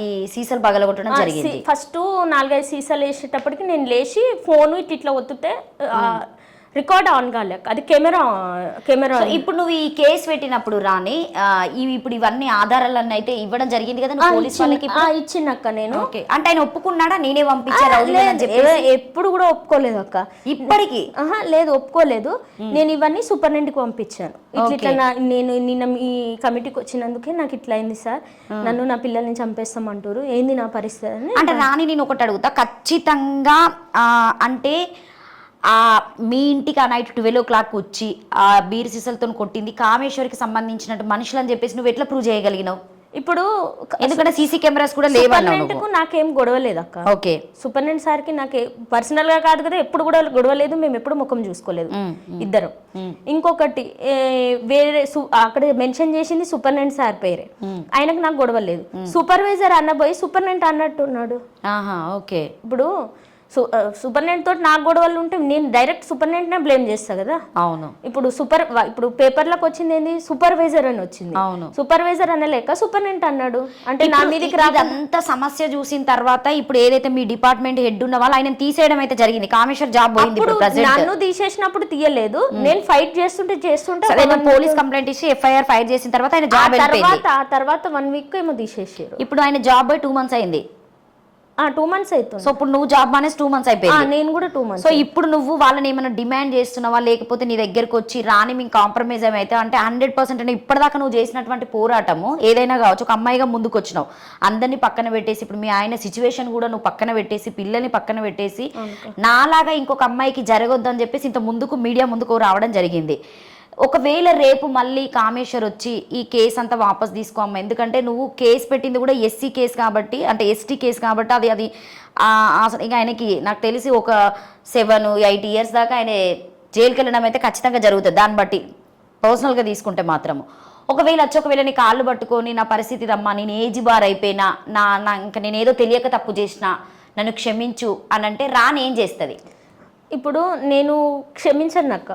ఈ సీసాలు పగలగొట్టడం జరిగింది. ఫస్ట్ 4-5 సీసాలు వేసేటప్పటికి నేను లేచి ఫోన్ ఇట్లా ఒత్తితే రికార్డ్ ఆన్ కాలేక అది కెమెరా. ఇప్పుడు నువ్వు ఈ కేసు పెట్టినప్పుడు రాని ఇప్పుడు ఇవన్నీ ఆధారాలన్నీ అయితే ఇవ్వడం జరిగింది కదా పోలీస్ వాళ్ళకి? ఇచ్చినక్క నేను. అంటే ఆయన ఒప్పుకున్నాడా నేనే పంపించాను? ఎప్పుడు కూడా ఒప్పుకోలేదు అక్క, ఇప్పటికి లేదు ఒప్పుకోలేదు. నేను ఇవన్నీ సూపరింటెండెంట్కి పంపించాను. ఇట్లా నేను నిన్న ఈ కమిటీకి వచ్చినందుకే నాకు ఇట్లా అయింది సార్, నన్ను నా పిల్లల్ని చంపేస్తామంటారు, ఏంది నా పరిస్థితి అని. అంటే రాని నేను ఒకటి అడుగుతా ఖచ్చితంగా, అంటే మీ ఇంటికి ఆ నైట్ 12 o'clock వచ్చి ఆ బీర్ సీసాలతో కొట్టింది కామేశ్వరికి సంబంధించినట్టు మనుషులు అని చెప్పేసి నువ్వు ఎట్లా ప్రూవ్ చేయగలిగినావు? ఇప్పుడు ఎందుకంటే సీసీ కెమెరాస్ కూడా లేవన్నావు. నాకేం గొడవ లేదు అక్క. ఓకే, సూపరింటెండెంట్ సార్కి నాకే పర్సనల్ గా కాదు కదా, ఎప్పుడు కూడా గొడవ లేదు, మేము ఎప్పుడు ముఖం చూసుకోలేదు ఇద్దరం. ఇంకొకటి వేరే అక్కడ మెన్షన్ చేసింది సూపరింటెండెంట్ సార్ పేరే, ఆయనకు నాకు గొడవ లేదు. సూపర్వైజర్ అన్నబోయి సూపరింటెండెంట్ అన్నట్టు ఉన్నాడు. ఓకే, ఇప్పుడు సూపరింటెండెంట్ తోటి నాకు గొడవలు ఉంటే నేను డైరెక్ట్ సూపరింటెండెంట్ నే బ్లేమ్ చేస్తా కదా. అవును. ఇప్పుడు పేపర్లకు వచ్చింది ఏంది, సూపర్వైజర్ అని వచ్చింది. అవును, సూపర్వైజర్ అనలేక సూపరింటెండెంట్ అన్నాడు. అంటే నా మీదకి అంత సమస్య చూసిన తర్వాత ఇప్పుడు ఏదైతే మీ డిపార్ట్మెంట్ హెడ్ ఉన్న వాళ్ళు ఆయన తీసేయడం అయితే జరిగింది, కామేశ్వర్ జాబ్ పోయింది. నన్ను తీసేసినప్పుడు తీయలేదు, నేను ఫైట్ చేస్తుంటే పోలీస్ కంప్లైంట్ ఇచ్చి ఎఫ్ఐఆర్ ఫైల్ చేసిన తర్వాత ఆయన జాబ్ తర్వాత 1 week ఏమో తీసేసారు. ఇప్పుడు ఆయన జాబ్ పోయి 2 months అయింది. 2 months అవుతుంది. సో ఇప్పుడు నువ్వు జాబ్ మానేసి 2 months అయిపోయింది. నేను కూడా 2 months. సో ఇప్పుడు నువ్వు వాళ్ళని ఏమైనా డిమాండ్ చేస్తున్నావా, లేకపోతే నీ దగ్గరకు వచ్చి రాని మీకు కాంప్రమైజ్ ఏమైతే అంటే 100% అంటే ఇప్పటిదాకా నువ్వు చేసినటువంటి పోరాటము ఏదైనా కావచ్చు, ఒక అమ్మాయిగా ముందుకు వచ్చినావు, అందరినీ పక్కన పెట్టేసి ఇప్పుడు మీ ఆయన సిచ్యువేషన్ కూడా నువ్వు పక్కన పెట్టేసి పిల్లల్ని పక్కన పెట్టేసి నాలాగా ఇంకొక అమ్మాయికి జరగొద్దని చెప్పేసి ఇంత ముందుకు మీడియా ముందుకు రావడం జరిగింది. ఒకవేళ రేపు మళ్ళీ కామేశ్వర్ వచ్చి ఈ కేసు అంతా వాపస్ తీసుకోమ్మా, ఎందుకంటే నువ్వు కేసు పెట్టింది కూడా ఎస్సీ కేసు కాబట్టి, అంటే ఎస్టీ కేసు కాబట్టి అది అసలు ఇంకా ఆయనకి నాకు తెలిసి ఒక 7-8 years దాకా ఆయన జైలుకి వెళ్ళడం అయితే ఖచ్చితంగా జరుగుతుంది. దాన్ని బట్టి పర్సనల్గా తీసుకుంటే మాత్రము ఒకవేళ నీ కాళ్ళు పట్టుకొని నా పరిస్థితి రమ్మా, నేను ఏజ్ బార్ అయిపోయినా, ఇంకా నేను ఏదో తెలియక తప్పు చేసినా నన్ను క్షమించు అని అంటే రాని ఏం చేస్తుంది? ఇప్పుడు నేను క్షమించను అక్క,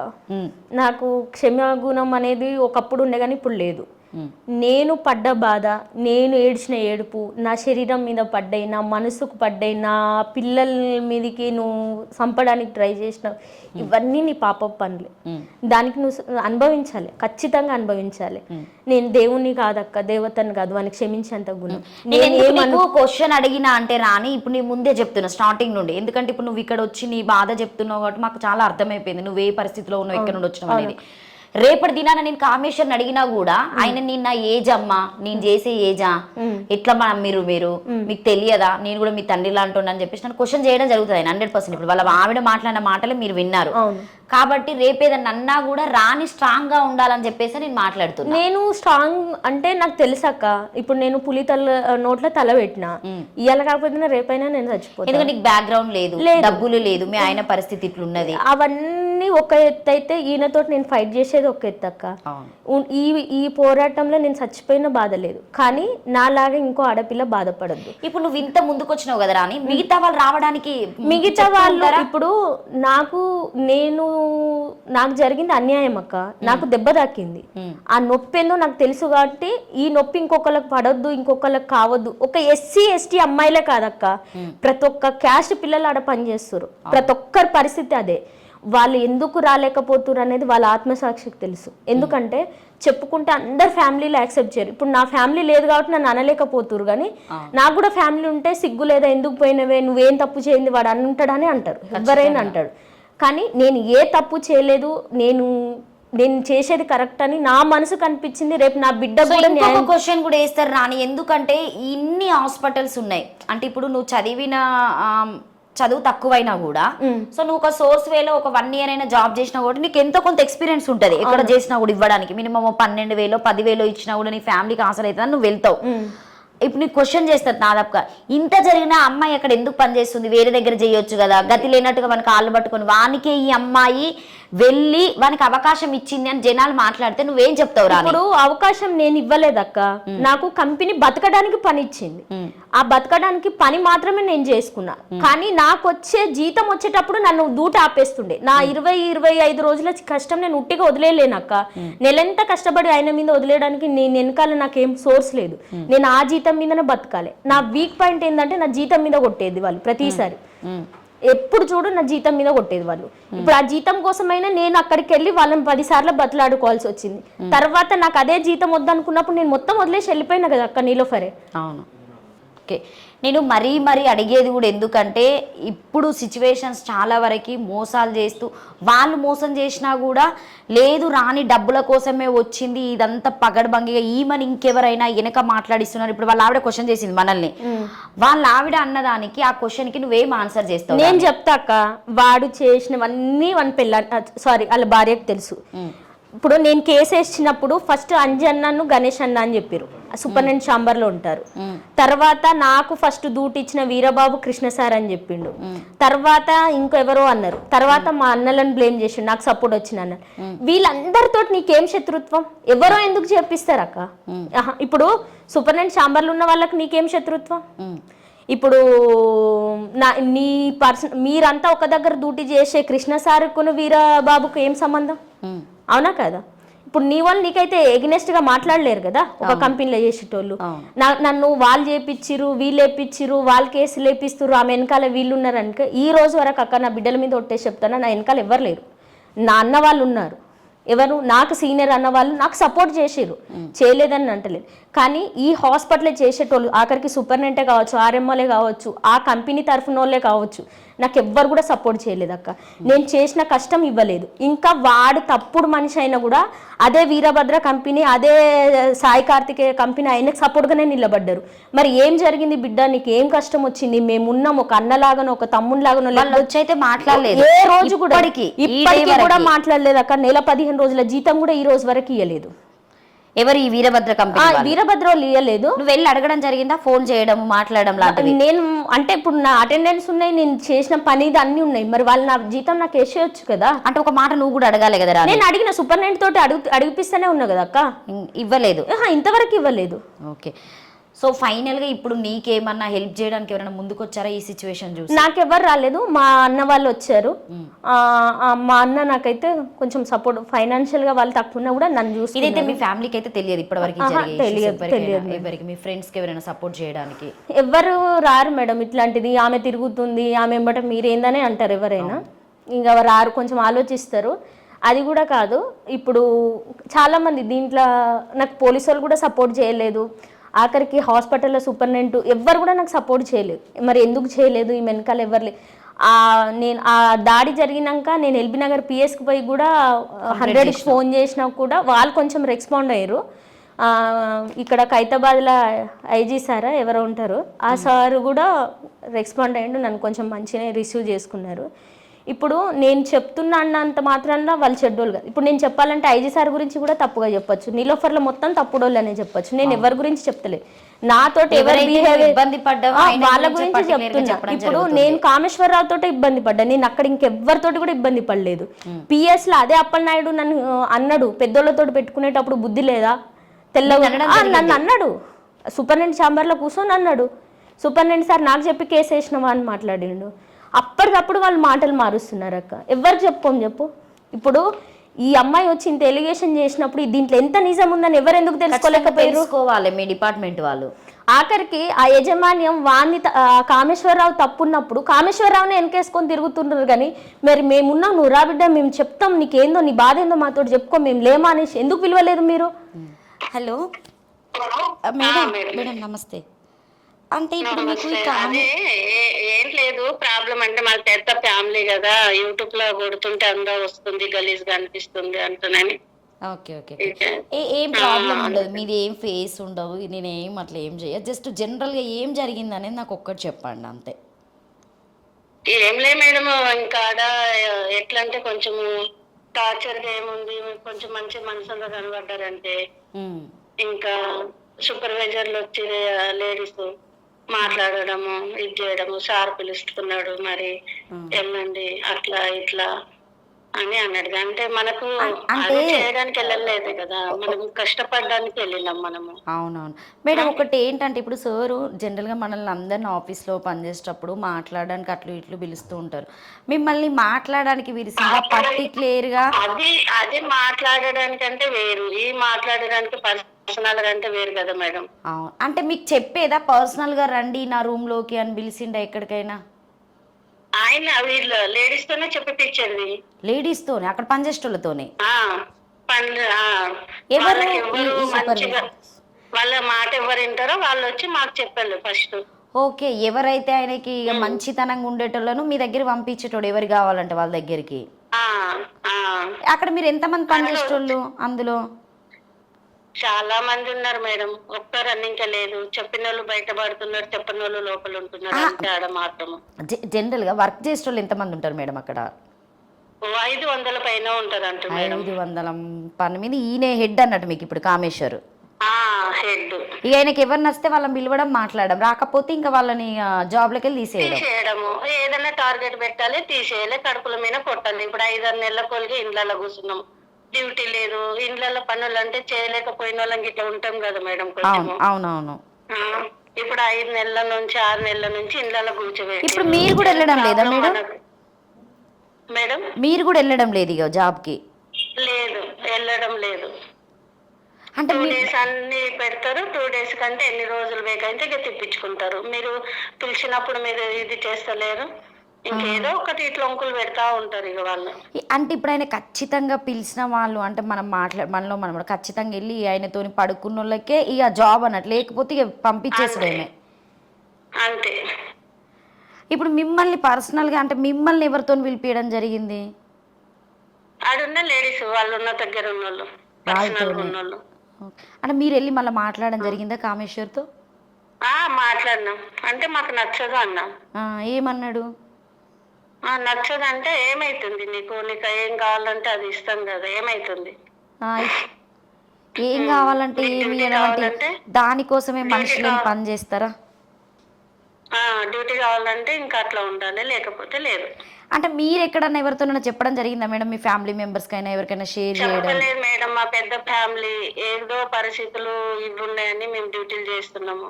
నాకు క్షమాగుణం అనేది ఒకప్పుడు ఉండే కానీ ఇప్పుడు లేదు. నేను పడ్డ బాధ, నేను ఏడ్చిన ఏడుపు, నా శరీరం మీద పడ్డాయి, నా మనసుకు పడ్డాయి, నా పిల్లల మీదకి నువ్వు చంపడానికి ట్రై చేసినావు, ఇవన్నీ నీ పాప పనులే. దానికి నువ్వు అనుభవించాలి, ఖచ్చితంగా అనుభవించాలి. నేను దేవుణ్ణి కాదక్క, దేవతని కాదు, వానికి క్షమించేంత గుణం. నేను క్వశ్చన్ అడిగినా అంటే రాని, ఇప్పుడు నీ ముందే చెప్తున్నా స్టార్టింగ్ నుండి, ఎందుకంటే ఇప్పుడు నువ్వు ఇక్కడ వచ్చి నీ బాధ చెప్తున్నావు కాబట్టి మాకు చాలా అర్థమైపోయింది నువ్వు ఏ పరిస్థితిలో ఉన్నావు, ఎక్కడ నుండి వచ్చినావు అనేది. రేపటి దినాన నేను కామేశ్వర్ అడిగినా కూడా ఆయన నేను నా ఏజ్ అమ్మా, నేను చేసే ఏజా, ఎట్లా మీరు మీకు తెలియదా, నేను కూడా మీ తండ్రి లాంటి అని చెప్పేసి నన్ను క్వశ్చన్ చేయడం జరుగుతుంది ఆయన 100%. ఇప్పుడు వాళ్ళ ఆవిడ మాట్లాడిన మాటలే మీరు విన్నారు కాబట్టి రేపేదన్నా అన్నా కూడా రాని స్ట్రాంగ్ గా ఉండాలని చెప్పేసి నేను మాట్లాడుతున్నా. నేను స్ట్రాంగ్ అంటే నాకు తెలుసక్క, ఇప్పుడు నేను పులి నోట్లో తల పెట్టినా, ఇవాళ కాకపోతే రేపైనా నేను చచ్చిపోతాను. ఎందుకంటే నీకు బ్యాక్గ్రౌండ్ లేదు, డబ్బులు లేదు, మీ ఆయన పరిస్థితి ఇట్లున్నది. అవన్నీ ఒక ఎత్తు అయితే ఈయనతో నేను ఫైట్ చేసేది ఒక ఎత్తు అక్క. ఈ పోరాటంలో నేను చచ్చిపోయిన బాధ లేదు, కానీ నాలాగా ఇంకో ఆడపిల్ల బాధపడద్దు. ఇప్పుడు నువ్వు ఇంత ముందుకు వచ్చినావు కదా రాని, మిగతా వాళ్ళు రావడానికి మిగతా వాళ్ళు ఇప్పుడు నాకు జరిగింది అన్యాయం అక్క, నాకు దెబ్బ తాకింది, ఆ నొప్పి ఏందో నాకు తెలుసు కాబట్టి ఈ నొప్పి ఇంకొకరికి పడొద్దు, ఇంకొకరికి కావద్దు. ఒక ఎస్సీ ఎస్టీ అమ్మాయిలే కాదక్క, ప్రతి ఒక్క క్యాస్ట్ పిల్లలు ఆడ పనిచేస్తారు, ప్రతి ఒక్కరి పరిస్థితి అదే. వాళ్ళు ఎందుకు రాలేకపోతున్నారు అనేది వాళ్ళ ఆత్మసాక్షికి తెలుసు. ఎందుకంటే చెప్పుకుంటే అందరు ఫ్యామిలీలో యాక్సెప్ట్ చేయరు. ఇప్పుడు నా ఫ్యామిలీ లేదు కాబట్టి నన్ను అనలేకపోతున్నారు, కానీ నాకు కూడా ఫ్యామిలీ ఉంటే సిగ్గు లేదా, ఎందుకు పోయినవే, నువ్వేం తప్పు చేయింది వాడు అని ఉంటాడని అంటారు, ఎవరైనా అంటాడు. కానీ నేను ఏ తప్పు చేయలేదు, నేను చేసేది కరెక్ట్ అని నా మనసు కనిపించింది. రేపు నా బిడ్డ కూడా క్వశ్చన్ కూడా వేస్తారు రాని, ఎందుకంటే ఇన్ని హాస్పిటల్స్ ఉన్నాయి అంటే ఇప్పుడు నువ్వు చదివిన చదువు తక్కువైనా కూడా సో నువ్వు ఒక సోర్స్ వేలో ఒక 1 year అయినా జాబ్ చేసినా కూడా నీకు ఎంతో కొంత ఎక్స్పీరియన్స్ ఉంటుంది, ఎక్కడ చేసినా కూడా ఇవ్వడానికి మినిమం 12,000 10,000 ఇచ్చినా కూడా నీ ఫ్యామిలీకి ఆసరా అవుతుంది, నువ్వు వెళ్తావు. ఇప్పుడు నీకు క్వశ్చన్ చేస్తుంది దాదాపుగా, ఇంత జరిగినా అమ్మాయి అక్కడ ఎందుకు పనిచేస్తుంది, వేరే దగ్గర చేయొచ్చు కదా, గతి లేనట్టుగా మనకు కాళ్ళు పట్టుకొని వానికే ఈ అమ్మాయి వెళ్ళి వానికి అవకాశం ఇచ్చింది అని జనాలు మాట్లాడితే నువ్వేం చెప్తావు? ఇప్పుడు అవకాశం నేను ఇవ్వలేదక్క, నాకు కంపెనీ బతకడానికి పని ఇచ్చింది, ఆ బతకడానికి పని మాత్రమే నేను చేసుకున్నా. కానీ నాకు వచ్చే జీతం వచ్చేటప్పుడు నన్ను దూట ఆపేస్తుండే. నా 20-25 రోజుల కష్టం నేను ఉట్టిగా వదిలేలేనక్క. నెలంతా కష్టపడి ఆయన మీద వదిలేయడానికి నేను వెనకాల నాకేం సోర్స్ లేదు, నేను ఆ జీతం మీదనే బతకాలి. నా వీక్ పాయింట్ ఏంటంటే నా జీతం మీద కొట్టేది వాళ్ళు ప్రతిసారి, ఎప్పుడు చూడు నా జీతం మీద కొట్టేది వాళ్ళు. ఇప్పుడు ఆ జీతం కోసమైనా నేను అక్కడికి వెళ్ళి వాళ్ళని 10 సార్లు బతలాడుకోవాల్సి వచ్చింది. తర్వాత నాకు అదే జీతం వద్దనుకున్నప్పుడు నేను మొత్తం వదిలేసి వెళ్ళిపోయినా కదా అక్క నీలోఫరే. అవును, ఓకే. నేను మరీ అడిగేది కూడా ఎందుకంటే ఇప్పుడు సిచ్యువేషన్స్ చాలా వరకు మోసాలు చేస్తూ వాళ్ళు మోసం చేసినా కూడా లేదు రాని డబ్బుల కోసమే వచ్చింది, ఇదంతా పగడబంగిగా ఈమెను ఇంకెవరైనా వెనక మాట్లాడిస్తున్నారు. ఇప్పుడు వాళ్ళ ఆవిడ క్వశ్చన్ చేసింది మనల్ని, వాళ్ళ ఆవిడ అన్నదానికి ఆ క్వశ్చన్కి నువ్వేం ఆన్సర్ చేస్తావు? నేను చెప్తాక వాడు చేసినవన్నీ వాళ్ళ భార్యకు తెలుసు. ఇప్పుడు నేను కేసు వేసినప్పుడు ఫస్ట్ అంజన్నను గణేష్ అన్న అని చెప్పారు, సూపరింటెండెంట్ ఛాంబర్లో ఉంటారు. తర్వాత నాకు ఫస్ట్ డ్యూటీ ఇచ్చిన వీరబాబు కృష్ణ సార్ అని చెప్పిండు. తర్వాత ఇంకెవరో అన్నారు. తర్వాత మా అన్నలను బ్లేమ్ చేసిండు, నాకు సపోర్ట్ వచ్చిన అన్న. వీళ్ళందరితో నీకేం శత్రుత్వం? ఎవరో ఎందుకు చేపిస్తారు అక్క? ఇప్పుడు సూపరింటెండెంట్ ఛాంబర్లో ఉన్న వాళ్ళకి నీకేం శత్రుత్వం? ఇప్పుడు నీ మీరంతా ఒక దగ్గర డ్యూటీ చేసే కృష్ణ సార్కును వీరబాబుకు ఏం సంబంధం? అవునా కదా? ఇప్పుడు నీ వాళ్ళు నీకైతే ఎగ్నెస్ట్ గా మాట్లాడలేరు కదా ఒక కంపెనీలో చేసేటోళ్ళు. నన్ను వాళ్ళు చేపిచ్చిరు, వీళ్ళు వేపిచ్చిరు, వాళ్ళు కేసులు వేపిస్తురు, ఆమె వెనకాల వీళ్ళు ఉన్నారు అనుక ఈ రోజు వరకు అక్క నా బిడ్డల మీద ఒట్టేసి చెప్తాను, నా వెనకాల ఎవరు లేరు. నా అన్న వాళ్ళు ఉన్నారు, ఎవరు నాకు సీనియర్ అన్న వాళ్ళు నాకు సపోర్ట్ చేసిర్రు, చేయలేదని అంటలేదు. కానీ ఈ హాస్పిటల్ చేసేటోళ్ళు ఆఖరికి సూపరింటెండెంటే కావచ్చు, ఆర్ఎంఓలే కావచ్చు, ఆ కంపెనీ తరఫున వాళ్ళే కావచ్చు, నాకు ఎవ్వరు కూడా సపోర్ట్ చేయలేదు అక్క. నేను చేసిన కష్టం ఇవ్వలేదు. ఇంకా వాడు తప్పుడు మనిషి అయినా కూడా అదే వీరభద్ర కంపెనీ, అదే సాయి కార్తికేయ కంపెనీ ఆయనకు సపోర్ట్గానే నిలబడ్డారు. మరి ఏం జరిగింది బిడ్డ, నీకు ఏం కష్టం వచ్చింది? మేమున్నాం, ఒక అన్నలాగానో ఒక తమ్ముళ్ళలాగానో వచ్చైతే మాట్లాడలేదు, ఏ రోజు కూడా ఇప్పటికీ కూడా మాట్లాడలేదు అక్క. నెల 15 రోజుల జీతం కూడా ఈ రోజు వరకు ఇవ్వలేదు. ఎవరు? ఈ వీరభద్ర కంపెనీ వీరభద్ర వాళ్ళు ఇవ్వలేదు. నువ్వు వెళ్ళి అడగడం జరిగిందా? ఫోన్ చేయడం, మాట్లాడడం లాంటివి? నేను అంటే ఇప్పుడు నా అటెండెన్స్ ఉన్నాయి, నేను చేసిన పని అన్ని ఉన్నాయి, మరి వాళ్ళు నా జీతం నాకు వేసేయచ్చు కదా. అంటే ఒక మాట నువ్వు కూడా అడగాలి కదా. నేను అడిగిన సూపరింటెండెంట్ తోటి అడిగిపిస్తూనే ఉన్నా కదా అక్క, ఇవ్వలేదు, ఇంతవరకు ఇవ్వలేదు. ఓకే. సో ఫైనల్గా ఇప్పుడు నీకేమన్నా హెల్ప్ చేయడానికి ఎవరైనా ముందుకు వచ్చారా ఈ సిచ్యువేషన్ చూసి? నాకెవ్వరు రాలేదు, మా అన్న వాళ్ళు వచ్చారు. మా అన్న నాకైతే కొంచెం సపోర్ట్, ఫైనాన్షియల్గా వాళ్ళు తక్కువ ఉన్నా కూడా నన్ను చూసి. ఇదైతే మీ ఫ్యామిలీకి అయితే తెలియదు ఇప్పటివరకు? తెలియదు. ఎవరికి మీ ఫ్రెండ్స్కి ఎవరైనా సపోర్ట్ చేయడానికి ఎవ్వరు రారు మేడం. ఇట్లాంటిది ఆమె తిరుగుతుంది, ఆమె ఎంబట మీరేందనే అంటారు ఎవరైనా. ఇంకా రారు, కొంచెం ఆలోచిస్తారు. అది కూడా కాదు, ఇప్పుడు చాలామంది దీంట్లో నాకు పోలీసు వాళ్ళు కూడా సపోర్ట్ చేయలేదు. ఆఖరికి హాస్పిటల్లో సూపరింటెండెంట్ ఎవ్వరు కూడా నాకు సపోర్ట్ చేయలేదు. మరి ఎందుకు చేయలేదు, ఈ వెనకాల ఎవరు లేదు. నేను ఆ దాడి జరిగినాక నేను ఎల్బీ నగర్ పిఎస్కి పోయి కూడా 100కి ఫోన్ చేసినా కూడా వాళ్ళు కొంచెం రెస్పాండ్ అయ్యారు. ఇక్కడ ఖైతాబాద్లో ఐజీ సారా ఎవరో ఉంటారు, ఆ సార్ కూడా రెస్పాండ్ అయ్యిండు, నన్ను కొంచెం మంచిగా రిసీవ్ చేసుకున్నారు. ఇప్పుడు నేను చెప్తున్నా అన్నంత మాత్రాన వాళ్ళు చెడ్డోళ్ళు కాదు. ఇప్పుడు నేను చెప్పాలంటే ఐజీ సార్ గురించి కూడా తప్పుగా చెప్పొచ్చు, నీలోఫర్లో మొత్తం తప్పుడోళ్ళు అనే చెప్పొచ్చు. నేను ఎవరి గురించి చెప్తలేదు, నాతోటి ఎవరు ఇబ్బంది పడ్డా వాళ్ళ గురించి చెప్తున్నా. ఇప్పుడు నేను కామేశ్వరరావు తోటే ఇబ్బంది పడ్డా, నేను అక్కడ ఇంకెవ్వరితోటి కూడా ఇబ్బంది పడలేదు. పిఎస్ లో అదే అప్పలనాయుడు నన్ను అన్నాడు, పెద్దోళ్ళతో పెట్టుకునేటప్పుడు బుద్ధి లేదా తెల్లగా నన్ను అన్నాడు. సూపరింటెండెంట్ ఛాంబర్లో కూర్చొని అన్నాడు, సూపరింటెండెంట్ సార్ నాకు చెప్పి కేసు వేసినావా అని మాట్లాడిండు. అప్పటికప్పుడు వాళ్ళు మాటలు మారుస్తున్నారు అక్క. ఎవరు చెప్పుకోం చెప్పు. ఇప్పుడు ఈ అమ్మాయి వచ్చి ఇంత ఎలిగేషన్ చేసినప్పుడు దీంట్లో ఎంత నిజం ఉందని ఎవరు ఎందుకు తెలుసుకోవాలి? మీ డిపార్ట్మెంట్ వాళ్ళు. ఆఖరికి ఆ యజమాన్యం వాణ్ణి కామేశ్వరరావు తప్పున్నప్పుడు కామేశ్వరరావునే వెనకేసుకొని తిరుగుతున్నారు. కానీ మరి మేమున్నాం, నువ్వు రా బిడ్డ, మేము చెప్తాం, నీకేందో నీ బాధ ఏందో మాతో చెప్పుకో, మేము లేమా అనేసి ఎందుకు పిలవలేదు మీరు? Hello madam. మేడం నమస్తే. అంటే ఇప్పుడు మీకు ఏం లేదు ప్రాబ్లం, అంటే మాకు పెద్ద ఫ్యామిలీ కదా, యూట్యూబ్ లో కొడుతుంటే అందరూ వస్తుంది, గలీజ్ గా అనిపిస్తుంది అంటున్నాను. ఓకే ఓకే, ఏం ప్రాబ్లం ఉండదు, మీది ఏం ఫేస్ ఉండవు, నేను ఏం అట్లా ఏం చేయ, జస్ట్ జనరల్గా ఏం జరిగింది అనేది నాకు ఒక్కటి చెప్పండి అంతే. ఏం లే మేడం, ఇంకా ఎట్లా అంటే కొంచెం టార్చర్ గా ఏముంది, కొంచెం మంచి మనసులో కనబడ్డారంటే ఇంకా సూపర్వైజర్లు వచ్చి లేడీస్ మాట్లాడడము, ఇది చేయడము, సార్ పిలుస్తున్నాడు మరి వెళ్ళండి అట్లా ఇట్లా అని అన్నాడు. అంటే మనకు చేయడానికి వెళ్ళలేదు కదా, మనం కష్టపడడానికి వెళ్ళినాం మనము. అవునవును మేడం. ఒకటి ఏంటంటే ఇప్పుడు సారు జనరల్గా మనల్ని అందరిని ఆఫీస్లో పనిచేసేటప్పుడు మాట్లాడడానికి అట్లు ఇట్లు పిలుస్తూ ఉంటారు, మిమ్మల్ని మాట్లాడడానికి విరిసిందా పర్టిక్యులర్గా? అది మాట్లాడడానికి అంటే వేరు, ఈ మాట్లాడడానికి పర్సనల్ గా అంటే వేరు కదా మేడం. అవును, అంటే మీకు చెప్పేదా పర్సనల్ గా రండి నా రూమ్ లోకి అని పిలిచిండా ఎక్కడికైనా? ఆయన వీళ్ళు లేడీస్ తోనే చెప్పిపించేది. లేడీస్ తోనే, అక్కడ పనిచేసేటోళ్ళతోనే? ఎవరు వాళ్ళ మాట ఎవరు వింటారో వాళ్ళు వచ్చి మాకు చెప్పారు ఫస్ట్. ఓకే, ఎవరైతే ఆయనకి మంచితనంగా ఉండేటోళ్ళను మీ దగ్గర పంపించేటోడు ఎవరు కావాలంటే వాళ్ళ దగ్గరికి. అక్కడ మీరు ఎంతమంది పనిచేసేటోళ్ళు? అందులో చాలా మంది ఉన్నారు మేడం, ఒక్క రన్నింగ్ లేదు. చెప్పిన వాళ్ళు బయటపడుతున్నారు, చెప్పిన వాళ్ళు లోపల ఉంటున్నారు, అంతే. ఆడ మాత్రం జనరల్ గా వర్క్ చేసేటోళ్ళు ఎంతమంది ఉంటారు మేడం అక్కడ? 500 పైన ఉంటారు అంట మేడం. 500 పని మీద ఈయన హెడ్ అన్నట్టు మీకు ఇప్పుడు కామేశ్వర్ హెడ్. ఇక ఆయనకి ఎవరు నచ్చితే వాళ్ళని పిలవడం, మాట్లాడడం, రాకపోతే ఇంకా వాళ్ళని జాబ్లకి వెళ్ళి తీసేయడము. ఏదైనా టార్గెట్ పెట్టాలి, తీసేయాలి, కడుపుల మీద కొట్టాలి. ఇప్పుడు 5-6 నెలల కొలిగి ఇండ్లలో కూర్చున్నాం, డ్యూటీ లేదు, ఇండ్లలో పనులు అంటే చేయలేకపోయిన వాళ్ళకి ఇట్లా ఉంటాం కదా మేడం కొంచెం. అవునవును. ఇప్పుడు 5 నెలల నుంచి 6 నెలల నుంచి ఇండ్లలో కూర్చోబెట్టి. ఇప్పుడు మీరు కూడా వెళ్ళడం లేదా మేడం? మేడం మీరు కూడా వెళ్ళడం లేదు ఇక జాబ్ కి? లేదు, వెళ్ళడం లేదు. అంటే 2 days అన్ని పెడతారు, 2 days కంటే ఎన్ని రోజులు వేకైతే ఇక తిప్పించుకుంటారు. మీరు పిలిచినప్పుడు మీరు ఇది చేస్తలేరు, ఇంకేదో ఒకటి ఇట్లా ఒంకులు పెడతా ఉంటారు ఇక వాళ్ళు. అంటే ఇప్పుడు ఆయన ఖచ్చితంగా పిలిచిన వాళ్ళు అంటే మనం మనలో మనం ఖచ్చితంగా వెళ్ళి ఆయనతోని పడుకున్న వాళ్ళకే ఇక జాబ్ అన్నట్టు, లేకపోతే ఇక పంపించేసడమే అంతే. ఇప్పుడు మిమ్మల్ని పర్సనల్గా అంటే మిమ్మల్ని ఎవరితో పిలిపించడం జరిగింది? ఆడున్న లేడీస్, వాళ్ళు ఉన్న దగ్గర ఉన్న వాళ్ళు, అంటే మీరు వెళ్ళి మళ్ళీ మాట్లాడడం జరిగిందా కామేశ్వర్తో? మాట్లాడినాం. అంటే మాకు నచ్చదు అన్నా. ఏమన్నాడు? నచ్చదు అంటే ఏమైతుంది, నీకు ఏం కావాలంటే అది ఇస్తాం కదా, ఏమైతుంది? ఏం కావాలంటే ఏమి అంటే దానికోసమే మనుషులను పని చేస్తారా? డ్యూటీ కావాలంటే ఇంకా అట్లా ఉండాలి, లేకపోతే లేదు. అంటే మీరు ఎక్కడన్నా ఎవరితోనైనా చెప్పడం జరిగిందా మేడం? మీ ఫ్యామిలీ మెంబర్స్ కైనా ఎవరికైనా షేర్ చేయడం? లేదు మేడం, మా పెద్ద ఫ్యామిలీ, ఏదో పరిస్థితులు ఇవి ఉన్నాయని మేము డ్యూటీలు చేస్తున్నాము.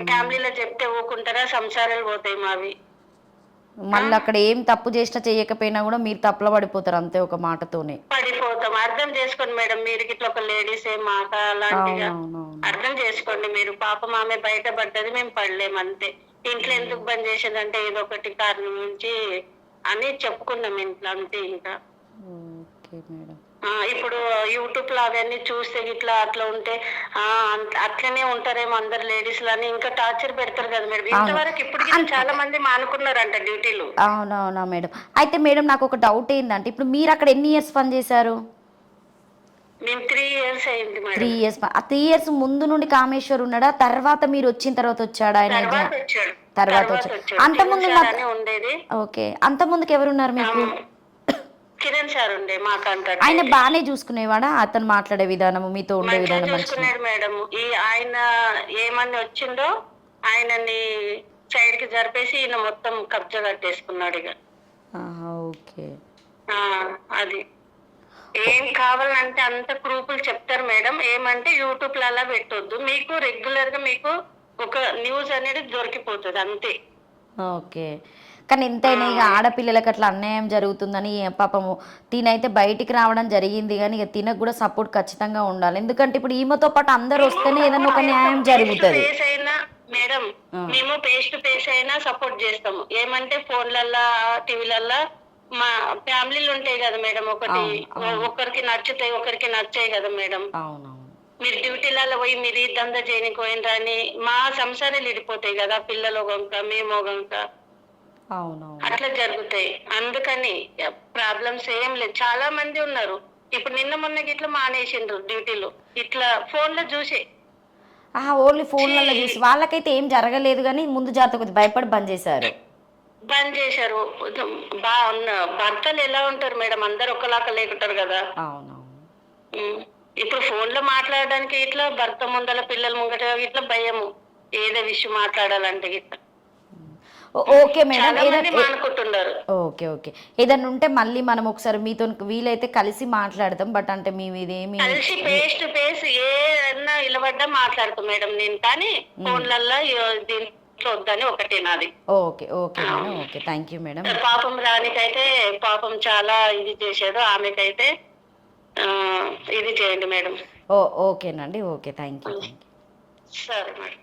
ఫ్యామిలీలో చెప్తే ఊకుంటారా? సంసారాలు పోతాయి మావి. మళ్ళీ అక్కడ ఏం తప్పు చేసినా చేయకపోయినా కూడా మీరు తప్పులో పడిపోతారు అంతే ఒక మాటతోనే. పడిపోతాం. అర్థం చేసుకోండి మేడం, మీరు ఇట్లా ఒక లేడీస్ ఏ మాట అలాంటిగా అవునవునవును. అర్థం చేసుకోండి మీరు. పాపం ఆమె బయట పడ్డది, మేము పడలేము అంతే. ఇంట్లో ఎందుకు బంద్ చేసేదంటే ఏదో ఒకటి కారణం నుంచి అని చెప్పుకున్నాం ఇంట్లో అంతే. ఇంకా ఓకే మేడం. ఇప్పుడు యూట్యూబ్ లో అవన్నీ చూస్తే ఇట్లా అట్లా ఉంటే అట్లనే ఉంటారేమో అందరు లేడీస్ లని ఇంకా టార్చర్ పెడతారు కదా మేడం. ఇంతవరకు ఇప్పటికీ చాలా మంది మానుకున్నారంట డ్యూటీలు. అవునవునా మేడం. అయితే మేడం నాకు ఒక డౌట్ ఏంటంటే ఇప్పుడు మీరు అక్కడ ఎన్ని ఇయర్స్ పని చేశారు? మేము 3 years అయింది మేడం. 3 years. ఆ 3 years ముందు నుండి కామేశ్వర్ ఉన్నాడా, తర్వాత మీరు వచ్చిన తర్వాత వచ్చాడా ఆయన? తర్వాత వచ్చాడు. తర్వాత వచ్చాడు. అంత ముందు ఉండేది. ఓకే, అంత ముందుకు ఎవరున్నారు మీకు? కిరణ్ సార్ ఉండే మా కాంటాక్ట్. ఆయన బాగానే చూసుకునేవాడా? అతను మాట్లాడే విధానము, మీతో ఉండే విధానం చూసుకున్నాడు మేడం. ఆయన ఏమని వచ్చిందో ఆయనని సైడ్ కి జరిపేసి ఈయన మొత్తం కబ్జా కట్టేసుకున్నాడు ఇక. ఓకే. అది ఏం కావాలంటే అంత ప్రూఫ్లు చెప్తారు మేడం. ఏమంటే యూట్యూబ్ లో అలా పెట్టొద్దు, మీకు రెగ్యులర్ గా మీకు ఒక న్యూస్ అనేది దొరికిపోతుంది అంతే. ఓకే. కానీ ఎంతైనా ఇక ఆడపిల్లలకి అట్లా అన్యాయం జరుగుతుందని పాపము తినైతే బయటికి రావడం జరిగింది, కానీ ఇక తినకు కూడా సపోర్ట్ ఖచ్చితంగా ఉండాలి. ఎందుకంటే ఇప్పుడు ఈమెతో పాటు అందరు వస్తేనే ఏదన్నా ఒక న్యాయం జరుగుతుంది మేడం. మేము ఫేస్ టు ఫేస్ అయినా సపోర్ట్ చేస్తాము. ఏమంటే ఫోన్లల్లా టీవీలల్లా మా ఫ్యామిలీలు ఉంటాయి కదా మేడం. ఒకరికి నచ్చుతాయి, ఒకరికి నచ్చాయి కదా మేడం. అవునవును. మీరు డ్యూటీలలో పోయి మీరు ఈ దందా చేయనికి పోయినరాని మా సంసారాలు ఇడిపోతాయి కదా, పిల్లలు గంక మేము గంక. అవునవును. అట్లా జరుగుతాయి. అందుకని ప్రాబ్లమ్స్ ఏం లేదు. చాలా మంది ఉన్నారు. ఇప్పుడు నిన్న మొన్నకి ఇట్లా మానేసిండ్రు డ్యూటీలు, ఇట్లా ఫోన్ లో చూసి. ఓన్లీ ఫోన్లలో చూసి వాళ్ళకైతే ఏం జరగలేదు, కానీ ముందు జాగ్రత్త కొద్ది భయపడి బంద్ చేశారు. భర్తలు ఎలా ఉంటారు మేడం? అందరు ఒకలాగా లేకుంటారు కదా. అవునవును. ఇప్పుడు ఫోన్ లో మాట్లాడడానికి ఇట్లా భర్త ముందల పిల్లల ముంగట ఇట్లా భయము, ఏదో విషయం మాట్లాడాలంటే ఇట్లా. Okay madam. Okay okay. ఏదన్నా ఉంటే మళ్ళీ మనం ఒకసారి మీతో వీలైతే కలిసి మాట్లాడతాం. బట్ అంటే మేము ఇదేమి కలిసి ఫేస్ టు ఫేస్ ఏదన్నా ఇలబడ్డా మాట్లాడతాం మేడం నేను. కానీ ఫోన్లల్లో దీంట్లో వద్దని ఒకటే నాది. Okay. Okay madam. Okay, thank you madam. పాపం రానికైతే పాపం చాలా ఇది చేశాడు, ఆమెకైతే ఇది చేయండి మేడం. ఓకేనండి. Okay, thank you. సరే మేడం.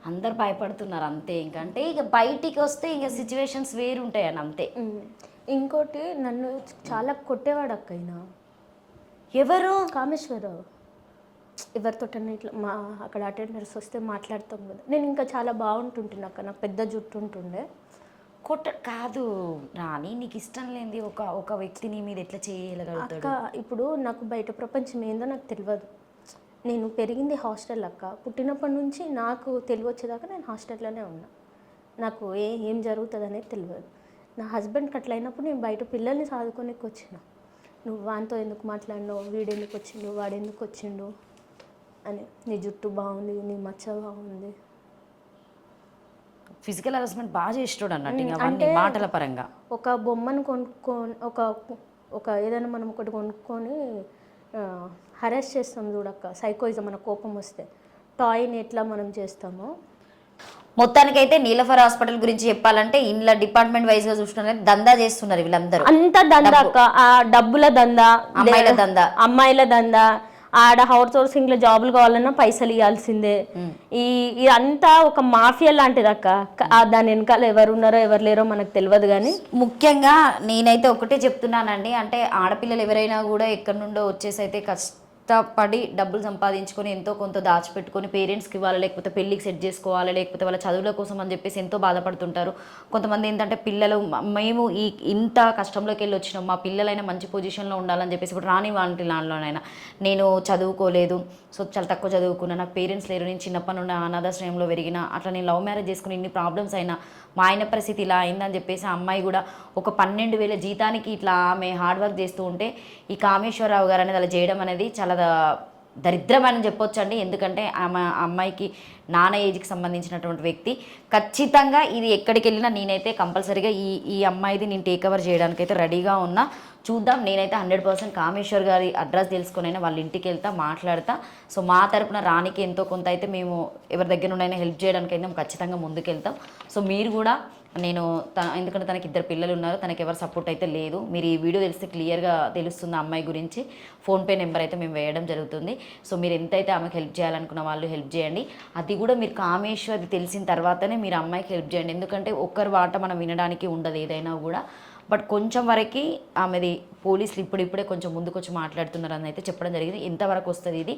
అందరు భయపడుతున్నారు అంతే. ఇంకంటే ఇక బయటికి వస్తే ఇక సిచ్యువేషన్స్ వేరుంటాయని అంతే. ఇంకోటి నన్ను చాలా కొట్టేవాడు అక్క అయినా. ఎవరు? కామేశ్వరరావు. ఎవరితో ఇట్లా అక్కడ అటెండర్స్ వస్తే మాట్లాడతాం కదా, నేను ఇంకా చాలా బాగుంటుంటున్నా అక్క, నాకు పెద్ద జుట్టు ఉంటుండే. కాదు రాణి, నీకు ఇష్టం లేనిది ఒక వ్యక్తిని మీద ఎట్లా చేయగలుగుతాడు అక్క? ఇప్పుడు నాకు బయట ప్రపంచం ఏందో నాకు తెలియదు. నేను పెరిగింది హాస్టల్ అక్క. పుట్టినప్పటి నుంచి నాకు తెలివచ్చేదాకా నేను హాస్టల్లోనే ఉన్నా. నాకు ఏం జరుగుతుంది అనేది తెలియదు. నా హస్బెండ్కి అట్లా అయినప్పుడు నేను బయట పిల్లల్ని సాదుకోనికి వచ్చిన. నువ్వు వానితో ఎందుకు మాట్లాడినావు, వీడు ఎందుకు వచ్చిండు, వాడు ఎందుకు వచ్చిండు అని. నీ జుట్టు బాగుంది, నీ మచ్చ బాగుంది. ఫిజికల్ హరాస్మెంట్ బాగా చేస్తాడు అన్నట్టు అంటే మాటల పరంగా. ఒక బొమ్మను కొనుక్కొని ఒక ఏదైనా మనం ఒకటి కొనుక్కొని హరాస్ చేస్తాం చూడక్క, సైకోయిజం. మన కోపం వస్తే టాయ్ని ఎట్లా మనం చేస్తామో. మొత్తానికైతే నీలఫర్ హాస్పిటల్ గురించి చెప్పాలంటే ఇంట్లో డిపార్ట్మెంట్ వైజ్ గా చూస్తున్నారు, దందా చేస్తున్నారు వీళ్ళందరూ. అంత దందా అక్క, ఆ డబ్బుల దందా, అమ్మాయిల దందా. ఆడ అవుట్ సోర్సింగ్ లో జాబులు కావాలన్నా పైసలు ఇవ్వాల్సిందే. అంతా ఒక మాఫియా లాంటిది అక్క. దాని వెనకాల ఎవరు ఉన్నారో ఎవరు లేరో మనకు తెలియదు. కానీ ముఖ్యంగా నేనైతే ఒకటే చెప్తున్నానండి, అంటే ఆడపిల్లలు ఎవరైనా కూడా ఎక్కడి నుండో వచ్చేసి అయితే కష్టపడి డబ్బులు సంపాదించుకొని ఎంతో కొంత దాచిపెట్టుకొని పేరెంట్స్కి ఇవ్వాలి, లేకపోతే పెళ్ళికి సెట్ చేసుకోవాలి, లేకపోతే వాళ్ళ చదువుల కోసం అని చెప్పేసి ఎంతో బాధపడుతుంటారు. కొంతమంది ఏంటంటే పిల్లలు మేము ఇంత కష్టంలోకి వెళ్ళి వచ్చినాం, మా పిల్లలైనా మంచి పొజిషన్లో ఉండాలని చెప్పేసి. ఇప్పుడు రాని వాటి దానిలోనైనా నేను చదువుకోలేదు, సో చాలా తక్కువ చదువుకున్నా, నాకు పేరెంట్స్ లేరు, నేను చిన్నప్పటి నుండి అనాథాశ్రయంలో పెరిగిన, అట్లా నేను లవ్ మ్యారేజ్ చేసుకుని ఇన్ని ప్రాబ్లమ్స్ అయినా మా ఆయన పరిస్థితి ఇలా అయిందని చెప్పేసి ఆ అమ్మాయి కూడా ఒక 12,000 జీతానికి ఇట్లా ఆమె హార్డ్ వర్క్ చేస్తూ ఉంటే ఈ కామేశ్వరరావు గారు అనేది అలా చేయడం అనేది చాలా దరిద్రమని చెప్పొచ్చు అండి. ఎందుకంటే అమ్మాయికి నాన్న ఏజ్కి సంబంధించినటువంటి వ్యక్తి. ఖచ్చితంగా ఇది ఎక్కడికి వెళ్ళినా నేనైతే కంపల్సరీగా ఈ అమ్మాయిది నేను టేక్ ఓవర్ చేయడానికైతే రెడీగా ఉన్నా. చూద్దాం. నేనైతే 100% కామేశ్వర్ గారి అడ్రస్ తెలుసుకొనైనా వాళ్ళ ఇంటికి వెళ్తా, మాట్లాడతా. సో మా తరపున రానికి ఎంతో కొంత అయితే మేము ఎవరి దగ్గర నుండైనా హెల్ప్ చేయడానికైనా మేము ఖచ్చితంగా ముందుకెళ్తాం. సో మీరు కూడా ఎందుకంటే తనకి 2 పిల్లలు ఉన్నారు, తనకి ఎవరు సపోర్ట్ అయితే లేదు. మీరు ఈ వీడియో తెలిస్తే క్లియర్గా తెలుస్తుంది అమ్మాయి గురించి. ఫోన్పే నెంబర్ అయితే మేము వేయడం జరుగుతుంది. సో మీరు ఎంతైతే ఆమెకు హెల్ప్ చేయాలనుకున్న వాళ్ళు హెల్ప్ చేయండి. అది కూడా మీరు కామేశ్వరి తెలిసిన తర్వాతనే మీరు అమ్మాయికి హెల్ప్ చేయండి. ఎందుకంటే ఒక్కరి వాట మనం వినడానికి ఉండదు ఏదైనా కూడా. బట్ కొంచెం వరకు ఆమెది పోలీసులు ఇప్పుడిప్పుడే కొంచెం ముందుకు వచ్చి మాట్లాడుతున్నారని అయితే చెప్పడం జరిగింది. ఎంతవరకు వస్తుంది ఇది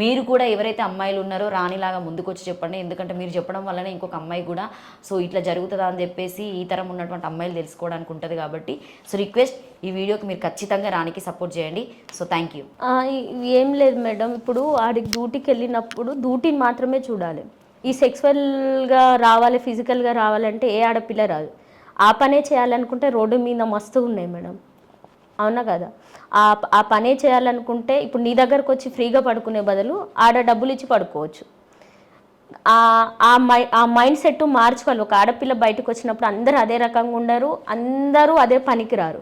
మీరు కూడా ఎవరైతే అమ్మాయిలు ఉన్నారో రాణిలాగా ముందుకు వచ్చి చెప్పండి. ఎందుకంటే మీరు చెప్పడం వల్లనే ఇంకొక అమ్మాయి కూడా సో ఇట్లా జరుగుతుందా అని చెప్పేసి ఈ తరం ఉన్నటువంటి అమ్మాయిలు తెలుసుకోవడానికి ఉంటుంది కాబట్టి సో రిక్వెస్ట్, ఈ వీడియోకి మీరు ఖచ్చితంగా రాణికి సపోర్ట్ చేయండి. So thank you. ఏం లేదు మేడం, ఇప్పుడు ఆడికి డ్యూటీకి వెళ్ళినప్పుడు డ్యూటీని మాత్రమే చూడాలి. ఈ సెక్సువల్గా రావాలి, ఫిజికల్గా రావాలంటే ఏ ఆడపిల్ల రాదు. ఆ పనే చేయాలనుకుంటే రోడ్డు మీద మస్తు ఉన్నాయి మేడం, అవునా కదా? ఆ పనే చేయాలనుకుంటే ఇప్పుడు నీ దగ్గరకు వచ్చి ఫ్రీగా పడుకునే బదులు ఆడ డబ్బులు ఇచ్చి పడుకోవచ్చు. ఆ మైండ్ సెట్ మార్చుకోవాలి. ఒక ఆడపిల్ల బయటకు వచ్చినప్పుడు అందరూ అదే రకంగా ఉండరు, అందరూ అదే పనికి రారు.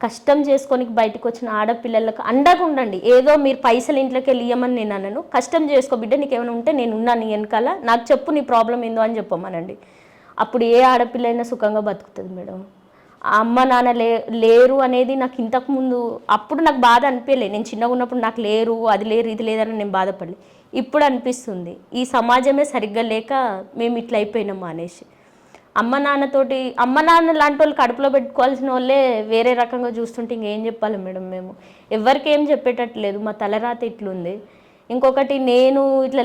కష్టం చేసుకొని బయటకు వచ్చిన ఆడపిల్లలకు అండగా ఉండండి. ఏదో మీరు పైసలు ఇంట్లోకి వెళ్ళి ఇవ్వమని నేను అన్నాను. కష్టం చేసుకో బిడ్డ, నీకు ఏమైనా ఉంటే నేను ఉన్నాను నీ వెనకాల, నాకు చెప్పు నీ ప్రాబ్లం ఏందో అని చెప్పమనండి. అప్పుడు ఏ ఆడపిల్ల అయినా సుఖంగా బతుకుతుంది మేడం. అమ్మ నాన్న లేరు అనేది నాకు ఇంతకుముందు అప్పుడు నాకు బాధ అనిపించలే. నేను చిన్నగా ఉన్నప్పుడు నాకు లేరు, అది లేరు, ఇది లేదని నేను బాధపడలే. ఇప్పుడు అనిపిస్తుంది ఈ సమాజమే సరిగ్గా లేక మేము ఇట్లా అయిపోయినాము అనేసి. అమ్మ నాన్న లాంటి వాళ్ళు కడుపులో పెట్టుకోవాల్సిన వాళ్ళే వేరే రకంగా చూస్తుంటే ఇంకేం చెప్పాలి మేడం? మేము ఎవరికి ఏం చెప్పేటట్లేదు, మా తలరాత ఇట్లుంది. ఇంకొకటి, నేను ఇట్లా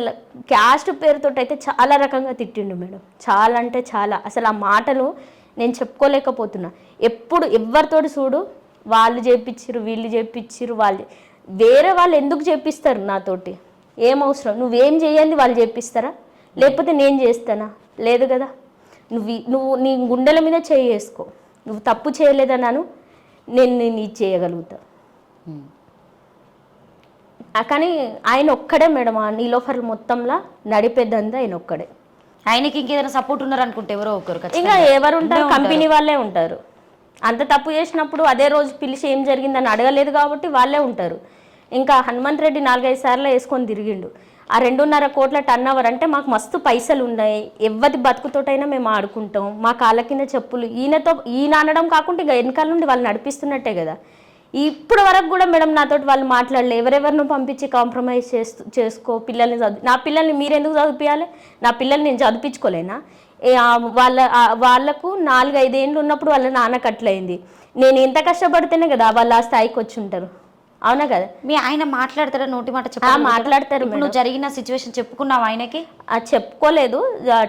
క్యాస్ట్ పేరుతో అయితే చాలా రకంగా తిట్టిండు మేడం, చాలా అంటే చాలా. అసలు ఆ మాటలు నేను చెప్పుకోలేకపోతున్నా. ఎప్పుడు ఎవరితోటి చూడు వాళ్ళు చేపించిరు, వీళ్ళు చేపించిరు, వేరే వాళ్ళు ఎందుకు చేపిస్తారు నాతోటి? ఏం అవసరం? నువ్వేం చేయండి వాళ్ళు చేపిస్తారా? లేకపోతే నేను చేస్తానా? లేదు కదా. నువ్వు నీ గుండెల మీద చేసుకో. నువ్వు తప్పు చేయలేదన్నాను, నేను ఇది చేయగలుగుతా. కానీ ఆయన ఒక్కడే మేడం ఆ నీలోఫర్ మొత్తంలో నడిపేద్దంతా ఆయన ఒక్కడే. ఆయనకి ఇంకేదైనా సపోర్ట్ ఉన్నారు అనుకుంటే ఎవరో ఒకరు, ఇంకా ఎవరు ఉంటారు? కంపెనీ వాళ్ళే ఉంటారు. అంత తప్పు చేసినప్పుడు అదే రోజు పిలిచి ఏం జరిగిందని అడగలేదు కాబట్టి వాళ్ళే ఉంటారు. ఇంకా హనుమంత్ రెడ్డి 4-5 సార్లు వేసుకొని తిరిగిండు. ఆ 2.5 కోట్ల టర్నోవర్ అంటే మాకు మస్తు పైసలు ఉన్నాయి, ఎవరి బతుకుతోటైనా మేము ఆడుకుంటాం, మా కాళ్ళ కింద చెప్పులు. ఈయన అనడం కాకుండా ఇంకా వెనకాల నుండి వాళ్ళు నడిపిస్తున్నట్టే కదా. ఇప్పుడు వరకు కూడా మేడం నాతోటి వాళ్ళు మాట్లాడలే. ఎవరెవరినో పంపించి కాంప్రమైజ్ చేసుకో పిల్లల్ని నా పిల్లల్ని మీరెందుకు చదివించాలి? నా పిల్లల్ని నేను చదివించుకోలేనా? వాళ్ళకు 4-5 ఏళ్ళు ఉన్నప్పుడు వాళ్ళ నాన్నకు అట్లయింది. నేను ఎంత కష్టపడితేనే కదా వాళ్ళు ఆ స్థాయికి వచ్చి ఉంటారు, అవునా కదా? మీ ఆయన మాట్లాడతారా? నోటి మాట మాట్లాడతారు. నువ్వు జరిగిన సిచ్యువేషన్ చెప్పుకున్నావు ఆయనకి? చెప్పుకోలేదు,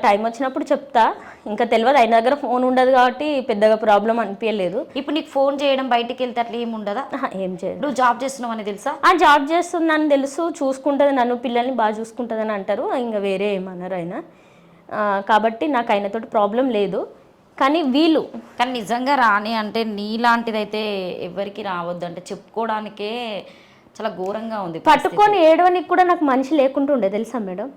టైం వచ్చినప్పుడు చెప్తా. ఇంకా తెలియదు, ఆయన దగ్గర ఫోన్ ఉండదు కాబట్టి పెద్దగా ప్రాబ్లం అనిపించలేదు. ఇప్పుడు నీకు ఫోన్ చేయడం, బయటికి వెళ్తే అట్లా ఏమి ఉండదా? ఏం చేయదు. నువ్వు జాబ్ చేస్తున్నావు అని తెలుసా? జాబ్ చేస్తున్నాను తెలుసు, చూసుకుంటుంది నన్ను, పిల్లల్ని బాగా చూసుకుంటుంది అని అంటారు. ఇంకా వేరే ఏమన్నారు ఆయన. కాబట్టి నాకు ఆయనతోటి ప్రాబ్లం లేదు. కానీ నిజంగా రాని అంటే నీలాంటిదైతే ఎవరికి రావద్దు అంటే చెప్పుకోవడానికే చాలా ఘోరంగా ఉంది. పట్టుకొని ఏడవనికి కూడా నాకు మనిషి లేకుండా ఉండే తెలుసా మేడం.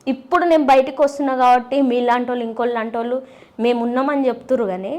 ఇప్పుడు నేను బయటకు వస్తున్నా కాబట్టి మీలాంటి వాళ్ళు ఇంకోళ్ళు లాంటి వాళ్ళు మేము ఉన్నామని చెప్తున్నారు. కానీ